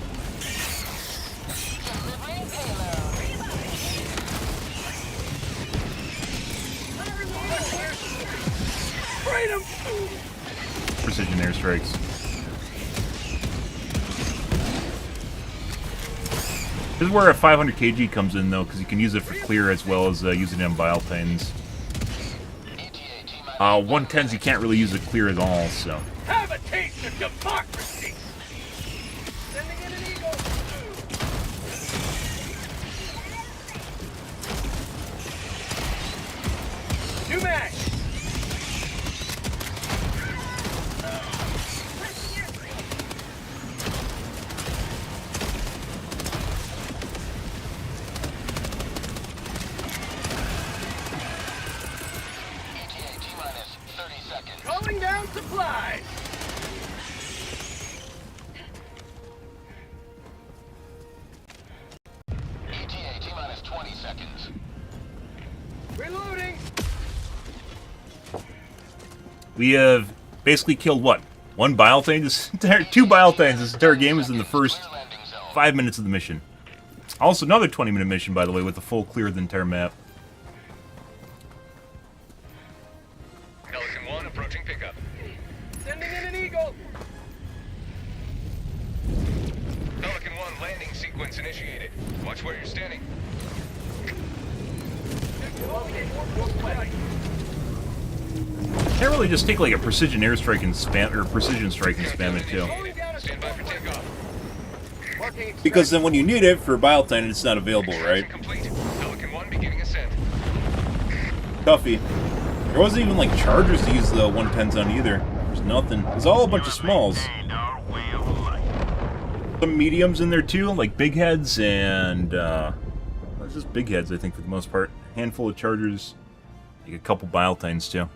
Speaker 7: Freedom!
Speaker 1: Precision airstrikes. This is where a 500 kg comes in, though, because you can use it for clear as well as using it on bile things. 110s you can't really use it clear at all, so.
Speaker 7: Have a taste of democracy! Sending in an eagle! Two max! Calling down supplies!
Speaker 3: ETA T-minus 20 seconds.
Speaker 7: Reloading!
Speaker 1: We have basically killed what? One bile thing? Two bile things. This entire game is in the first 5 minutes of the mission. Also, another 20-minute mission, by the way, with the full clear of the entire map.
Speaker 3: Pelican 1 approaching pickup.
Speaker 7: Sending in an eagle!
Speaker 3: Pelican 1 landing sequence initiated. Watch where you're standing.
Speaker 1: Can't really just take like a precision airstrike and spam, or precision strike and spam it too.
Speaker 3: Stand by for takeoff.
Speaker 1: Because then when you need it for bile time, it's not available, right?
Speaker 3: Complete. Pelican 1 beginning ascent.
Speaker 1: Tuffy. There wasn't even like chargers to use the 110s on either. There's nothing. It's all a bunch of smalls. Some mediums in there too, like big heads and it's just big heads, I think, for the most part. Handful of chargers, like a couple bile tines too.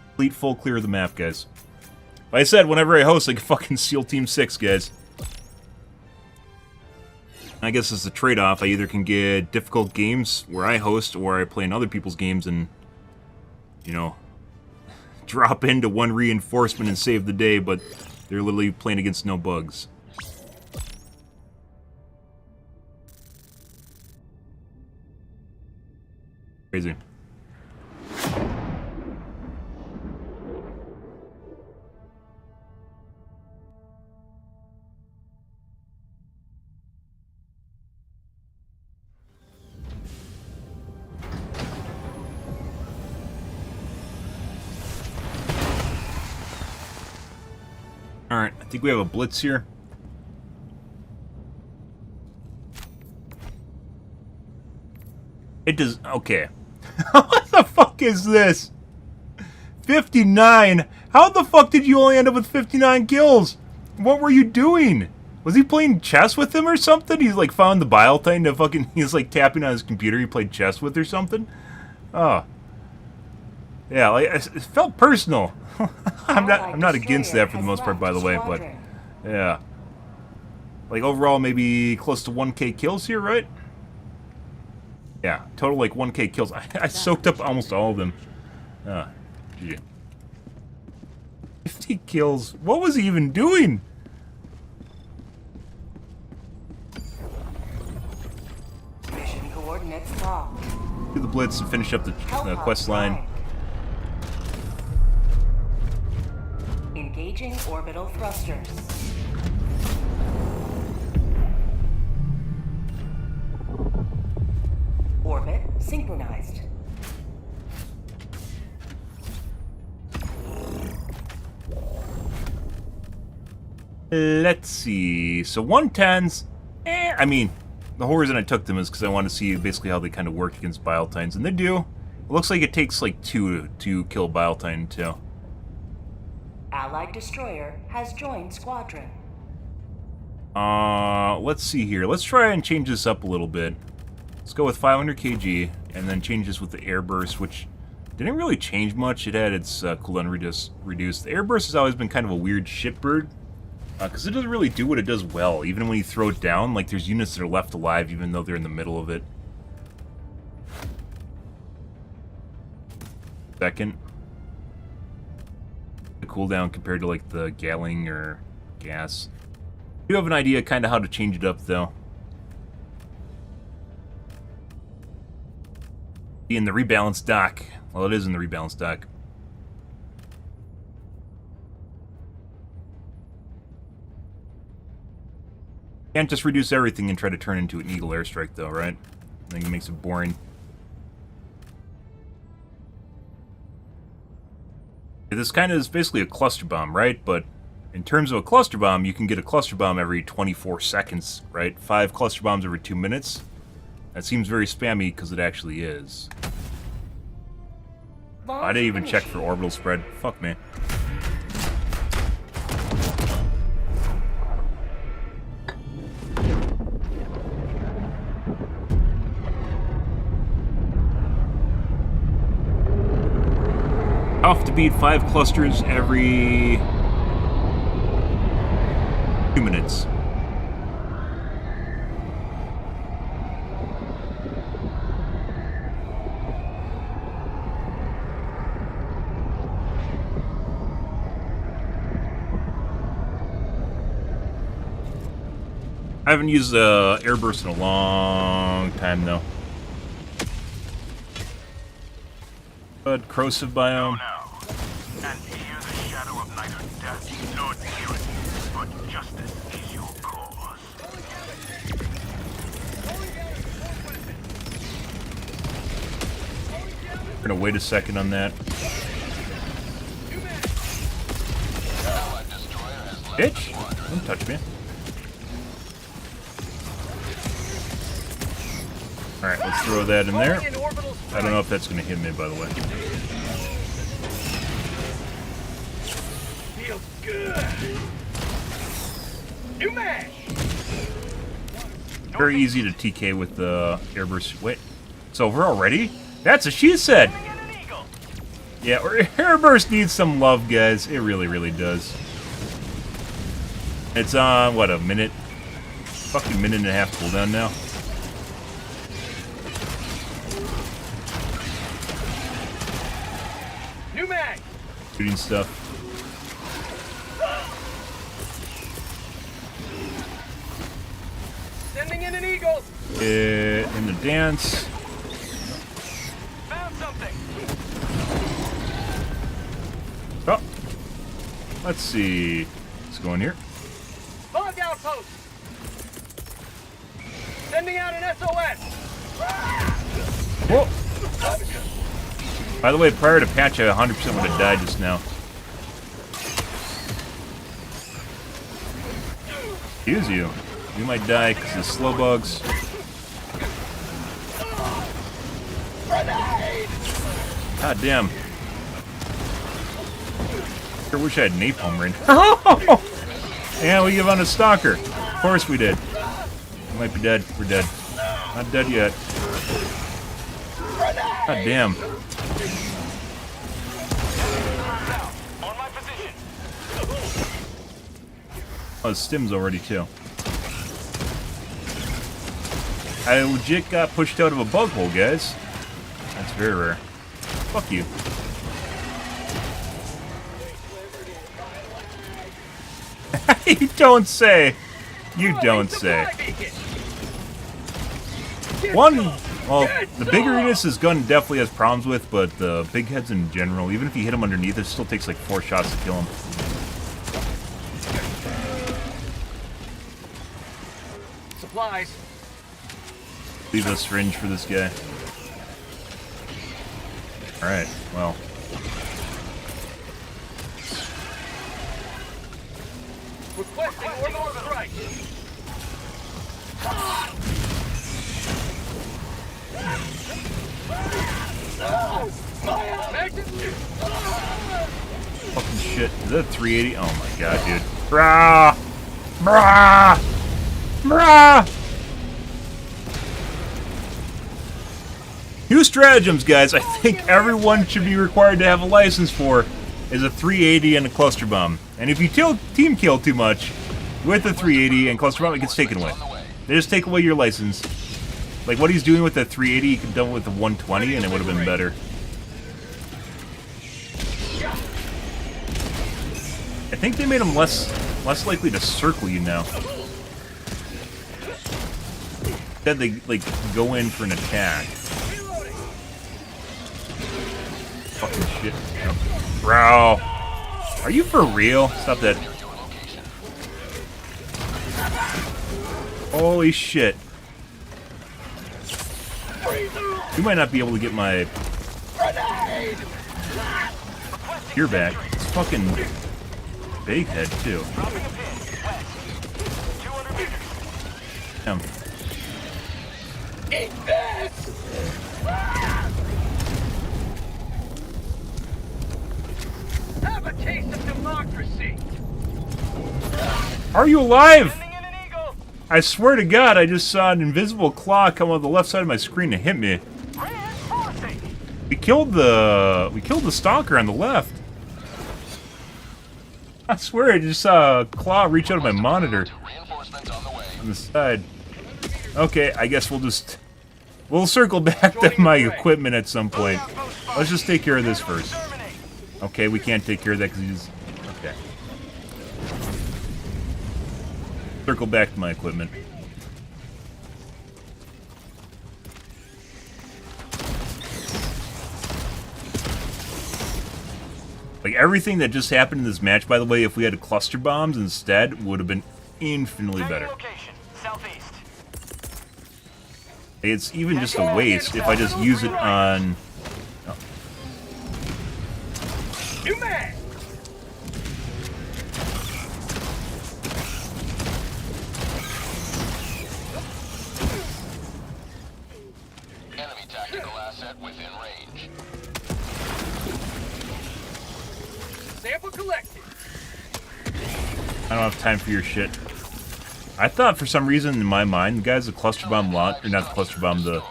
Speaker 1: Complete full clear of the map, guys. Like I said, whenever I host, I can fucking SEAL Team 6, guys. I guess it's a trade-off. I either can get difficult games where I host, or I play in other people's games and, you know, drop into one reinforcement and save the day, but they're literally playing against no bugs. Crazy. Alright, I think we have a blitz here. It does... Okay. What the fuck is this? 59? How the fuck did you only end up with 59 kills? What were you doing? Was he playing chess with him or something? He's like found the bile thing to fucking... He's like tapping on his computer he played chess with or something? Oh. Yeah, like, it felt personal. I'm not against that for the most part, by the way, but... Yeah. Like, overall, maybe close to 1k kills here, right? Yeah, total, like, 1k kills. I soaked up almost all of them. GG. 50 kills. What was he even doing?
Speaker 5: Mission coordinates locked.
Speaker 1: Do the blitz and finish up the quest line.
Speaker 5: Engaging orbital thrusters. Orbit synchronized.
Speaker 1: Let's see. So 110s. I mean, the whole reason I took them is because I want to see basically how they kind of work against Biletines, and they do. It looks like it takes like 2 to kill Biletine too.
Speaker 5: Allied destroyer has joined squadron.
Speaker 1: Let's see here. Let's try and change this up a little bit. Let's go with 500 kg, and then change this with the air burst, which didn't really change much. It had its cooldown reduced. The air burst has always been kind of a weird shitbird, because it doesn't really do what it does well. Even when you throw it down, like there's units that are left alive even though they're in the middle of it. Second. The cooldown compared to like the Galling or gas. You have an idea kind of how to change it up though. In the rebalanced dock. Well, it is in the rebalanced dock. Can't just reduce everything and try to turn into an Eagle airstrike, though, right? I think it makes it boring. This kind of is basically a cluster bomb, right? But in terms of a cluster bomb, you can get a cluster bomb every 24 seconds, right? 5 cluster bombs every 2 minutes. That seems very spammy because it actually is. I didn't even check for orbital spread. Fuck me. Off to beat 5 clusters every 2 minutes. I haven't used airburst in a long time, though. But corrosive biome.
Speaker 9: And hear the shadow of night or death, Lord Hewitt, but justice is your cause.
Speaker 1: We're gonna wait a second on that. Bitch! Don't touch me. Alright, let's throw that in there. I don't know if that's gonna hit me, by the way.
Speaker 7: Feels good. New match.
Speaker 1: Very easy to TK with the airburst. Wait, it's over already? That's what she said! Yeah, airburst needs some love, guys. It really, really does. It's on, what, a minute? Fucking minute and a half cooldown now.
Speaker 7: New mag.
Speaker 1: Shooting stuff.
Speaker 7: Sending in an eagle.
Speaker 1: In the dance.
Speaker 7: Found something.
Speaker 1: Oh. Let's see. Let's go in here.
Speaker 7: Log outpost. Sending out an SOS.
Speaker 1: Whoa. By the way, prior to patch, I 100% would have died just now. Excuse you. You might die because of slow bugs. God damn. I wish I had napalm right now. And we give on a stalker. Of course we did. We might be dead. We're dead. Not dead yet. God damn. Oh, Stim's already too. I legit got pushed out of a bug hole, guys. That's very rare. Fuck you. You don't say. You don't say. One, well, the big arenas his gun definitely has problems with, but the big heads in general, even if you hit him underneath, it still takes like 4 shots to kill him.
Speaker 7: Supplies.
Speaker 1: Leave a syringe for this guy. Alright, well.
Speaker 7: Requesting orbital strike.
Speaker 1: Fucking shit. Is that 380? Oh my god, dude. Brah! Brah! Brah! New stratagems, guys, I think everyone should be required to have a license for is a 380 and a cluster bomb. And if you team kill too much with the 380 and cluster bomb, it gets taken away. They just take away your license. Like what he's doing with the 380, he could have done with the 120 and it would have been better. I think they made him less likely to circle you now. Instead they like go in for an attack. Fucking shit. Bro. Are you for real? Stop that. Holy shit. You might not be able to get my gear back. It's fucking big head too. Damn.
Speaker 7: Eat this! Have a taste of democracy.
Speaker 1: Are you alive? I swear to God, I just saw an invisible claw come on the left side of my screen and hit me. We killed the stalker on the left. I swear I just saw a claw reach out of my monitor on the side. Okay, I guess we'll circle back to my equipment at some point. Let's just take care of this first. Okay, we can't take care of that because he's... Okay. Circle back to my equipment. Like, everything that just happened in this match, by the way, if we had cluster bombs instead, would have been infinitely better. It's even just a waste if I just use it on... Oh.
Speaker 7: You man!
Speaker 3: Enemy tactical asset within range.
Speaker 7: Sample collected.
Speaker 1: I don't have time for your shit. I thought for some reason in my mind, guys, the cluster bomb launch, or not the cluster bomb, the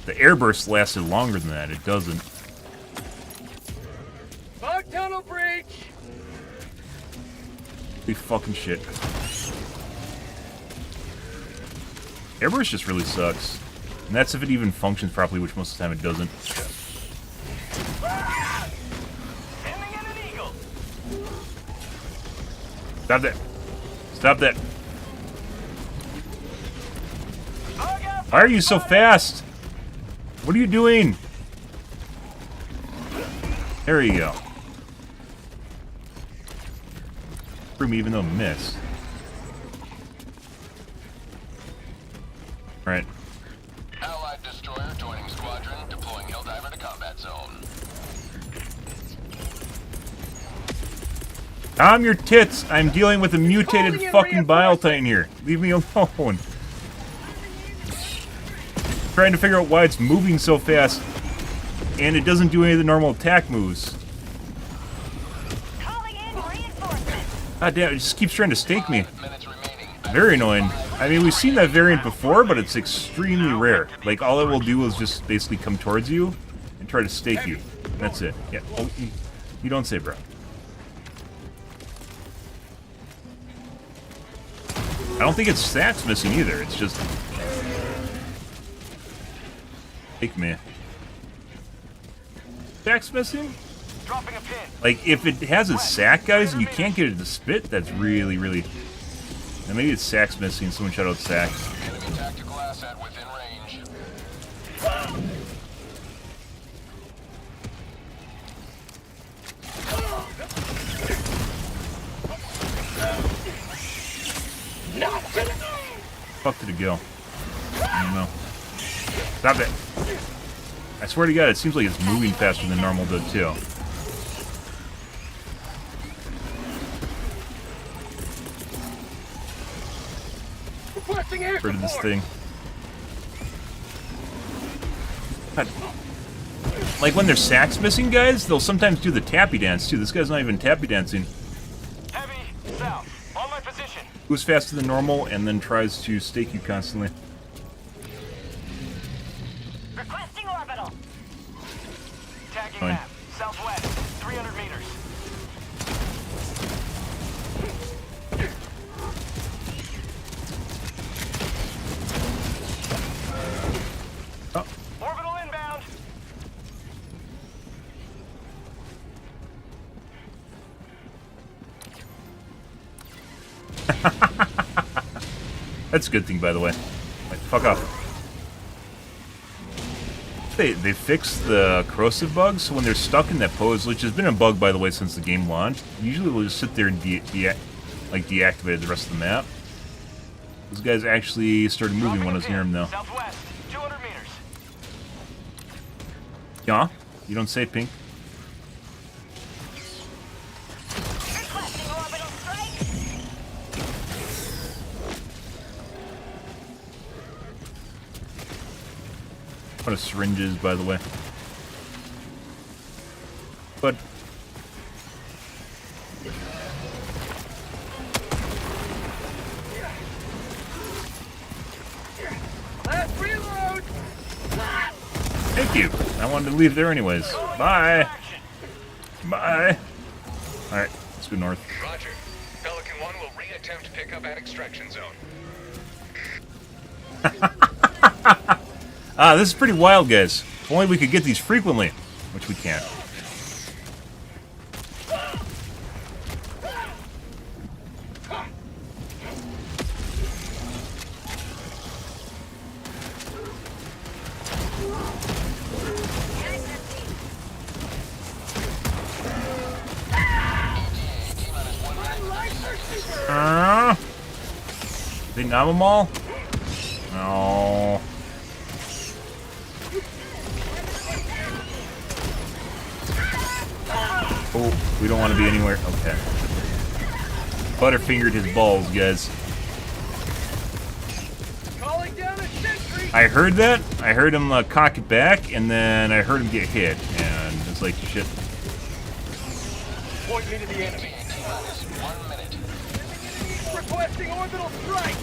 Speaker 1: airburst lasted longer than that. It doesn't.
Speaker 7: Bug tunnel breach.
Speaker 1: Holy fucking shit. Airburst just really sucks. And that's if it even functions properly, which most of the time it doesn't. Stop that. Stop that. Why are you so fast? What are you doing? There you go. Threw me even though I missed. Alright.
Speaker 3: Allied destroyer joining squadron, deploying Helldiver to combat zone.
Speaker 1: Calm your tits. I'm dealing with a mutated fucking Bile Titan here. Leave me alone. Trying to figure out why it's moving so fast. And it doesn't do any of the normal attack moves.
Speaker 8: Calling in reinforcements.
Speaker 1: God damn, it just keeps trying to stake me. Very annoying. I mean, we've seen that variant before, but it's extremely rare. Like, all it will do is just basically come towards you and try to stake you. That's it. Yeah. Oh, you don't say, bro. I don't think it's stats missing either. It's just... Take me. Stats missing?
Speaker 7: Dropping a pin.
Speaker 1: Like, if it has a sack, guys, and you can't get it to spit, that's really, really... And maybe it's sack's missing. Someone shout out sack.
Speaker 3: Enemy tactical asset within range.
Speaker 1: Fuck did it go? I don't know. Stop it. I swear to God, it seems like it's moving faster than normal, though, too.
Speaker 7: Requesting air
Speaker 1: Rid of this thing. God. Like, when there's sacks missing, guys, they'll sometimes do the tappy dance, too. This guy's not even tappy dancing.
Speaker 7: Heavy, south. On my position.
Speaker 1: Moves faster than normal, and then tries to stake you constantly.
Speaker 8: Requesting orbital.
Speaker 7: Tagging
Speaker 1: Fine.
Speaker 7: map. Southwest. 300 meters.
Speaker 1: Oh.
Speaker 7: Orbital inbound.
Speaker 1: That's a good thing, by the way. Like, fuck off. They fixed the corrosive bugs, so when they're stuck in that pose, which has been a bug, by the way, since the game launched, usually they'll just sit there and deactivate the rest of the map. Those guys actually started moving when I was near them, though.
Speaker 7: Southwest. 200 meters.
Speaker 1: Yeah? You don't say, Pink.
Speaker 8: Requesting orbital strike.
Speaker 1: What a syringes, by the way. But
Speaker 7: Last reload.
Speaker 1: thank you. I wanted to leave there anyways. Bye. Bye. Alright, let's go north.
Speaker 3: Roger. Pelican 1 will re-attempt pickup at extraction zone.
Speaker 1: Ah, this is pretty wild, guys. If only we could get these frequently, which we can't. They knob them all? No. Oh, we don't want to be anywhere. Okay. Butterfingered his balls, guys.
Speaker 7: Calling down a sentry.
Speaker 1: I heard that. I heard him cock it back, and then I heard him get hit, and it's like shit.
Speaker 7: Point me to the enemy. Requesting orbital strike.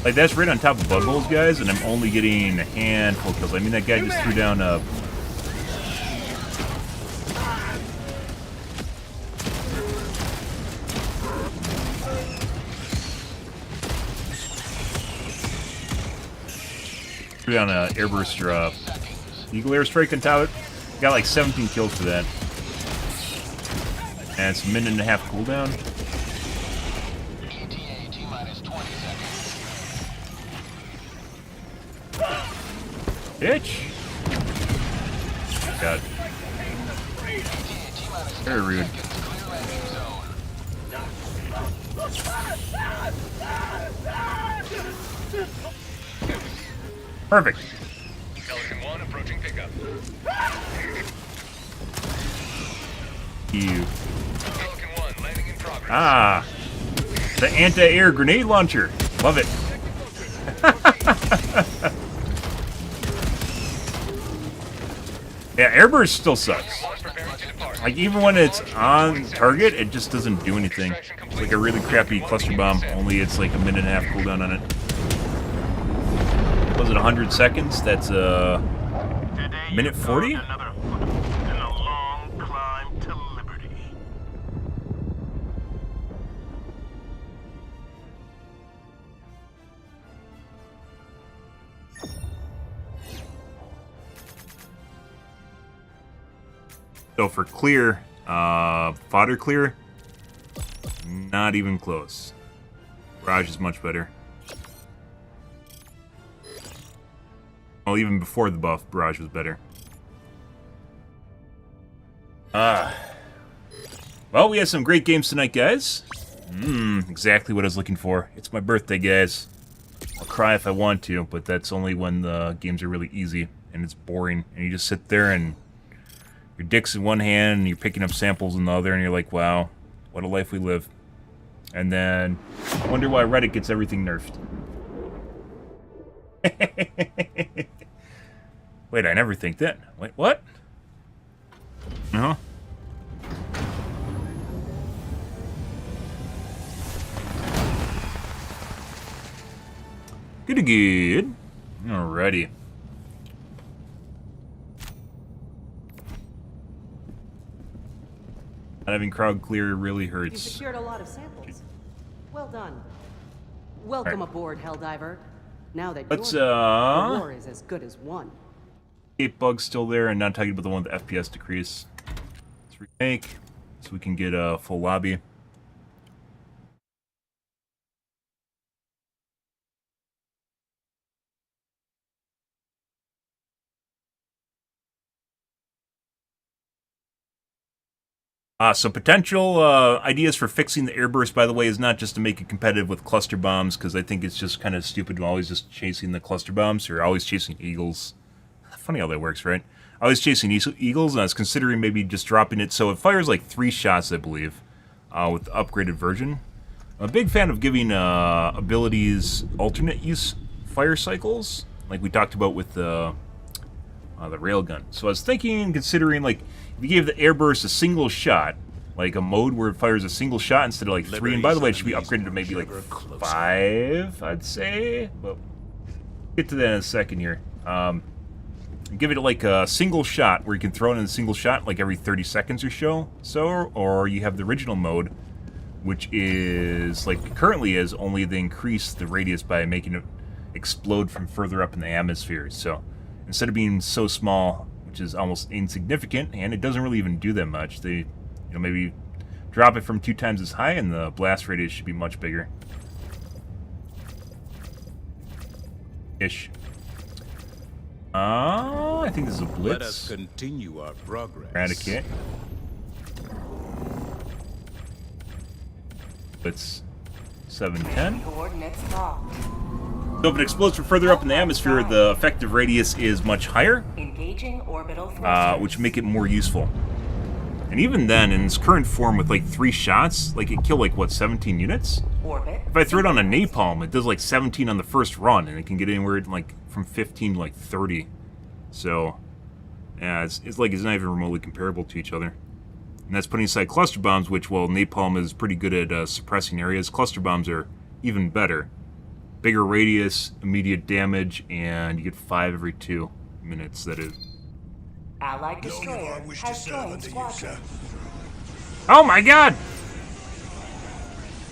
Speaker 1: Like, that's right on top of bug holes, guys, and I'm only getting a handful of kills. I mean, that guy just threw down a... Threw down a airburst or a Eagle airstrike on top of it. Got like 17 kills for that. And it's a minute and a half cooldown. Bitch! God. Very rude. Perfect.
Speaker 3: Pelican 1 approaching pickup.
Speaker 1: You.
Speaker 3: Pelican 1 landing in progress.
Speaker 1: Ah! The anti-air grenade launcher. Love it. Yeah, airburst still sucks. Like, even when it's on target, it just doesn't do anything. It's like a really crappy cluster bomb, only it's like a minute and a half cooldown on it. Was it 100 seconds? That's minute 40? So for clear, fodder clear, not even close. Barrage is much better. Well, even before the buff, Barrage was better. Well, we had some great games tonight, guys. Exactly what I was looking for. It's my birthday, guys. I'll cry if I want to, but that's only when the games are really easy and it's boring. And you just sit there and your dick's in one hand and you're picking up samples in the other and you're like, wow, what a life we live. And then wonder why Reddit gets everything nerfed. Wait, I never think that. Wait, what? Uh-huh. Good. Alrighty. Not having crowd clear really
Speaker 6: You
Speaker 1: hurts.
Speaker 6: secured a lot of samples. Well done. Welcome aboard, Helldiver. Now that
Speaker 1: Let's,
Speaker 6: you're the war is as good as won.
Speaker 1: 8 bugs still there, and not talking about the one with the FPS decrease. Let's remake, so we can get a full lobby. So potential ideas for fixing the airburst, by the way, is not just to make it competitive with cluster bombs, because I think it's just kind of stupid to always just chasing the cluster bombs, or always chasing eagles. Funny how that works, right? Always chasing eagles, and I was considering maybe just dropping it so it fires like 3 shots, I believe, with the upgraded version. I'm a big fan of giving abilities alternate use fire cycles, like we talked about with the railgun. So I was thinking, considering, like, if you gave the airburst a single shot, like a mode where it fires a single shot instead of like 3, and by the way, it should be upgraded to maybe like 5, I'd say. But we'll get to that in a second here. Give it like a single shot where you can throw it in a single shot like every 30 seconds or so, or you have the original mode, which is like currently is only they increase the radius by making it explode from further up in the atmosphere. So instead of being so small, which is almost insignificant, and it doesn't really even do that much, they, maybe drop it from 2 times as high, and the blast radius should be much bigger. Ish. I think this is a blitz.
Speaker 4: Let us continue our progress.
Speaker 1: Eradicate. Blitz 710.
Speaker 5: Coordinates locked.
Speaker 1: So if it explodes from further up in the atmosphere, the effective radius is much higher,
Speaker 5: Engaging orbital thrusters.
Speaker 1: which make it more useful. And even then, in its current form with like 3 shots, like it killed like, what, 17 units?
Speaker 5: Orbit.
Speaker 1: If I throw it on a napalm, it does like 17 on the first run, and it can get anywhere like from 15 to like 30. So, yeah, it's like it's not even remotely comparable to each other. And that's putting aside cluster bombs, which, well, napalm is pretty good at suppressing areas. Cluster bombs are even better. Bigger radius, immediate damage, and you get 5 every 2 minutes, that is.
Speaker 5: Allied destroyer has joined squadron.
Speaker 1: Oh my god!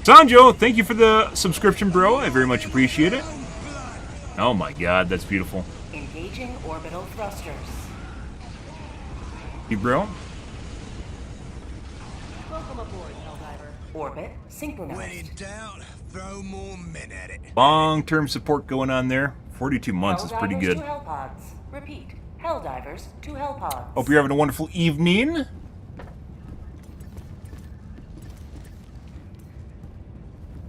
Speaker 1: Sanjo, thank you for the subscription, bro. I very much appreciate it. Oh my god, that's beautiful.
Speaker 5: Engaging orbital thrusters.
Speaker 1: You, bro?
Speaker 6: Welcome aboard, Helldiver.
Speaker 5: Orbit synchronized.
Speaker 4: When in doubt, throw more men at it.
Speaker 1: Long-term support going on there. 42 months is pretty
Speaker 5: Helldivers
Speaker 1: good.
Speaker 5: to Hellpods. Repeat. Helldivers to Hellpods.
Speaker 1: Hope you're having a wonderful evening.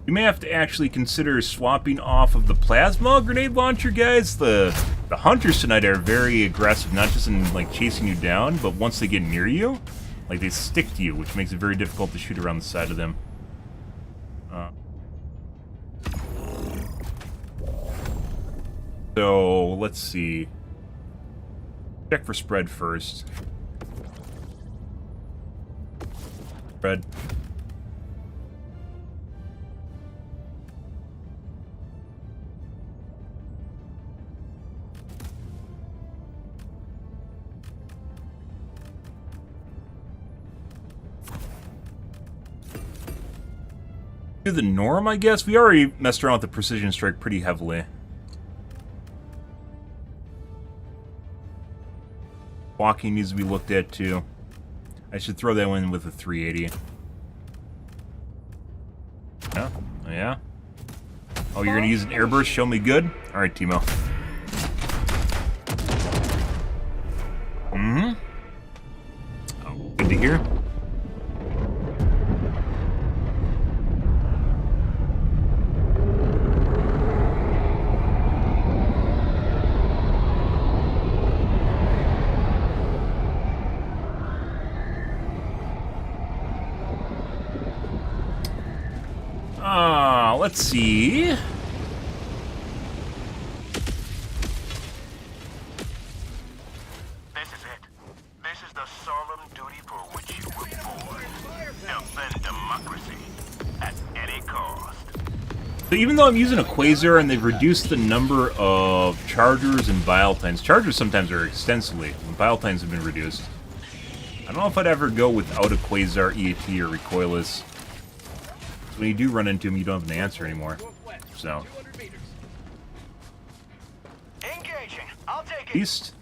Speaker 1: You may have to actually consider swapping off of the plasma grenade launcher, guys. The hunters tonight are very aggressive, not just in like chasing you down, but once they get near you, like they stick to you, which makes it very difficult to shoot around the side of them. So, let's see. Check for spread first. Spread. Do the norm, I guess? We already messed around with the precision strike pretty heavily. Walking needs to be looked at too. I should throw that one with a 380. Yeah? Oh, yeah? Oh, you're gonna use an airburst? Show me good? Alright, Timo. Mm-hmm. Oh, good to hear. Let's see.
Speaker 9: This is it. This is the solemn duty for which you were born. Defend democracy at any cost.
Speaker 1: So even though I'm using a quasar and they've reduced the number of chargers and biotines, chargers sometimes are extensively, and biotines have been reduced. I don't know if I'd ever go without a quasar, EAT, or recoilless. So when you do run into them, you don't have an answer anymore. So.
Speaker 7: Engaging. I'll take it.
Speaker 1: East.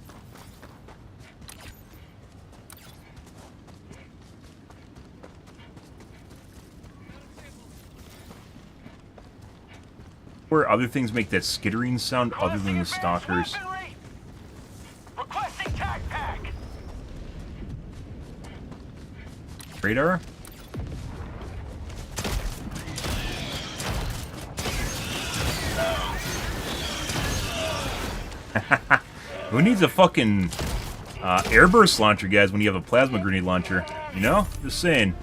Speaker 1: Where other things make that skittering sound other than the stalkers.
Speaker 7: Requesting tac pack.
Speaker 1: Radar? Who needs a fucking airburst launcher, guys, when you have a plasma grenade launcher? You know? Just saying.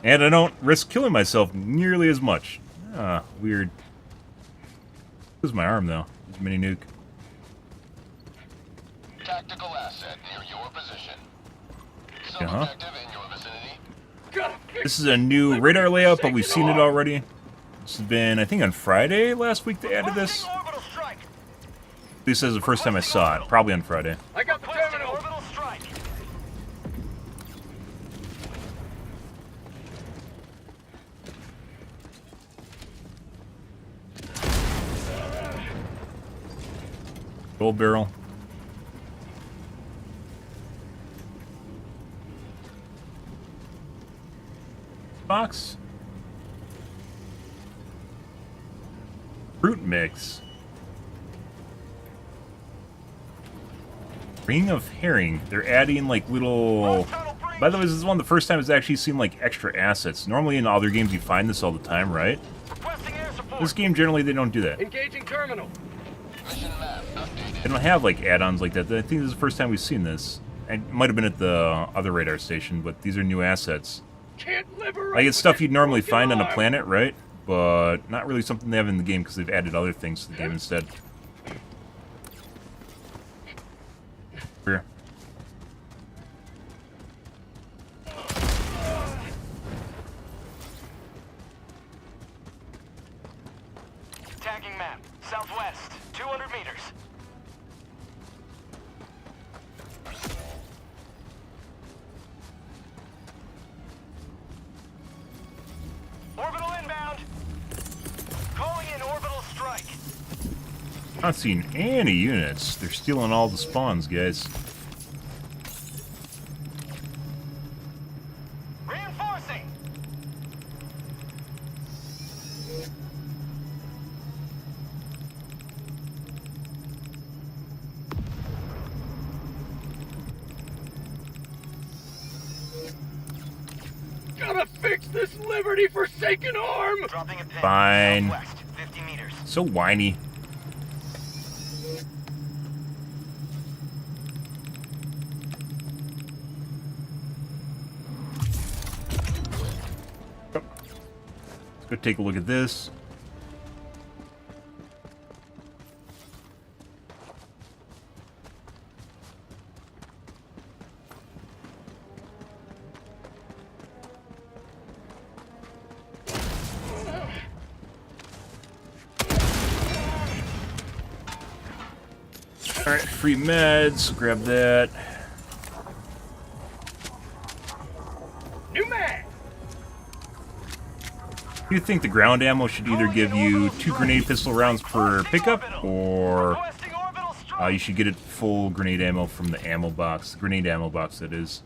Speaker 1: And I don't risk killing myself nearly as much. Ah, weird. This is my arm, though. This mini nuke.
Speaker 3: Tactical asset near your position.
Speaker 1: Uh-huh.
Speaker 3: Sub-objective in your vicinity.
Speaker 1: This is a new radar layout, but we've seen it already. This has been, I think, on Friday last week they added this. At least as the first time I saw it. Probably on Friday.
Speaker 7: I got the terminal. Orbital strike.
Speaker 1: Gold barrel. Box. Fruit mix. Ring of herring. They're adding like little... By the way, this is one of the first times I've actually seen like extra assets. Normally in other games you find this all the time, right? This game generally they don't do that.
Speaker 7: Engaging terminal.
Speaker 1: They don't have like add-ons like that. I think this is the first time we've seen this. It might have been at the other radar station, but these are new assets. Like it's stuff you'd normally find on a planet, right? But not really something they have in the game because they've added other things to the game instead. Here.
Speaker 7: Tagging map. Southwest. 200 meters. Orbital inbound. Calling in orbital strike.
Speaker 1: Not seeing any units. They're stealing all the spawns, guys.
Speaker 7: Reinforcing. Gotta fix this liberty-forsaken arm. Dropping a pin.
Speaker 1: Fine.
Speaker 7: Southwest, 50 meters.
Speaker 1: So whiny. Go take a look at this. Alright, free meds. Grab that.
Speaker 7: New mag!
Speaker 1: You think the ground ammo should either give you 2 grenade pistol rounds per pickup, or you should get it full grenade ammo from the ammo box. The grenade ammo box, that is.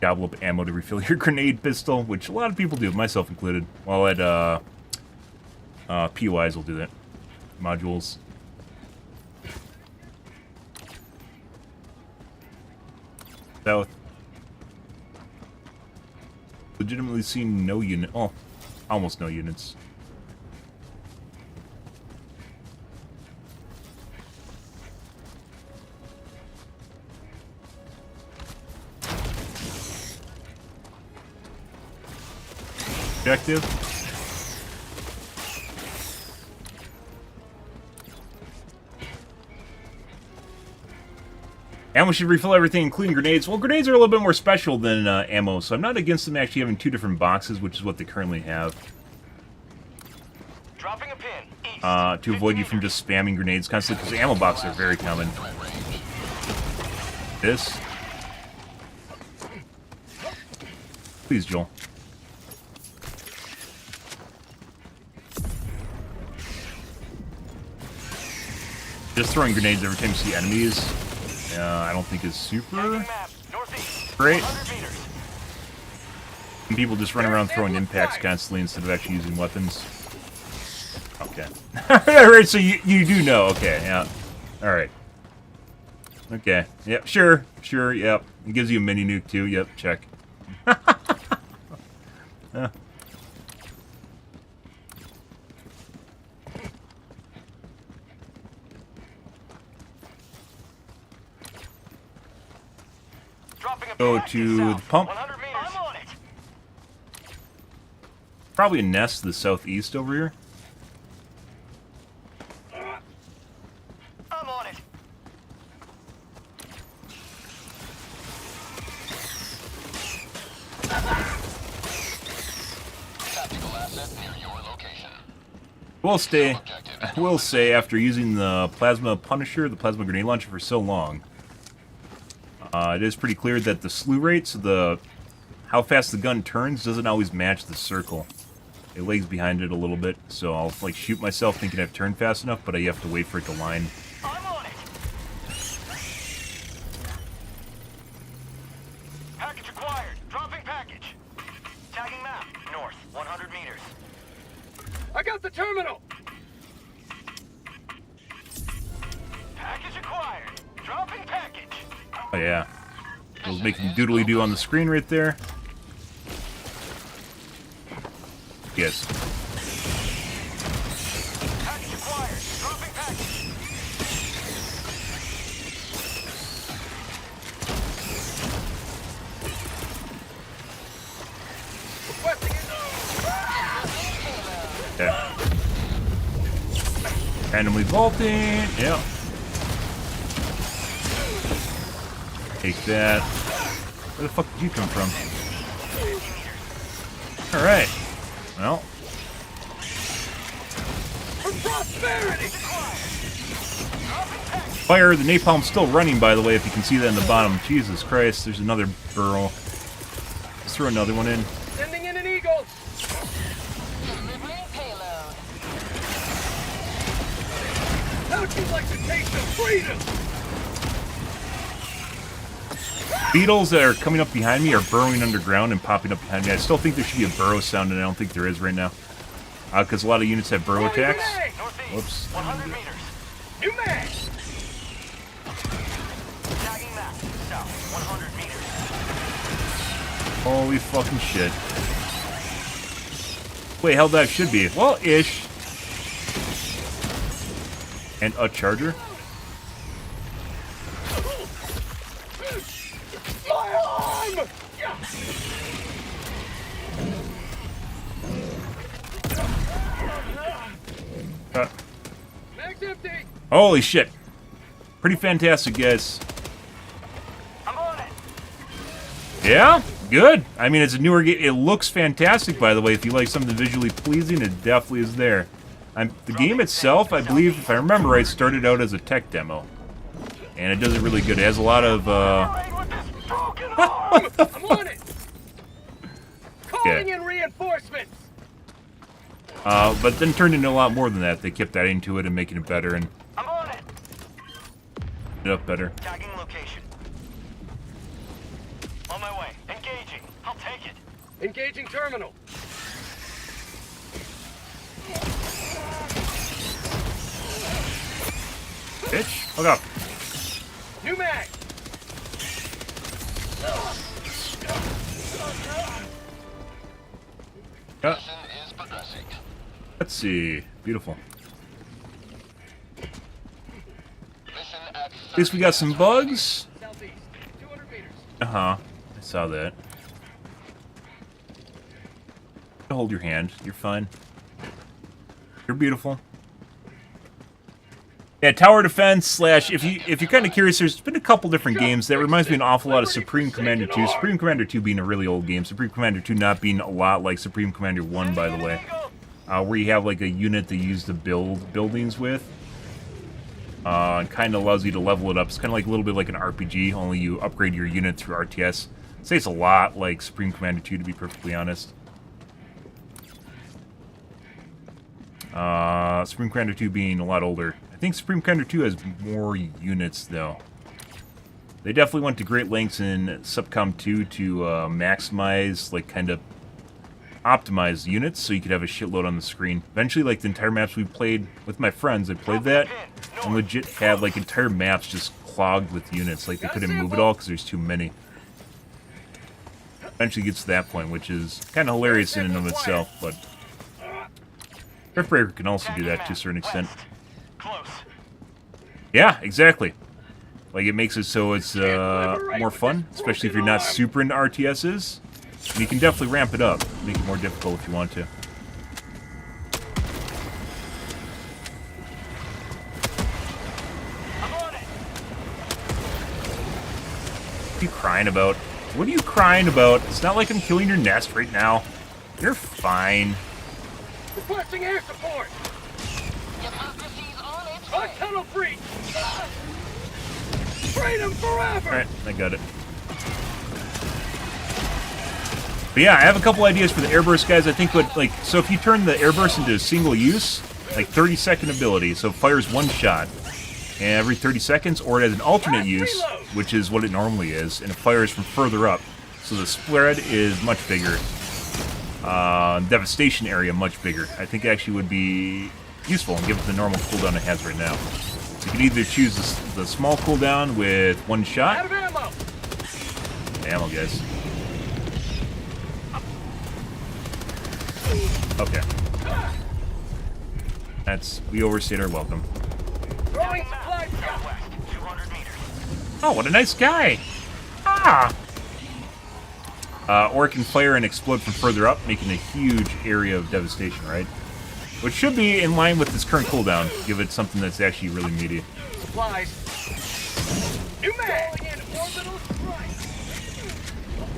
Speaker 1: Gobble up ammo to refill your grenade pistol, which a lot of people do, myself included. While at POIs will do that. Modules. South. Legitimately seen no unit. Oh, almost no units. Objective. Ammo should refill everything, including grenades. Well, grenades are a little bit more special than ammo, so I'm not against them actually having 2 different boxes, which is what they currently have.
Speaker 9: Dropping a pin. East.
Speaker 1: To avoid you from just spamming grenades constantly, because ammo boxes are very common. This. Please, Joel. Just throwing grenades every time you see enemies, I don't think is super great. And people just run around throwing impacts constantly instead of actually using weapons. Okay. Alright, so you do know. Okay, yeah. Alright. Okay. Yep, sure, yep. It gives you a mini nuke too. Yep, check. Go to the pump. Probably a nest to the southeast over here.
Speaker 9: I'm on it.
Speaker 3: Tactical asset near your location.
Speaker 1: I will say, after using the plasma punisher, the plasma grenade launcher for so long, it is pretty clear that the slew rate, so how fast the gun turns, doesn't always match the circle. It lags behind it a little bit, so I'll like shoot myself thinking I've turned fast enough, but I have to wait for it to line.
Speaker 9: I'm on it. Package acquired. Dropping package. Tagging map. North, 100 meters.
Speaker 7: I got the terminal!
Speaker 9: Package acquired. Dropping package.
Speaker 1: Oh yeah. I was making doodly-doo on the screen right there. Yes.
Speaker 9: Package acquired. Dropping package.
Speaker 7: Requesting it.
Speaker 1: Yeah. Randomly vaulting. Yep. Take that. Where the fuck did you come from? Alright. Well.
Speaker 7: For prosperity!
Speaker 1: Fire, the napalm's still running, by the way, if you can see that in the bottom. Jesus Christ, there's another burrow. Let's throw another one in.
Speaker 7: Sending in an eagle!
Speaker 8: Delivering payload.
Speaker 7: How'd you like to taste of freedom?
Speaker 1: Beetles that are coming up behind me are burrowing underground and popping up behind me. I still think there should be a burrow sound, and I don't think there is right now. Because a lot of units have burrow attacks. Whoops.
Speaker 9: 100 meters.
Speaker 7: New mag!
Speaker 9: Tagging map. South, 100 meters.
Speaker 1: Holy fucking shit. Wait, Helldive should be. Well, ish. And a charger.
Speaker 7: My arm!
Speaker 1: Holy shit. Pretty fantastic, guys.
Speaker 9: I'm on it.
Speaker 1: Yeah? Good. I mean, it's a newer game. It looks fantastic, by the way. If you like something visually pleasing, it definitely is there. The game itself, I believe, if I remember right, started out as a tech demo. And it does it really good. It has a lot of,
Speaker 7: I'm on it. Calling in reinforcements.
Speaker 1: but then turned into a lot more than that. They kept adding to it and making it better and
Speaker 9: I'm on it.
Speaker 1: it up better.
Speaker 9: Tagging location. On my way. Engaging. I'll take it.
Speaker 7: Engaging terminal.
Speaker 1: Bitch, hook up.
Speaker 7: New mag.
Speaker 1: Let's see. Beautiful. At least we got some bugs.
Speaker 7: Southeast. 200 meters.
Speaker 1: Uh-huh. I saw that. Hold your hand. You're fine. You're beautiful. Yeah, tower defense slash. If you're kind of curious, there's been a couple different games that reminds me an awful lot of Supreme Commander 2. Supreme Commander 2 being a really old game. Supreme Commander 2 not being a lot like Supreme Commander 1, by the way, where you have like a unit that you use to build buildings with, and kind of allows you to level it up. It's kind of like a little bit like an RPG, only you upgrade your unit through RTS. I'd say it's a lot like Supreme Commander 2, to be perfectly honest. Supreme Commander 2 being a lot older. I think Supreme Commander 2 has more units, though. They definitely went to great lengths in Subcom 2 to maximize, like, kind of optimize units so you could have a shitload on the screen. Eventually, like, the entire maps we played with my friends, I played that, and legit had, like, entire maps just clogged with units. Like, they couldn't move it all because there's too many. Eventually gets to that point, which is kind of hilarious in and of itself, but Riftbreaker can also do that to a certain extent.
Speaker 9: Close.
Speaker 1: Yeah, exactly. Like, it makes it so it's more fun, especially if you're not super into RTSs. And you can definitely ramp it up, make it more difficult if you want to.
Speaker 9: I'm on it.
Speaker 1: What are you crying about? What are you crying about? It's not like I'm killing your nest right now. You're fine.
Speaker 7: Requesting air support. Our tunnel breach. Freedom forever.
Speaker 1: Alright, I got it. But yeah, I have a couple ideas for the airburst, guys. I think what, like, so if you turn the airburst into a single use, like 30-second ability, so it fires one shot every 30 seconds, or it has an alternate use, which is what it normally is, and it fires from further up. So the spread is much bigger. Devastation area much bigger. I think it actually would be useful and give it the normal cooldown it has right now. So you can either choose the small cooldown with one shot.
Speaker 7: Out of ammo.
Speaker 1: Ammo, guys. Okay. We overstayed our welcome.
Speaker 7: Throwing supply drop.
Speaker 9: West, 200 meters.
Speaker 1: Oh, what a nice guy! Ah! Or it can fire and explode from further up, making a huge area of devastation, right? Which should be in line with its current cooldown. Give it something that's actually really meaty.
Speaker 7: Supplies. New mag. Calling in orbital strike.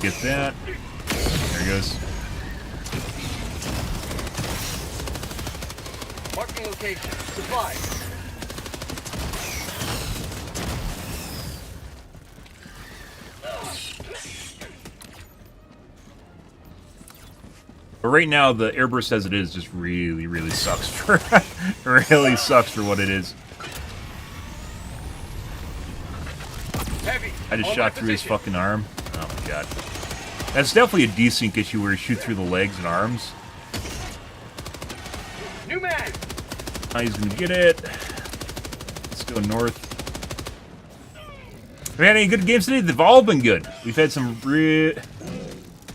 Speaker 1: Get that. There he goes.
Speaker 7: Marking location. Supplies.
Speaker 1: But right now, the airburst as it is just really, really sucks for really sucks for what it is.
Speaker 7: Heavy.
Speaker 1: I just
Speaker 7: On
Speaker 1: shot
Speaker 7: my
Speaker 1: through his
Speaker 7: position.
Speaker 1: fucking arm. Oh my god. That's definitely a desync issue where you shoot through the legs and arms.
Speaker 7: New mag.
Speaker 1: Now he's gonna get it. Let's go north. Have we had any good games today? They've all been good. We've had some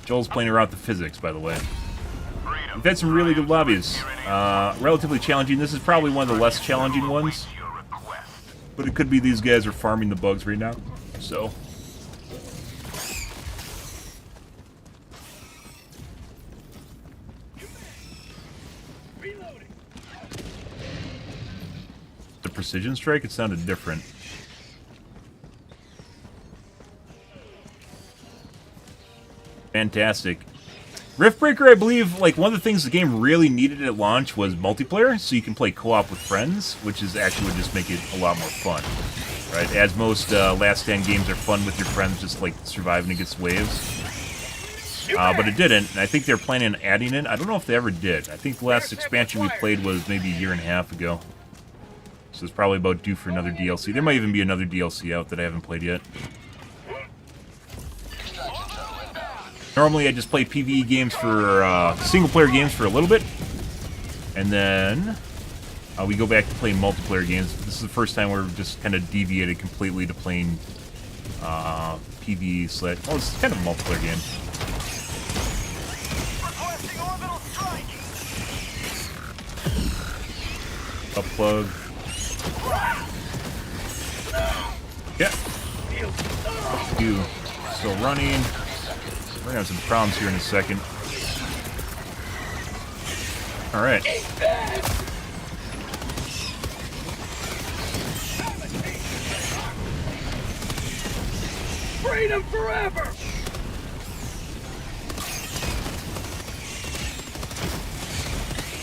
Speaker 1: Joel's playing around with the physics, by the way. We've had some really good lobbies. Relatively challenging. This is probably one of the less challenging ones. But it could be these guys are farming the bugs right now. So. Precision Strike? It sounded different. Fantastic. Riftbreaker, I believe, like, one of the things the game really needed at launch was multiplayer, so you can play co-op with friends, which is actually would just make it a lot more fun. Right? As most Last Stand games are fun with your friends, just, like, surviving against waves. But it didn't, and I think they're planning on adding it. I don't know if they ever did. I think the last expansion we played was maybe a year and a half ago. So it's probably about due for another DLC. There might even be another DLC out that I haven't played yet. Normally I just play PvE games for, single-player games for a little bit. And then we go back to playing multiplayer games. This is the first time we're just kind of deviated completely to playing PvE slash... Oh, it's kind of a multiplayer game. Up plug. Yeah. You still running. We're gonna have some problems here in a second. Alright.
Speaker 7: Freedom forever!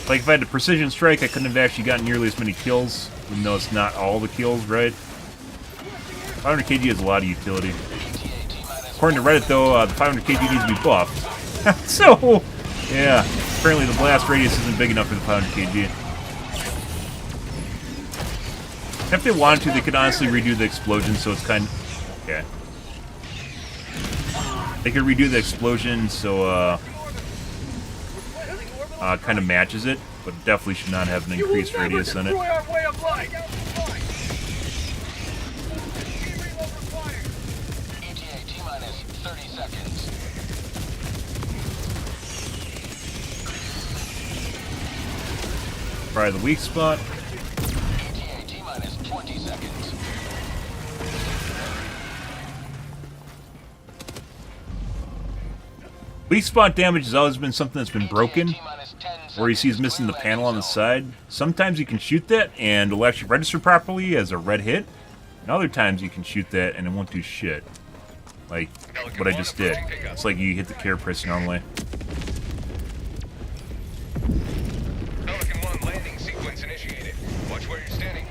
Speaker 1: Like, if I had the Precision Strike, I couldn't have actually gotten nearly as many kills, even though it's not all the kills, right? 500 kg has a lot of utility. According to Reddit, though, the 500 kg needs to be buffed. So, yeah, apparently the blast radius isn't big enough for the 500 kg. If they wanted to, they could honestly redo the explosion, so it's kind of... Okay. They could redo the explosion, so, kind of matches it, but definitely should not have an increased radius in it. Probably the weak spot. Weak spot damage has always been something that's been broken, where you see he's missing the panel on the side. Sometimes you can shoot that and it'll actually register properly as a red hit, and other times you can shoot that and it won't do shit. Like what I just did. It's like you hit the care press normally.
Speaker 3: Landing sequence initiated. Watch where you're standing.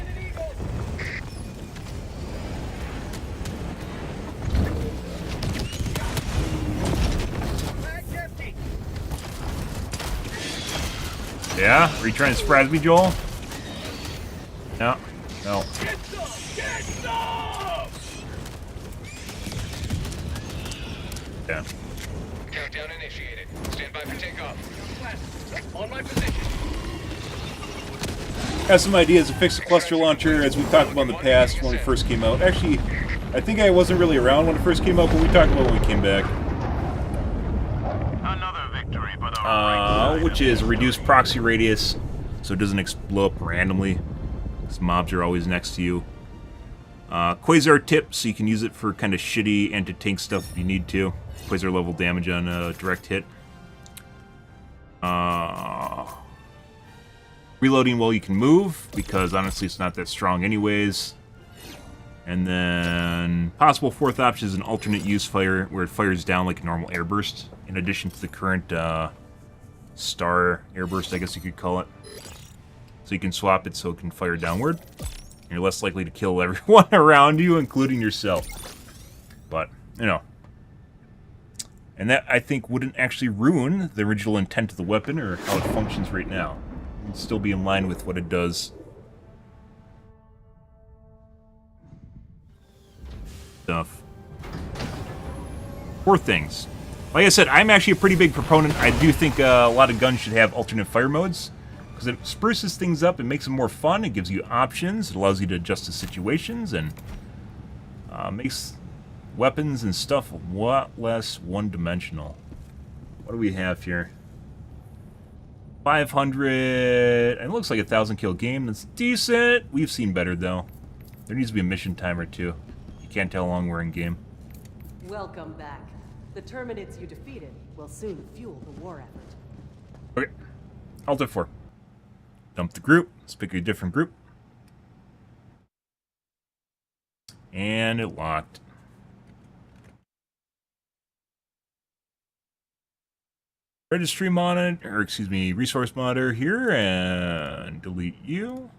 Speaker 1: Yeah? Are you trying to surprise me, Joel? No. No. Yeah.
Speaker 3: Countdown initiated. Stand by for takeoff. On my position.
Speaker 1: Have some ideas to fix the cluster launcher, as we talked about in the past when it first came out. Actually, I think I wasn't really around when it first came out, but we talked about it when we came back.
Speaker 9: Another victory for the
Speaker 1: Which is reduced proxy radius, so it doesn't explode up randomly, because mobs are always next to you. Quasar tip, so you can use it for kind of shitty anti-tank stuff if you need to. Quasar level damage on a direct hit. Reloading while you can move, because honestly it's not that strong anyways. And then possible fourth option is an alternate use fire, where it fires down like a normal airburst, in addition to the current star airburst, I guess you could call it. So you can swap it so it can fire downward. And you're less likely to kill everyone around you, including yourself. But, you know. And that, I think, wouldn't actually ruin the original intent of the weapon or how it functions right now. It would still be in line with what it does. Stuff. Four things. Like I said, I'm actually a pretty big proponent. I do think a lot of guns should have alternate fire modes, because it spruces things up, it makes them more fun, it gives you options, it allows you to adjust to situations, and makes weapons and stuff a lot less one-dimensional. What do we have here? 500... It looks like a 1,000 kill game. That's decent. We've seen better, though. There needs to be a mission timer, too. You can't tell how long we're in game.
Speaker 6: Welcome back. The Terminids you defeated will soon fuel the war effort.
Speaker 1: Okay. Alt F4. Dump the group. Let's pick a different group. And it locked. Registry monitor, or excuse me, resource monitor here, and delete you.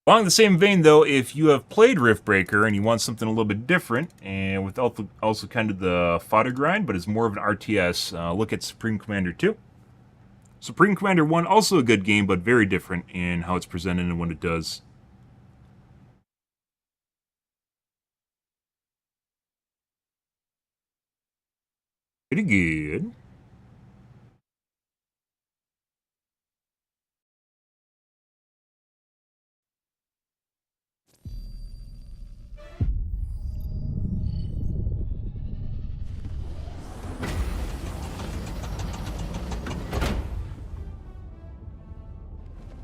Speaker 1: Along the same vein, though, if you have played Riftbreaker and you want something a little bit different, and with also kind of the fodder grind, but it's more of an RTS, look at Supreme Commander 2. Supreme Commander 1, also a good game, but very different in how it's presented and what it does. Pretty good.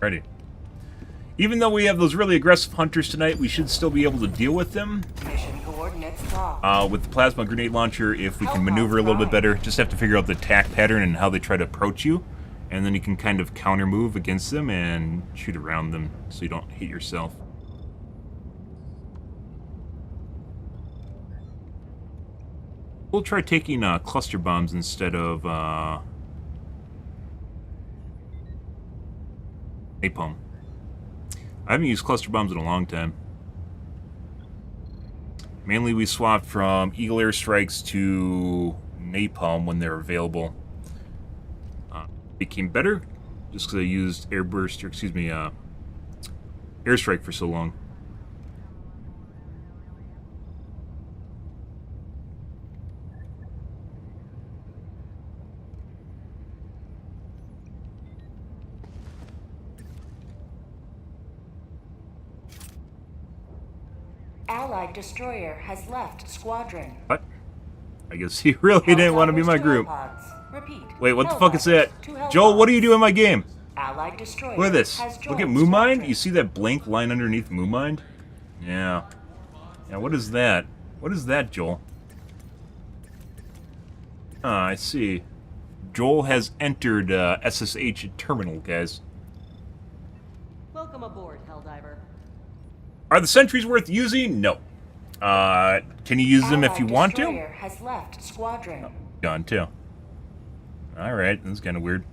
Speaker 1: Ready. Even though we have those really aggressive hunters tonight, we should still be able to deal with them.
Speaker 5: Mission coordinates locked.
Speaker 1: With the plasma grenade launcher, if we can maneuver a little bit better, just have to figure out the attack pattern and how they try to approach you. And then you can kind of counter move against them and shoot around them so you don't hit yourself. We'll try taking cluster bombs instead of napalm. I haven't used cluster bombs in a long time. Mainly we swapped from Eagle Airstrikes to napalm when they're available. Became better just because I used airburst, or excuse me, airstrike for so long.
Speaker 5: Allied destroyer has left squadron.
Speaker 1: What? I guess he really didn't want to be in my group.
Speaker 5: Repeat.
Speaker 1: Wait, what the fuck is that?
Speaker 5: Helldives.
Speaker 1: Joel, what do you do in my game?
Speaker 5: Allied destroyer
Speaker 1: Look at this.
Speaker 5: has
Speaker 1: Look at
Speaker 5: joined
Speaker 1: Moonmind.
Speaker 5: squadron.
Speaker 1: You see that blank line underneath Moonmind? Yeah. Yeah, what is that? What is that, Joel? Ah, I see. Joel has entered SSH terminal, guys.
Speaker 6: Welcome aboard, Helldiver.
Speaker 1: Are the sentries worth using? No. Can you use them if you want to?
Speaker 5: Destroyer has left squadron.
Speaker 1: Gone too. Alright, that's kind of weird.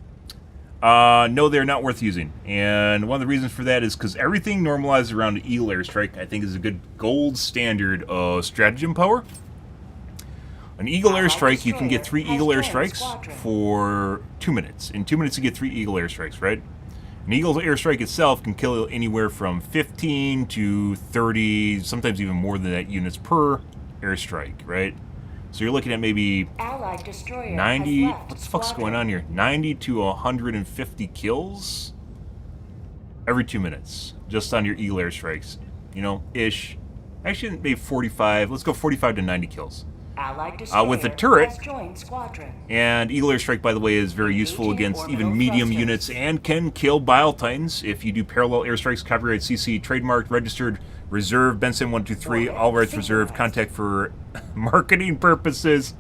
Speaker 1: No, they're not worth using. And one of the reasons for that is because everything normalized around the Eagle Airstrike, I think, is a good gold standard of stratagem power. An Eagle Airstrike, you can get 3 Eagle Airstrikes for 2 minutes. In 2 minutes, you get 3 Eagle Airstrikes, right? An Eagle Airstrike itself can kill anywhere from 15 to 30, sometimes even more than that, units per airstrike, right? So you're looking at maybe
Speaker 5: Allied destroyer
Speaker 1: 90,
Speaker 5: has left
Speaker 1: what the fuck's
Speaker 5: squadron.
Speaker 1: going on here? 90 to 150 kills every 2 minutes, just on your Eagle Airstrikes. You know, ish. Actually, maybe 45, let's go 45 to 90 kills.
Speaker 5: Allied destroyer
Speaker 1: With the turret,
Speaker 5: has joined squadron.
Speaker 1: and Eagle Airstrike, by the way, is very useful against even medium units and can kill Bile Titans if you do parallel airstrikes. Copyright CC, trademarked, registered, reserved, Benson 123, all rights reserved, contact for marketing purposes.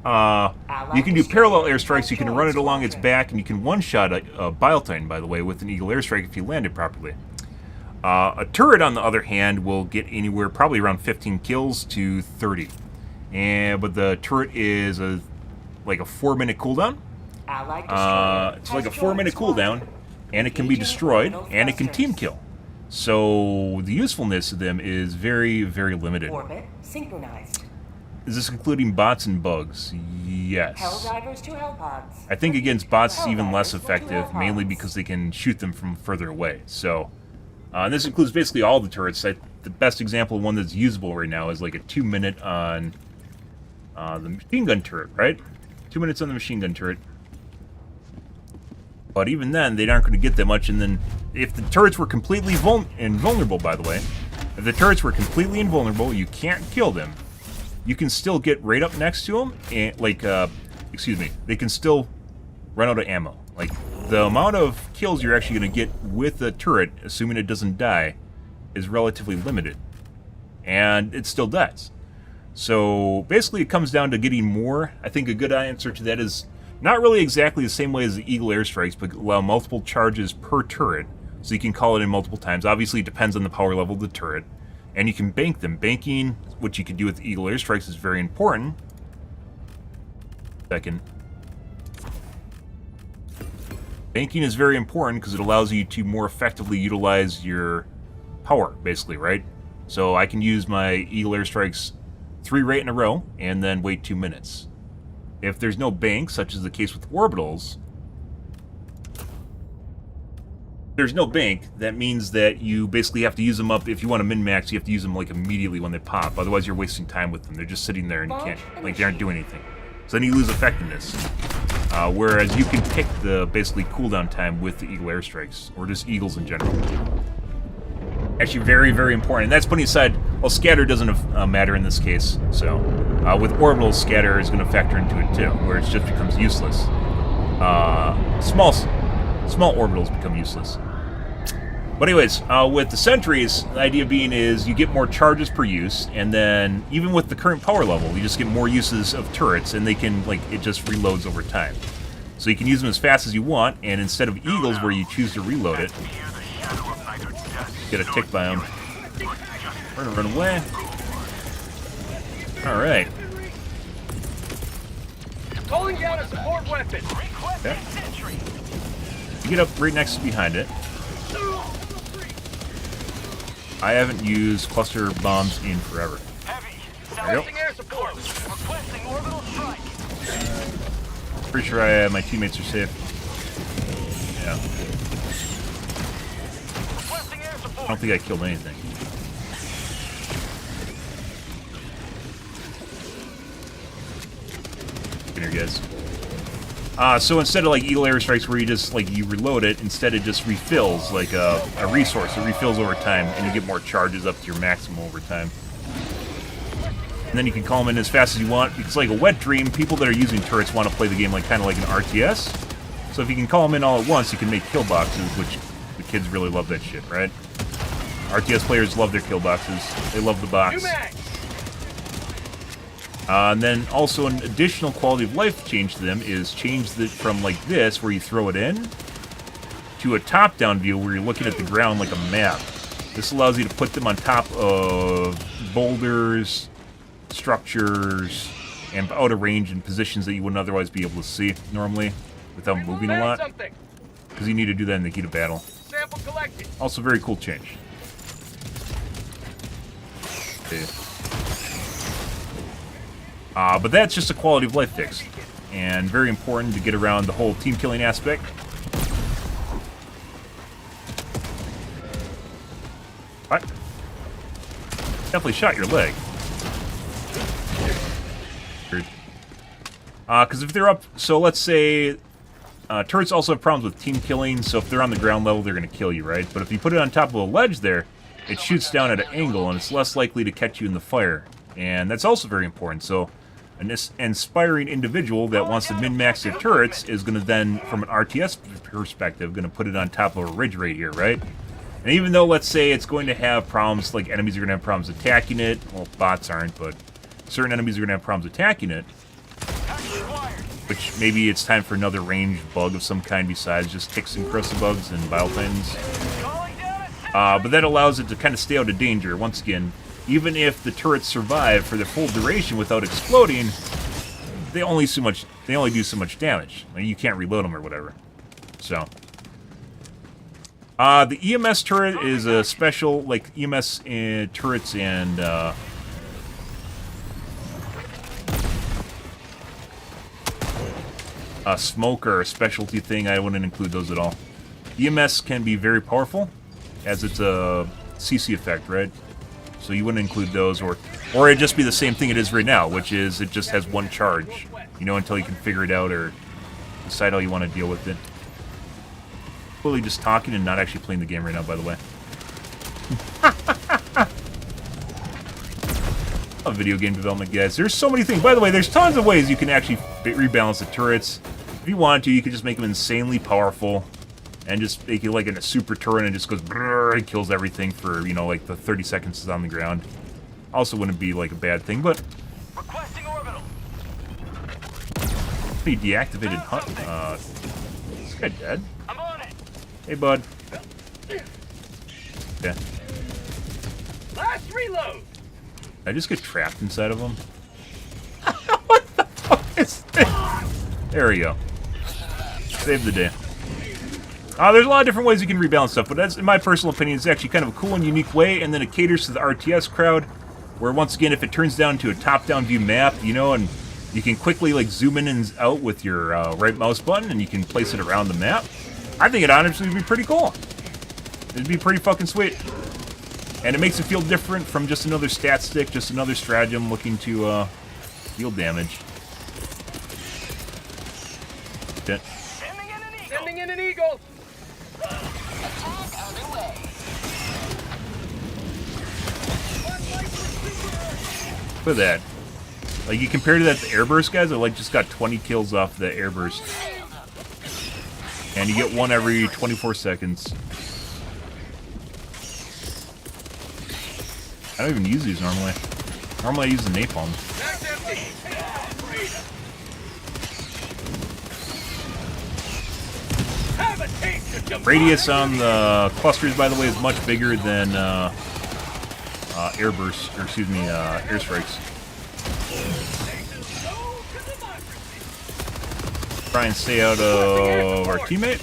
Speaker 1: You can do parallel airstrikes, you can run it along its back, and you can one-shot a Bile Titan, by the way, with an Eagle Airstrike if you land it properly. A turret, on the other hand, will get anywhere probably around 15 kills to 30. But the turret is like a 4-minute cooldown. It's like a 4-minute cooldown, and it can be destroyed, and it can team kill. So the usefulness of them is very, very limited.
Speaker 5: Orbit synchronized.
Speaker 1: Is this including bots and bugs? Yes.
Speaker 5: Helldivers to Hellpods.
Speaker 1: I think against bots it's even less
Speaker 5: Helldivers to
Speaker 1: effective,
Speaker 5: Hellpods.
Speaker 1: mainly because they can shoot them from further away. So, and this includes basically all the turrets. The best example of one that's usable right now is like a 2-minute on the machine gun turret, right? 2 minutes on the machine gun turret. But even then, they aren't going to get that much. And then, if the turrets were completely invulnerable, by the way, if the turrets were completely invulnerable, you can't kill them. You can still get right up next to them, and they can still run out of ammo. Like, the amount of kills you're actually going to get with the turret, assuming it doesn't die, is relatively limited. And it still does. So basically it comes down to getting more. I think a good answer to that is not really exactly the same way as the Eagle Airstrikes, but allow multiple charges per turret so you can call it in multiple times. Obviously, it depends on the power level of the turret, and you can bank them. Banking, which you can do with Eagle airstrikes, is very important. Second. Banking is very important because it allows you to more effectively utilize your power, basically, right? So I can use my Eagle airstrikes 3 right in a row, and then wait 2 minutes. If there's no bank, such as the case with orbitals, there's no bank, that means that you basically have to use them up. If you want to min-max, you have to use them like immediately when they pop. Otherwise, you're wasting time with them. They're just sitting there and you can't, like, they aren't doing anything. So then you lose effectiveness. Whereas you can pick the basically cooldown time with the Eagle airstrikes, or just Eagles in general. Actually, very, very important. And that's putting aside, well, scatter doesn't matter in this case. So with orbitals, scatter is going to factor into it too, where it just becomes useless. Small orbitals become useless. But anyways, with the sentries, the idea being is you get more charges per use, and then even with the current power level, you just get more uses of turrets, and they can, like, it just reloads over time. So you can use them as fast as you want, and instead of Eagles where you choose to reload it, get a tick by them. We're gonna run away. Alright.
Speaker 7: Calling down a support weapon.
Speaker 1: Okay. You get up right next to behind it. I haven't used cluster bombs in forever. There you go.
Speaker 7: Air support. Requesting orbital strike.
Speaker 1: Pretty sure my teammates are safe. Yeah. I don't think I killed anything. Get here, guys. So instead of like Eagle airstrikes where you just like you reload it, instead it just refills like a resource. It refills over time, and you get more charges up to your maximum over time. And then you can call them in as fast as you want. It's like a wet dream. People that are using turrets want to play the game like kind of like an RTS. So if you can call them in all at once, you can make kill boxes, which the kids really love that shit, right? RTS players love their kill boxes. They love the box. And then also an additional quality of life change to them is change from like this, where you throw it in, to a top-down view where you're looking at the ground like a map. This allows you to put them on top of boulders, structures, and out of range in positions that you wouldn't otherwise be able to see normally without moving a lot. Because you need to do that in the heat of battle.
Speaker 7: Sample collected.
Speaker 1: Also very cool change. Okay. But that's just a quality of life fix, and very important to get around the whole team killing aspect. What? Definitely shot your leg. Because if they're up, so let's say turrets also have problems with team killing, so if they're on the ground level, they're going to kill you, right? But if you put it on top of a ledge there, it shoots down at an angle, and it's less likely to catch you in the fire. And that's also very important. So an inspiring individual that wants to min-max their turrets is going to then, from an RTS perspective, going to put it on top of a ridge right here, right? And even though, let's say, it's going to have problems, like enemies are going to have problems attacking it, well, bots aren't, but certain enemies are going to have problems attacking it, which maybe it's time for another ranged bug of some kind besides just ticks and crusted bugs and bile titans. But that allows it to kind of stay out of danger. Once again, even if the turrets survive for the full duration without exploding, they only do so much damage. I mean, you can't reload them or whatever. So, the EMS turret is a special, like EMS turrets and smoke are a specialty thing. I wouldn't include those at all. EMS can be very powerful, as it's a CC effect, right? So you wouldn't include those, or it'd just be the same thing it is right now, which is it just has one charge, you know, until you can figure it out or decide how you want to deal with it. Fully just talking and not actually playing the game right now, by the way. Love video game development, guys. There's so many things. By the way, there's tons of ways you can actually rebalance the turrets. If you want to, you could just make them insanely powerful and just make it like in a super turret and it just goes brrr and kills everything for, you know, like the 30 seconds it's on the ground. Also wouldn't be like a bad thing, but
Speaker 7: Requesting orbital.
Speaker 1: pretty deactivated hunt. This guy dead?
Speaker 7: I'm on it.
Speaker 1: Hey, bud. Okay.
Speaker 7: Last reload.
Speaker 1: I just get trapped inside of them. What the fuck is this? There we go. Save the day. There's a lot of different ways you can rebalance stuff, but that's, in my personal opinion, it's actually kind of a cool and unique way, and then it caters to the RTS crowd, where once again, if it turns down to a top-down view map, you know, and you can quickly like zoom in and out with your right mouse button, and you can place it around the map. I think it honestly would be pretty cool. It'd be pretty fucking sweet. And it makes it feel different from just another stat stick, just another stratagem looking to deal damage. Okay.
Speaker 7: Sending in an eagle.
Speaker 1: Look at that. Like, you compare to that to airburst guys, I like just got 20 kills off the airburst. And you get one every 24 seconds. I don't even use these normally. Normally I use the napalm. Radius on the clusters, by the way, is much bigger than airbursts, or excuse me, airstrikes. Try and stay out of our teammate.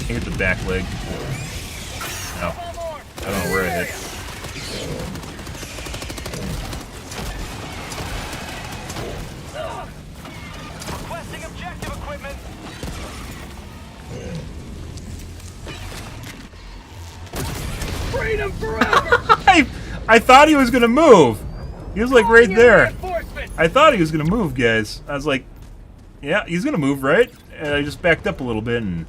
Speaker 1: I hit the back leg. No. I don't know where I hit.
Speaker 7: Requesting objective equipment. Freedom forever.
Speaker 1: I thought he was gonna move. He was like right there. I thought he was gonna move, guys. I was like, yeah, he's gonna move, right? And I just backed up a little bit. And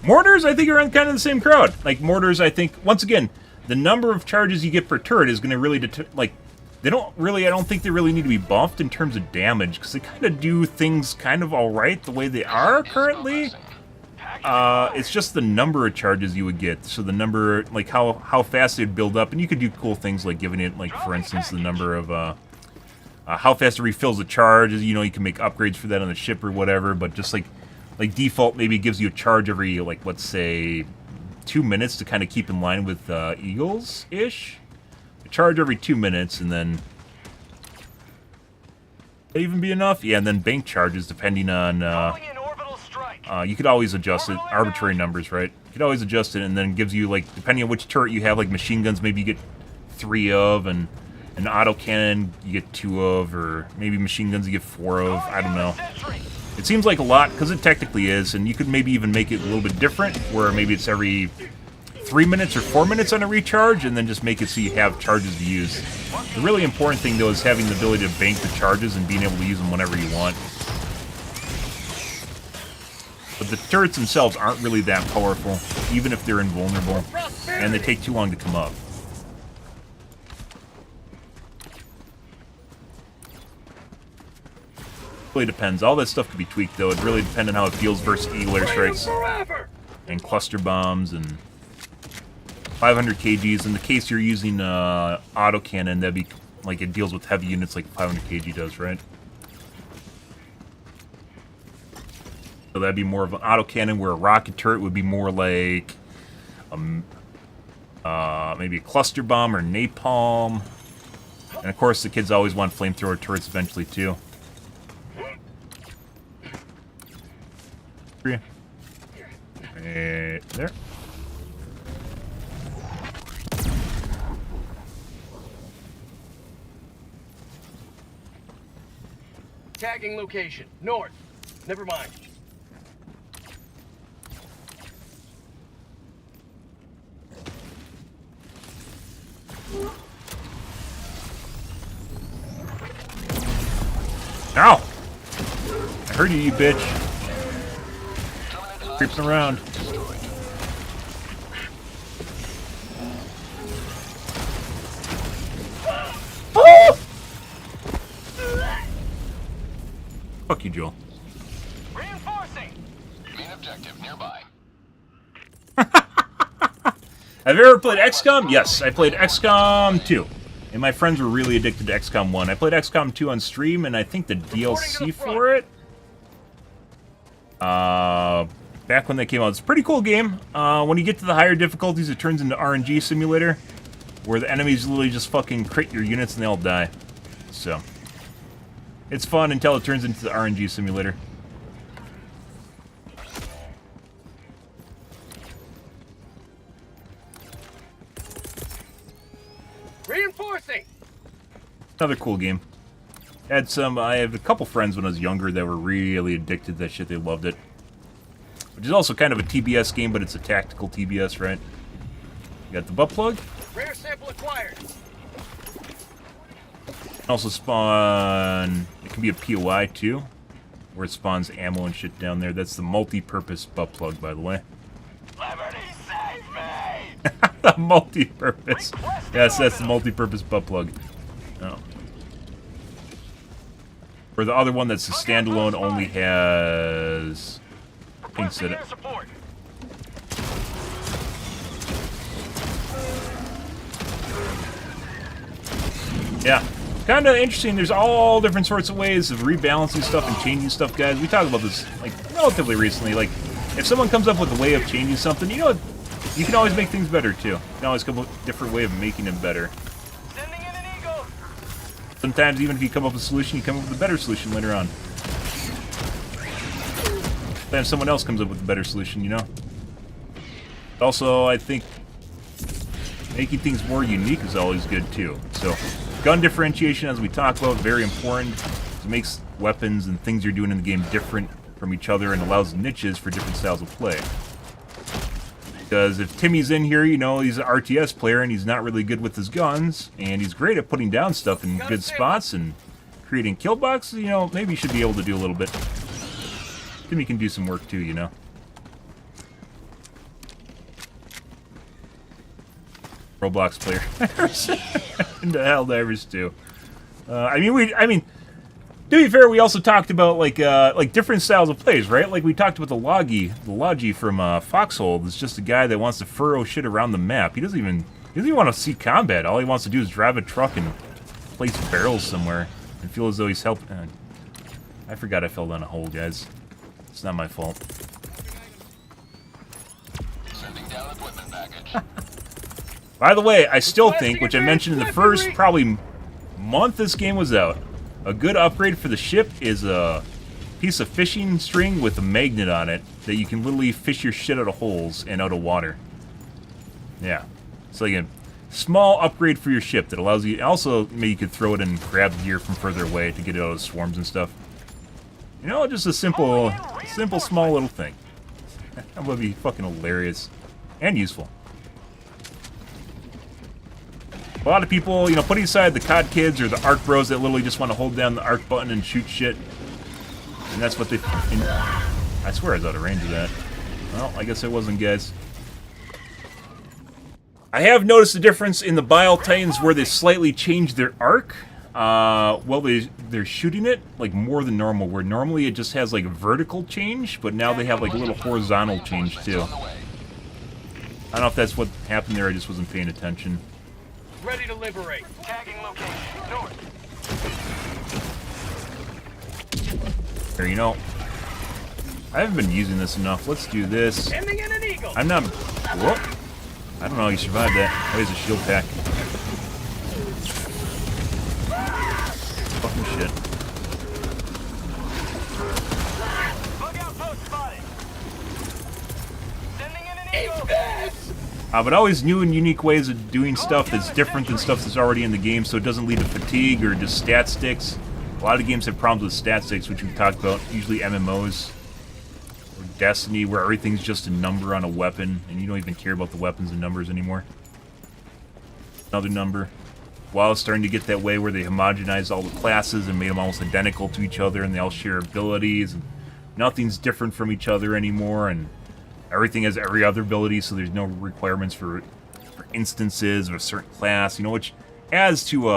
Speaker 1: mortars, I think, are on kind of the same crowd. Like mortars, I think, once again, the number of charges you get per turret is gonna really like. They don't really, I don't think they really need to be buffed in terms of damage, because they kind of do things kind of alright the way they are currently. It's just the number of charges you would get. So the number, like how fast they'd build up, and you could do cool things like giving it, like for instance, the number of how fast it refills the charge. You know, you can make upgrades for that on the ship or whatever. But just like default, maybe it gives you a charge every, like, let's say 2 minutes to kind of keep in line with Eagles ish. A charge every 2 minutes, and then would that even be enough? Yeah, and then bank charges depending on. You could always adjust it, arbitrary numbers, right? You could always adjust it, and then it gives you, like, depending on which turret you have, like machine guns, maybe you get 3 of, and an autocannon you get 2 of, or maybe machine guns you get 4 of. I don't know. It seems like a lot, because it technically is, and you could maybe even make it a little bit different, where maybe it's every 3 minutes or 4 minutes on a recharge, and then just make it so you have charges to use. The really important thing, though, is having the ability to bank the charges and being able to use them whenever you want. But the turrets themselves aren't really that powerful, even if they're invulnerable, and they take too long to come up. Really depends. All that stuff could be tweaked, though. It really depends on how it feels versus Eagle airstrikes and cluster bombs and 500 kgs. In the case you're using autocannon, that'd be like it deals with heavy units like 500 kg does, right? So that'd be more of an autocannon, where a rocket turret would be more like maybe a cluster bomb or napalm. And of course, the kids always want flamethrower turrets eventually too. Right there.
Speaker 7: Tagging location. North. Never mind.
Speaker 1: Ow! I heard you bitch. Creeping around. Oh! Fuck you, Joel.
Speaker 7: Reinforcing.
Speaker 3: Main objective nearby.
Speaker 1: Have you ever played XCOM? Yes, I played XCOM 2. And my friends were really addicted to XCOM 1. I played XCOM 2 on stream, and I think the DLC for it Back when they came out. It's a pretty cool game. When you get to the higher difficulties, it turns into RNG simulator, where the enemies literally just fucking crit your units and they all die. So, it's fun until it turns into the RNG simulator.
Speaker 7: Reinforcing!
Speaker 1: Another cool game. I have a couple friends when I was younger that were really addicted to that shit. They loved it. Which is also kind of a TBS game, but it's a tactical TBS, right? You got the butt plug.
Speaker 7: Rare sample acquired.
Speaker 1: Also spawn, it can be a POI too, where it spawns ammo and shit down there. That's the multi-purpose butt plug, by the way.
Speaker 9: Liberty, save me!
Speaker 1: The multi-purpose. Yes, that's the multi-purpose butt plug. Oh. Or the other one that's a standalone only has pinks in it. Yeah. Kind of interesting. There's all different sorts of ways of rebalancing stuff and changing stuff, guys. We talked about this like relatively recently. Like, if someone comes up with a way of changing something, you know, you can always make things better too. You can always come up with a different way of making them better.
Speaker 7: Sending in an eagle.
Speaker 1: Sometimes even if you come up with a solution, you come up with a better solution later on. Then someone else comes up with a better solution, you know. Also, I think making things more unique is always good too. So, gun differentiation, as we talked about, very important. It makes weapons and things you're doing in the game different from each other and allows niches for different styles of play. Because if Timmy's in here, you know, he's an RTS player and he's not really good with his guns, and he's great at putting down stuff in good spots and creating kill boxes, you know, maybe he should be able to do a little bit. Timmy can do some work too, you know. Roblox player. Into Helldivers too. I mean, to be fair, we also talked about like different styles of plays, right? Like we talked about the Logi from Foxhole. It's just a guy that wants to furrow shit around the map. He doesn't even want to see combat. All he wants to do is drive a truck and place barrels somewhere and feel as though he's helping. I forgot I fell down a hole, guys. It's not my fault.
Speaker 3: Sending down equipment package.
Speaker 1: By the way, I still think, which I mentioned in the first probably month this game was out, a good upgrade for the ship is a piece of fishing string with a magnet on it that you can literally fish your shit out of holes and out of water. Yeah. It's like a small upgrade for your ship that allows you... Also, maybe you could throw it and grab gear from further away to get it out of swarms and stuff. You know, just a simple, small little thing. That would be fucking hilarious. And useful. A lot of people, you know, putting aside the COD kids or the ARC bros that literally just want to hold down the ARC button and shoot shit. And that's what they... I swear I was out of range of that. Well, I guess I wasn't, guys. I have noticed a difference in the Bile Titans where they slightly changed their arc. Well, they're shooting it, like, more than normal, where normally it just has, like, a vertical change, but now they have, like, a little horizontal change, too. I don't know if that's what happened there, I just wasn't paying attention.
Speaker 7: Ready to liberate. Tagging location. North.
Speaker 1: Here, you know, I haven't been using this enough. Let's do this.
Speaker 7: Sending in an eagle.
Speaker 1: I'm not... Whoop. I don't know how you survived that. Oh, he's a shield pack. Fucking shit.
Speaker 7: Bug outpost spotted. Sending in an eagle.
Speaker 1: But always new and unique ways of doing stuff that's different than stuff that's already in the game, so it doesn't lead to fatigue or just stat sticks. A lot of games have problems with stat sticks, which we've talked about, usually MMOs. Or Destiny, where everything's just a number on a weapon, and you don't even care about the weapons and numbers anymore. Another number. WoW is starting to get that way where they homogenized all the classes and made them almost identical to each other, and they all share abilities, and nothing's different from each other anymore, and everything has every other ability, so there's no requirements for instances of a certain class, you know, which adds to,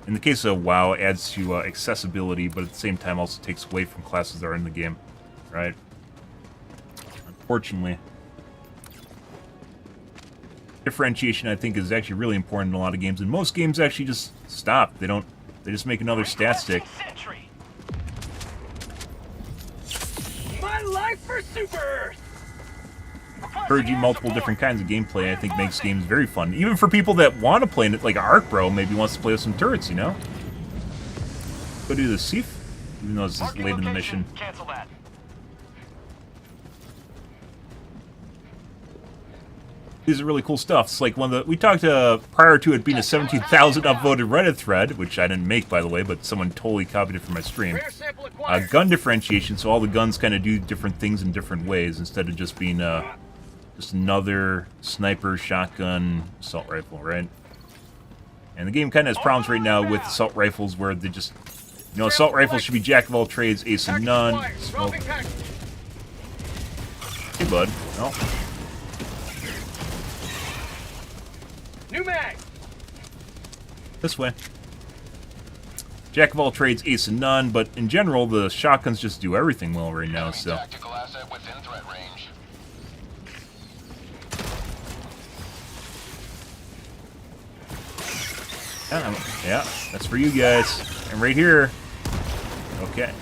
Speaker 1: in the case of WoW, adds to accessibility, but at the same time also takes away from classes that are in the game, right? Unfortunately. Differentiation, I think, is actually really important in a lot of games, and most games actually just stop. They just make another stat stick.
Speaker 7: My life Time for Super Earth!
Speaker 1: Encouraging multiple different kinds of gameplay, I think, makes games very fun. Even for people that want to play it, like Arc Bro maybe wants to play with some turrets, you know? Go do the Seif, even though it's just late in the mission.
Speaker 9: Cancel that.
Speaker 1: These are really cool stuff. It's like one of the... We talked prior to it being a 17,000 upvoted Reddit thread, which I didn't make, by the way, but someone totally copied it from my stream. Gun differentiation, so all the guns kind of do different things in different ways, instead of just being just another sniper, shotgun, assault rifle, right? And the game kind of has problems right now with assault rifles where they just... You know, assault rifles should be jack of all trades, ace of none. Smoke. Hey, bud. No.
Speaker 7: New mag!
Speaker 1: This way. Jack of all trades, ace of none, but in general, the shotguns just do everything well right now, so...
Speaker 3: Tactical asset within threat range.
Speaker 1: Yeah, that's for you guys. And right here. Okay.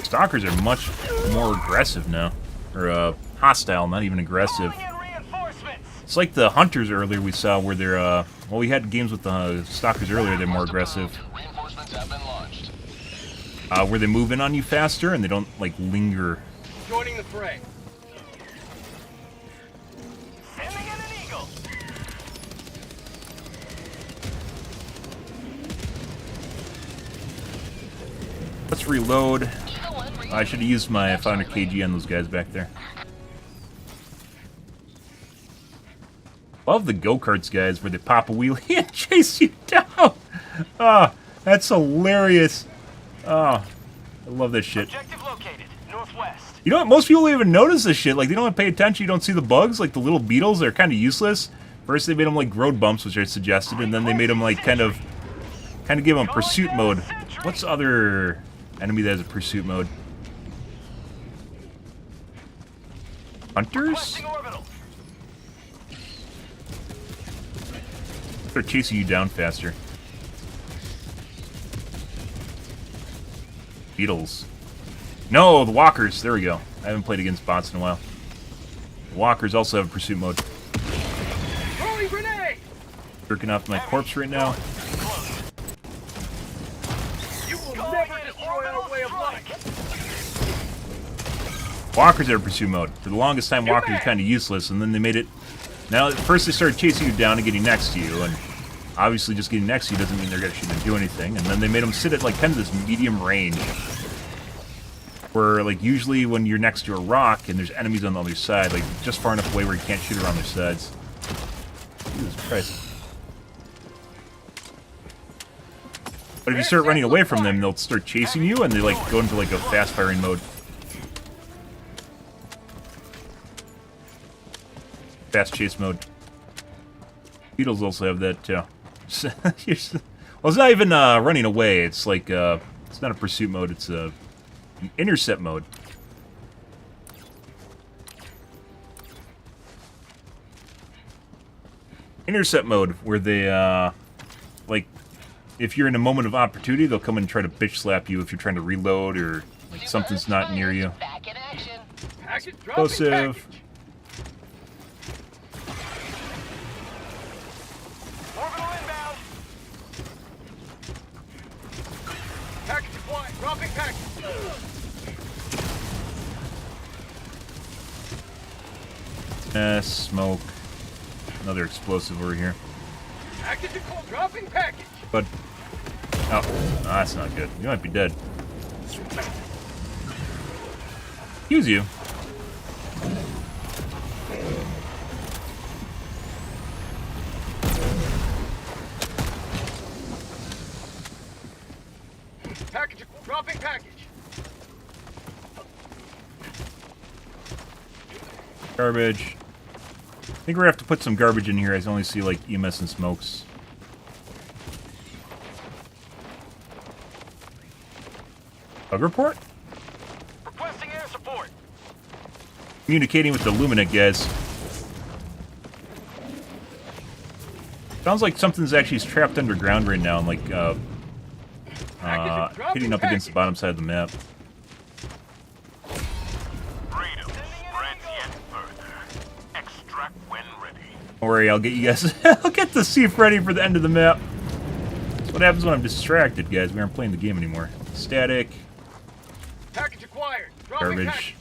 Speaker 1: Stalkers are much more aggressive now. Or, hostile, not even aggressive. It's like the hunters earlier we saw where they're, well, we had games with the stalkers earlier, they're more aggressive.
Speaker 3: Reinforcements have been launched.
Speaker 1: Where they move in on you faster and they don't, like, linger.
Speaker 7: Joining the fray.
Speaker 9: Sending in an eagle.
Speaker 1: Let's reload. I should have used my 500 kg on those guys back there. Love the go-karts, guys, where they pop a wheelie and chase you down. Ah, that's hilarious. Oh, I love this shit.
Speaker 9: Objective located, northwest.
Speaker 1: You know what? Most people don't even notice this shit. Like, they don't pay attention. You don't see the bugs. Like, the little beetles, they're kind of useless. First, they made them like road bumps, which I suggested, and then they made them like kind of give them pursuit mode. What's the other enemy that has a pursuit mode? Hunters? They're chasing you down faster. Beetles. No, the walkers. There we go. I haven't played against bots in a while. The walkers also have a pursuit mode. Jerking off my corpse right now.
Speaker 7: You will never destroy our way of life.
Speaker 1: Walkers have a pursuit mode. For the longest time, walkers were kind of useless, and then they made it... Now, at first they started chasing you down and getting next to you, and obviously just getting next to you doesn't mean they're actually going to do anything, and then they made them sit at, like, kind of this medium range. Where, like, usually when you're next to a rock and there's enemies on the other side, like, just far enough away where you can't shoot around their sides. Jesus Christ. But if you start running away from them, they'll start chasing you, and they, like, go into, like, a fast-firing mode. Fast chase mode. Beetles also have that, too. Well, it's not even running away. It's like, it's not a pursuit mode. It's an intercept mode. Intercept mode, where they, like, if you're in a moment of opportunity, they'll come and try to bitch slap you if you're trying to reload or like something's not near you. Explosive.
Speaker 9: Orbital inbound.
Speaker 7: Package deployed. Dropping package.
Speaker 1: Smoke. Another explosive over here.
Speaker 7: Package deployed. Dropping package.
Speaker 1: But oh, no, that's not good. You might be dead. Use you.
Speaker 7: Package dropping package.
Speaker 1: Garbage. I think we're gonna have to put some garbage in here. I only see like EMS and smokes. Bug report?
Speaker 9: Requesting air support.
Speaker 1: Communicating with the Luminate guys. Sounds like something's actually trapped underground right now, and like hitting up against the bottom side of the map.
Speaker 9: Freedom spreads yet further. Extract when ready.
Speaker 1: Don't worry, I'll get you guys. I'll get the Thief ready for the end of the map. That's what happens when I'm distracted, guys. We aren't playing the game anymore. Static.
Speaker 7: Package acquired. Dropping
Speaker 1: Garbage.
Speaker 7: package.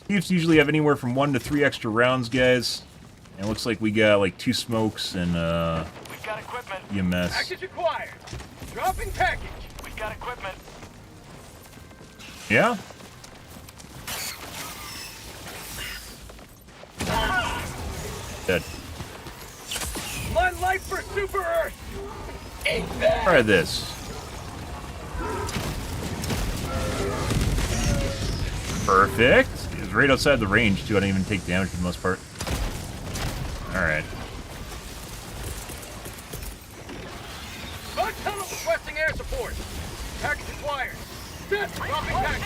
Speaker 1: Thieves usually have anywhere from 1 to 3 extra rounds, guys. And it looks like we got like 2 smokes and
Speaker 7: We've got equipment.
Speaker 1: EMS.
Speaker 7: Package acquired. Dropping package. We've got equipment.
Speaker 1: Yeah? Dead.
Speaker 7: One life for Super Earth. Eat that.
Speaker 1: Try this. Perfect. It was right outside the range, too. I didn't even take damage for the most part. Alright.
Speaker 7: Bug tunnel requesting air support. Package acquired. Dropping package.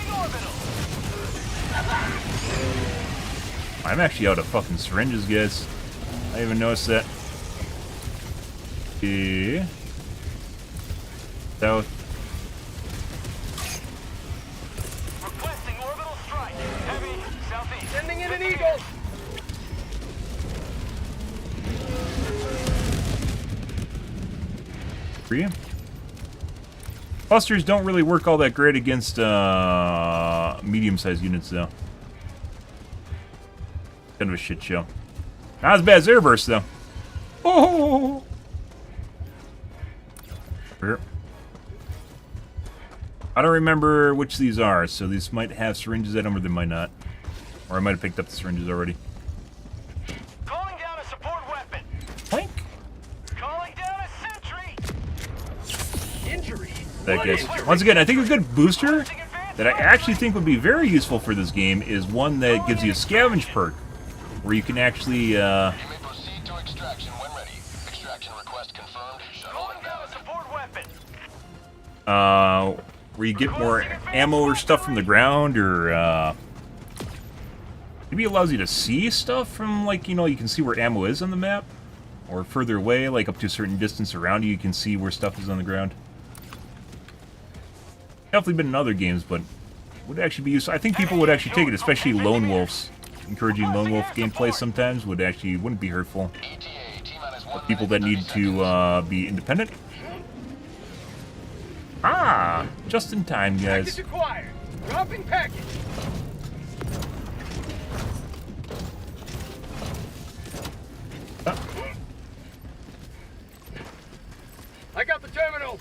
Speaker 1: I'm actually out of fucking syringes, guys. I didn't even noticed that. Okay. South.
Speaker 7: Requesting orbital strike. Heavy. Southeast. Sending in an eagle.
Speaker 1: Free. Clusters don't really work all that great against medium-sized units, though. Kind of a shit show. Not as bad as Airburst, though. Oh! Here. I don't remember which these are, so these might have syringes at them, or they might not. Or I might have picked up the syringes already.
Speaker 7: Calling down a support weapon.
Speaker 1: Plank.
Speaker 7: Calling down a sentry. Injury.
Speaker 1: That guys. Once again, I think a good booster that I actually think would be very useful for this game is one that gives you a scavenge perk, where you can actually,
Speaker 3: You may proceed to extraction when ready. Extraction request confirmed. Shuttle
Speaker 7: Calling down a support weapon.
Speaker 1: where you get more ammo or stuff from the ground, or, maybe it allows you to see stuff from, like, you know, you can see where ammo is on the map, or further away, like up to a certain distance around you, you can see where stuff is on the ground. Definitely been in other games, but would actually be useful. I think people would actually take it, especially lone wolves. Encouraging lone wolf gameplay sometimes wouldn't be hurtful. But people that need to be independent. Ah, just in time, guys.
Speaker 7: Package acquired. Dropping package. I got the terminal.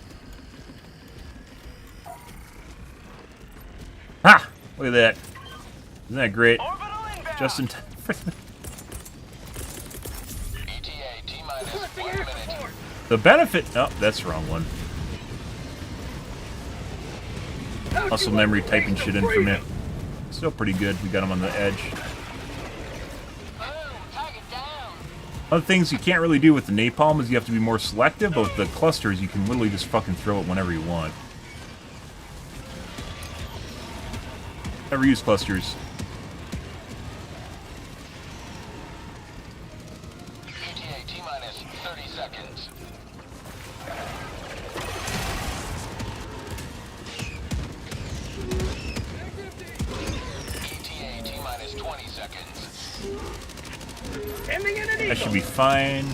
Speaker 1: Ha! Look at that. Isn't that great?
Speaker 7: Orbital inbound.
Speaker 1: Just in time.
Speaker 3: ETA T-minus
Speaker 7: Requesting
Speaker 3: 1
Speaker 7: air
Speaker 3: minute.
Speaker 7: support.
Speaker 1: The benefit... Oh, that's the wrong one. Muscle memory typing shit in for me. Still pretty good. We got him on the edge. Other things you can't really do with the napalm is you have to be more selective, but with the clusters you can literally just fucking throw it whenever you want. Never use clusters.
Speaker 3: ETA T-minus 30 seconds. ETA T-minus 20 seconds.
Speaker 7: Sending in an
Speaker 1: That
Speaker 7: eagle.
Speaker 1: should be fine.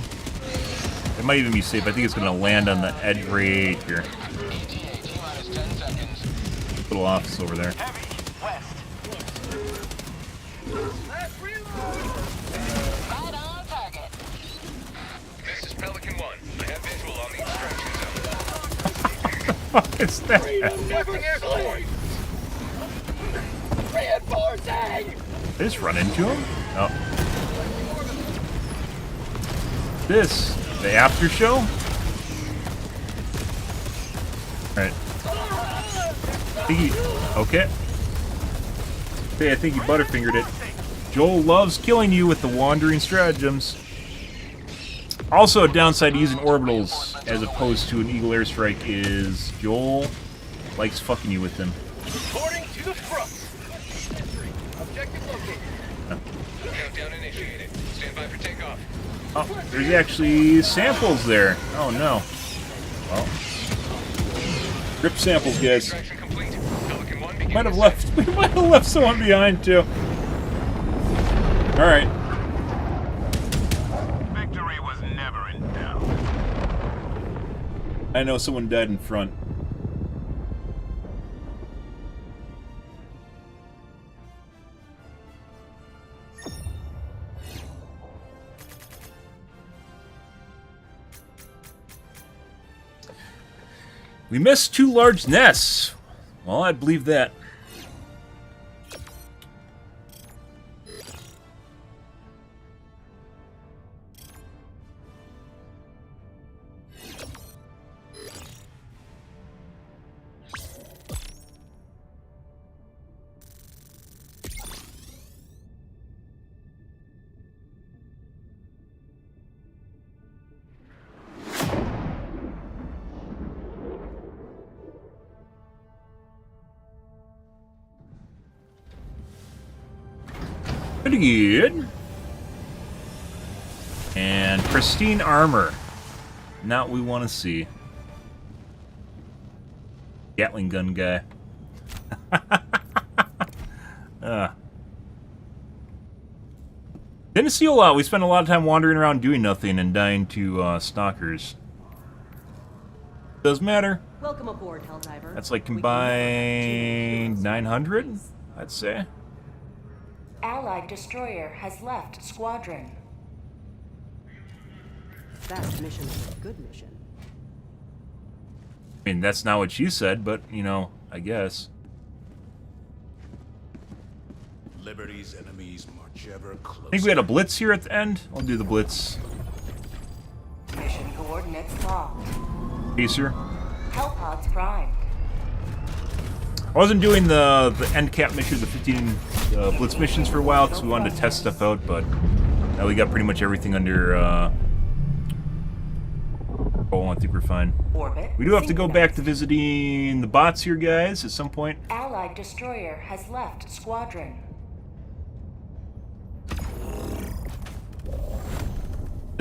Speaker 1: It might even be safe. I think it's going to land on the edge right here.
Speaker 3: ETA T-minus 10 seconds.
Speaker 1: Little office over there.
Speaker 7: Heavy. West. Last reload.
Speaker 8: Right on target.
Speaker 3: This is Pelican 1. I have visual on the extraction zone.
Speaker 1: What is that?
Speaker 7: Requesting air support. Reinforcing.
Speaker 1: Did I just run into him? Oh. This, the after show? Alright. Okay. Okay, I think he butterfingered it. Joel loves killing you with the wandering stratagems. Also, a downside to using orbitals as opposed to an Eagle airstrike is Joel likes fucking you with them.
Speaker 7: Reporting to the front. Objective located.
Speaker 3: Countdown initiated. Stand by for takeoff.
Speaker 1: Oh, there's actually samples there. Oh no. Well. Rip samples, guys.
Speaker 3: Extraction complete. Pelican 1 begins.
Speaker 1: Might have left. We might have left someone behind too. All right.
Speaker 9: Victory was never in doubt.
Speaker 1: I know someone died in front. We missed 2 large nests. Well, I'd believe that. Pretty good. And pristine armor. Not what we want to see. Gatling gun guy. Didn't see a lot. We spent a lot of time wandering around doing nothing and dying to stalkers. Does matter.
Speaker 6: Welcome aboard, Helldiver.
Speaker 1: That's like combined 900, I'd say.
Speaker 5: Allied destroyer has left squadron.
Speaker 6: That mission was a good mission.
Speaker 1: I mean, that's not what she said, but, you know, I guess.
Speaker 4: Liberty's enemies march ever closer.
Speaker 1: I think we had a blitz here at the end. I'll do the blitz.
Speaker 5: Mission coordinates locked.
Speaker 1: Pacer.
Speaker 5: Hellpods primed.
Speaker 1: I wasn't doing the end cap mission, the 15 blitz missions for a while because we wanted to test stuff out, but now we got pretty much everything under control. I think we're fine.
Speaker 5: Orbit
Speaker 1: We do have to go back to visiting the bots here, guys, at some point.
Speaker 5: Allied destroyer has left squadron.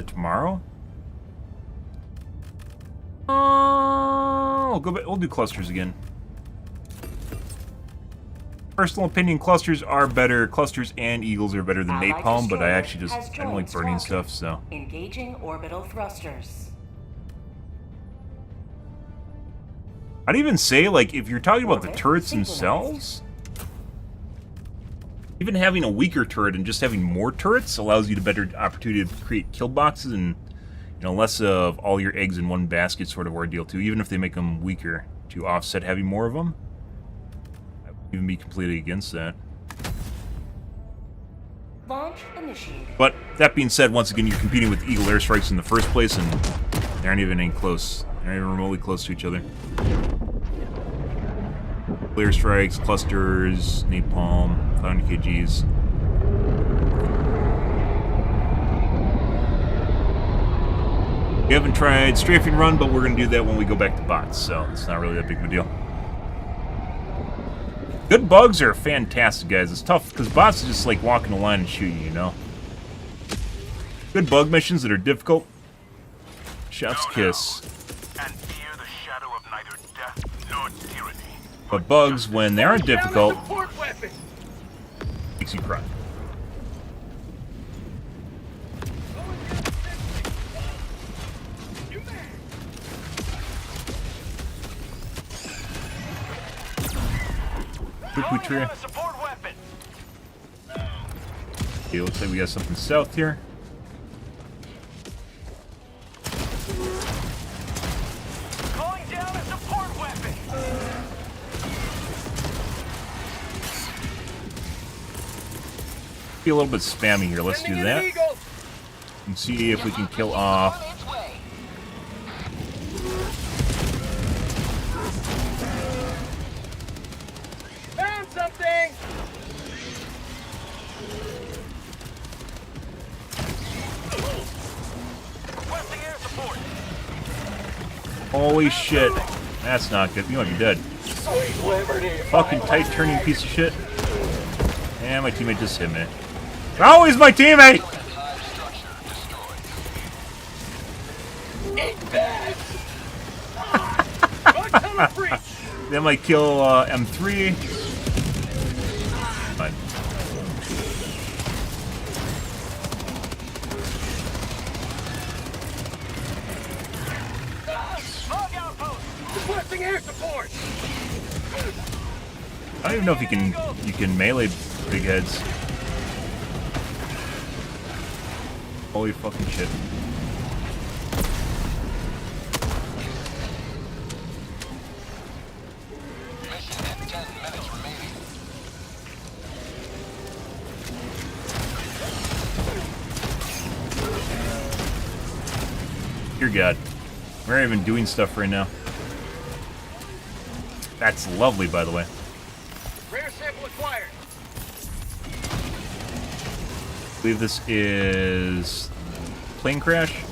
Speaker 1: Tomorrow? We'll go back. We'll do clusters again. Personal opinion, clusters are better. Clusters and eagles are better than
Speaker 5: Allied
Speaker 1: napalm, but I
Speaker 5: destroyer
Speaker 1: actually
Speaker 5: has
Speaker 1: I don't like
Speaker 5: joined
Speaker 1: burning
Speaker 5: squadron.
Speaker 1: stuff, so.
Speaker 5: Engaging orbital thrusters.
Speaker 1: I'd even say, like, if you're talking about the
Speaker 5: Orbit
Speaker 1: turrets
Speaker 5: synchronized.
Speaker 1: themselves, even having a weaker turret and just having more turrets allows you to better opportunity to create kill boxes and, you know, less of all your eggs in one basket sort of ordeal too, even if they make them weaker to offset having more of them. I wouldn't even be completely against that.
Speaker 5: Launch initiated.
Speaker 1: But that being said, once again, you're competing with Eagle airstrikes in the first place, and they aren't even any close. They're not even remotely close to each other. Airstrikes, clusters, napalm, 500 kgs. We haven't tried strafing run, but we're going to do that when we go back to bots, so it's not really that big of a deal. Good bugs are fantastic, guys. It's tough, because bots are just like walking a line and shooting, you know? Good bug missions that are difficult. Chef's kiss.
Speaker 9: And fear the shadow of neither death nor tyranny.
Speaker 1: But bugs, when they aren't difficult,
Speaker 7: Down the support weapon.
Speaker 1: makes you cry. Cuckoo tree.
Speaker 9: Down a support weapon.
Speaker 1: Okay, looks like we got something south here.
Speaker 9: Calling down a support weapon.
Speaker 1: Be a little bit spammy here. Let's do
Speaker 7: Sending in an
Speaker 1: that.
Speaker 7: eagle.
Speaker 1: And see if we can kill off.
Speaker 7: Found something.
Speaker 9: Requesting air support.
Speaker 1: Holy shit. That's not good. You might be dead.
Speaker 7: Sweet liberty.
Speaker 1: Fucking tight turning piece of shit. And my teammate just hit me. Always my teammate!
Speaker 7: Tunnel breach!
Speaker 1: That might kill M3. Fine.
Speaker 7: Log outpost! Requesting air support!
Speaker 1: I don't even know if you can melee big heads. Holy fucking shit.
Speaker 3: Mission in 10 minutes remaining.
Speaker 1: Dear God. We're not even doing stuff right now. That's lovely, by the way.
Speaker 7: Rare sample acquired.
Speaker 1: I believe this is plane crash.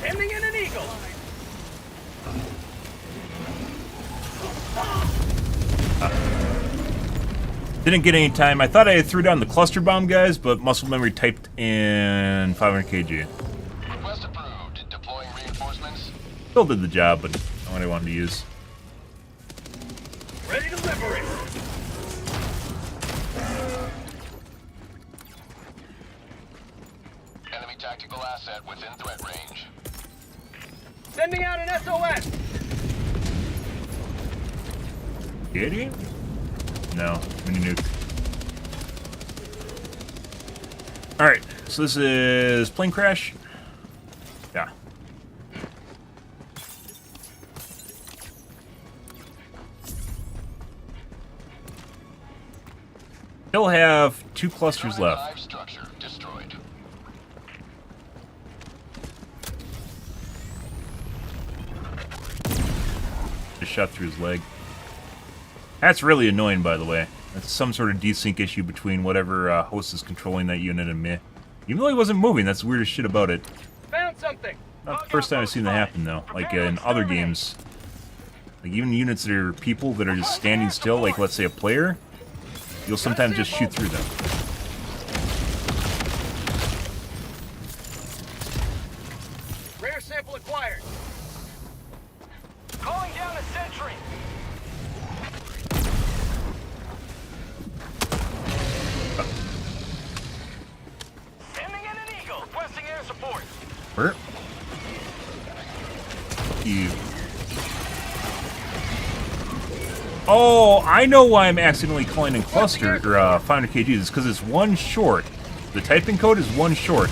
Speaker 7: Sending in an eagle!
Speaker 1: Didn't get any time. I thought I threw down the cluster bomb, guys, but muscle memory typed in 500 kg.
Speaker 3: Request approved. Deploying reinforcements.
Speaker 1: Still did the job, but not what I wanted to use.
Speaker 7: Ready to liberate!
Speaker 3: Enemy tactical asset within threat range.
Speaker 7: Sending out an SOS!
Speaker 1: Did he? No, mini nuke. Alright, so this is plane crash. Yeah. Still have 2 clusters left.
Speaker 3: Helldive structure destroyed.
Speaker 1: Just shot through his leg. That's really annoying, by the way. That's some sort of desync issue between whatever host is controlling that unit and me. Even though he wasn't moving, that's the weirdest shit about it.
Speaker 7: Found something!
Speaker 1: Not the first time I've seen that happen, though. Like in other games. Like even units that are people that are just standing still, like let's say a player, you'll sometimes just shoot through them.
Speaker 7: Rare sample acquired. Calling down a sentry. Sending in an eagle. Requesting air support.
Speaker 1: Where? You. Oh, I know why I'm accidentally calling in cluster or 500 kgs. It's because it's 1 short. The typing code is 1 short.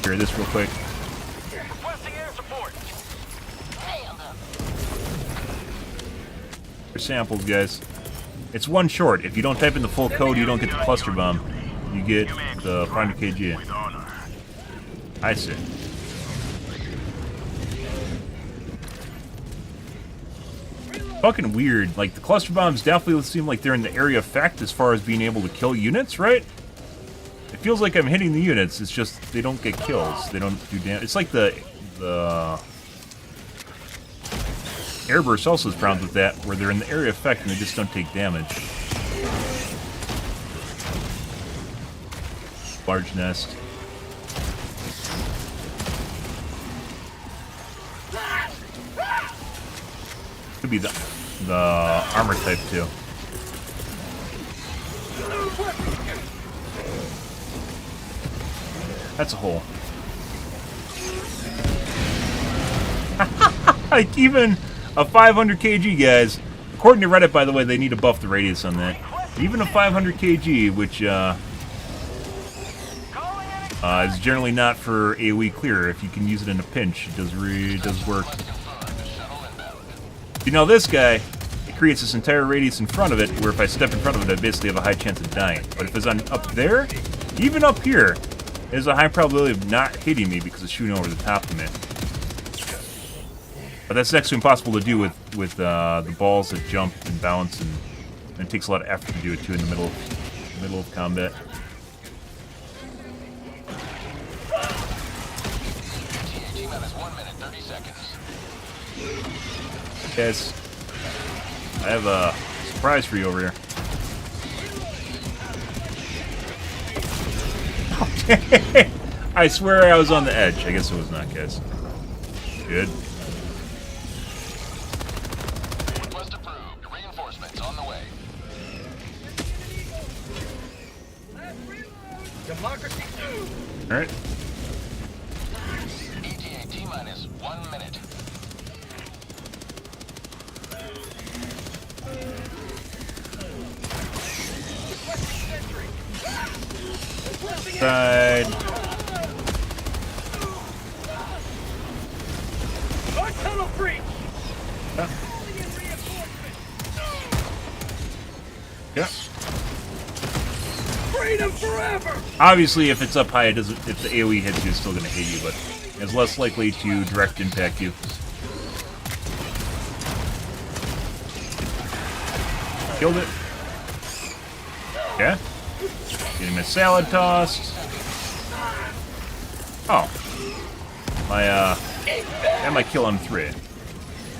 Speaker 1: Hear this real quick.
Speaker 7: Requesting air support.
Speaker 1: For samples, guys. It's 1 short. If you don't type in the full code, you don't get the cluster bomb. You get the 500 kg.
Speaker 9: With honor.
Speaker 1: I see. Fucking weird. Like, the cluster bombs definitely seem like they're in the area effect as far as being able to kill units, right? It feels like I'm hitting the units, it's just they don't get kills. They don't do damage. It's like the Airburst also has problems with that, where they're in the area effect and they just don't take damage. Large nest. Could be the armor type too. That's a hole. Like even a 500 kg, guys. According to Reddit, by the way, they need to buff the radius on that. Even a 500 kg, which is generally not for AoE clear. If you can use it in a pinch, it does work. You know, this guy, it creates this entire radius in front of it, where if I step in front of it, I basically have a high chance of dying. But if it's on up there, even up here, there's a high probability of not hitting me because it's shooting over the top of me. But that's next to impossible to do with the balls that jump and bounce, and it takes a lot of effort to do it too in the middle of combat. Guys, I have a surprise for you over here. Okay. I swear I was on the edge. I guess it was not, guys. Good.
Speaker 3: Request approved. Reinforcements on the way.
Speaker 7: Democracy 2!
Speaker 1: Alright.
Speaker 3: ETA T-minus 1 minute.
Speaker 1: Side.
Speaker 7: Our tunnel breach!
Speaker 1: Yeah. Yeah.
Speaker 7: Freedom forever!
Speaker 1: Obviously, if it's up high, it doesn't. If the AOE hits you, it's still going to hit you, but it's less likely to direct impact you. Killed it. Yeah. Getting my salad tossed. Oh. That might kill on 3.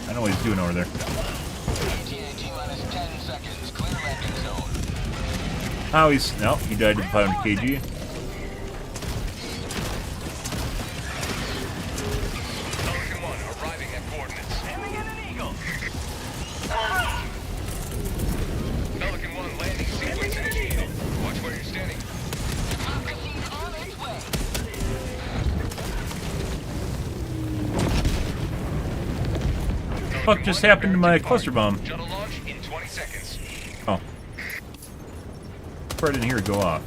Speaker 1: I know what he's doing over there.
Speaker 3: ETA T-minus 10 seconds. Clear landing zone.
Speaker 1: Oh, he's... No, he died to the 500 kg.
Speaker 3: Pelican 1 arriving at coordinates. Aiming at an eagle. Pelican 1 landing sequence initiated. Watch where you're standing.
Speaker 8: Democracy's on its way.
Speaker 1: What just happened to my cluster bomb?
Speaker 3: Shuttle launch in 20 seconds.
Speaker 1: Oh. I didn't hear it go off.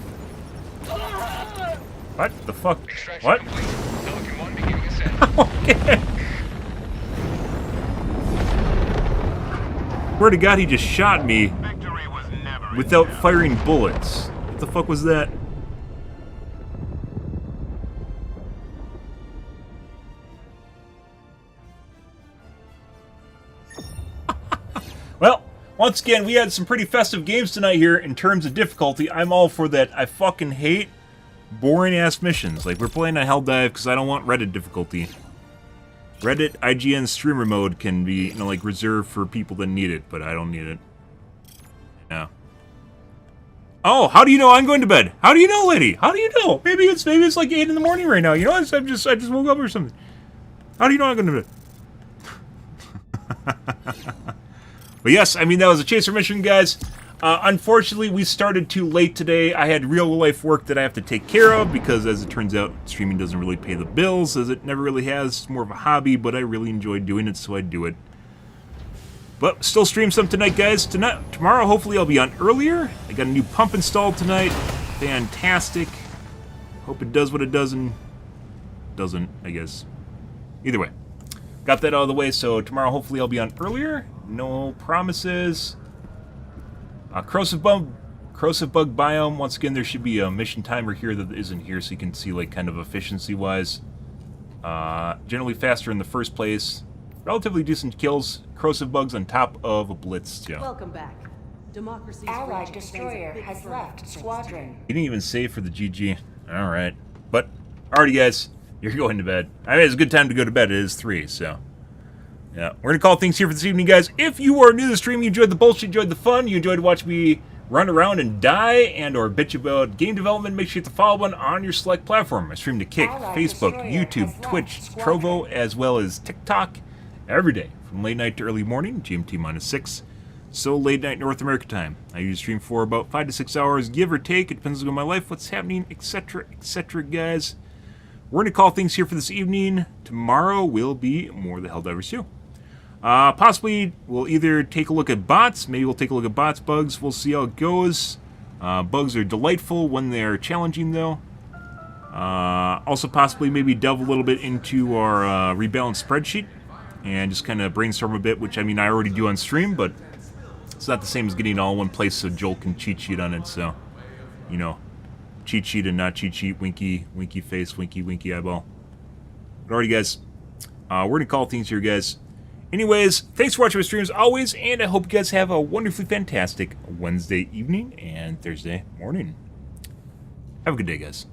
Speaker 1: What the fuck?
Speaker 3: Extraction
Speaker 1: What?
Speaker 3: complete. Pelican 1 beginning ascent.
Speaker 1: Okay. Swear to God, he just shot me
Speaker 9: Victory was never
Speaker 1: without firing bullets. What the fuck was that? Well, once again, we had some pretty festive games tonight here in terms of difficulty. I'm all for that. I fucking hate boring-ass missions. Like, we're playing on Helldive because I don't want Reddit difficulty. Reddit IGN streamer mode can be, you know, like, reserved for people that need it, but I don't need it. Yeah. Oh, how do you know I'm going to bed? How do you know, lady? How do you know? Maybe it's like 8 in the morning right now. You know, I just woke up or something. How do you know I'm going to bed? But yes, I mean, that was a chaser mission, guys. Unfortunately, we started too late today. I had real-life work that I have to take care of because, as it turns out, streaming doesn't really pay the bills, as it never really has. It's more of a hobby, but I really enjoy doing it, so I do it. But still stream some tonight, guys. Tomorrow, hopefully, I'll be on earlier. I got a new pump installed tonight. Fantastic. Hope it does what it does and doesn't, I guess. Either way. Got that out of the way, so tomorrow, hopefully, I'll be on earlier. No promises. Corrosive bug biome. Once again, there should be a mission timer here that isn't here, so you can see, like, kind of efficiency-wise. Generally faster in the first place. Relatively decent kills. Corrosive bugs on top of a blitz, too.
Speaker 6: Welcome back. Democracy's
Speaker 5: Allied
Speaker 6: reach
Speaker 5: destroyer
Speaker 6: big
Speaker 5: has
Speaker 6: threat
Speaker 5: left
Speaker 6: against
Speaker 5: squadron.
Speaker 1: You didn't even save for the GG. Alright. But, alrighty, guys. You're going to bed. I mean, it's a good time to go to bed. It is 3, so... Yeah, we're going to call things here for this evening, guys. If you are new to the stream, you enjoyed the bullshit, you enjoyed the fun, you enjoyed watching me run around and die and or bitch about game development, make sure you hit the follow button on your select platform. I stream to Kick, Facebook, YouTube, Twitch, Trovo, as well as TikTok every day from late night to early morning, GMT-6. So late night North America time. I usually stream for about 5 to 6 hours, give or take. It depends on my life, what's happening, etc., etc., guys. We're going to call things here for this evening. Tomorrow will be more of the Helldivers 2. Possibly we'll either take a look at bots, maybe we'll take a look at bots, bugs, we'll see how it goes. Bugs are delightful when they're challenging, though. Also possibly maybe delve a little bit into our rebalanced spreadsheet and just kind of brainstorm a bit, which, I mean, I already do on stream, but it's not the same as getting it all in one place so Joel can cheat sheet on it, so, you know, cheat sheet and not cheat sheet, winky face, winky eyeball. But alrighty, guys, we're going to call things here, guys. Anyways, thanks for watching my streams always, and I hope you guys have a wonderfully fantastic Wednesday evening and Thursday morning. Have a good day, guys.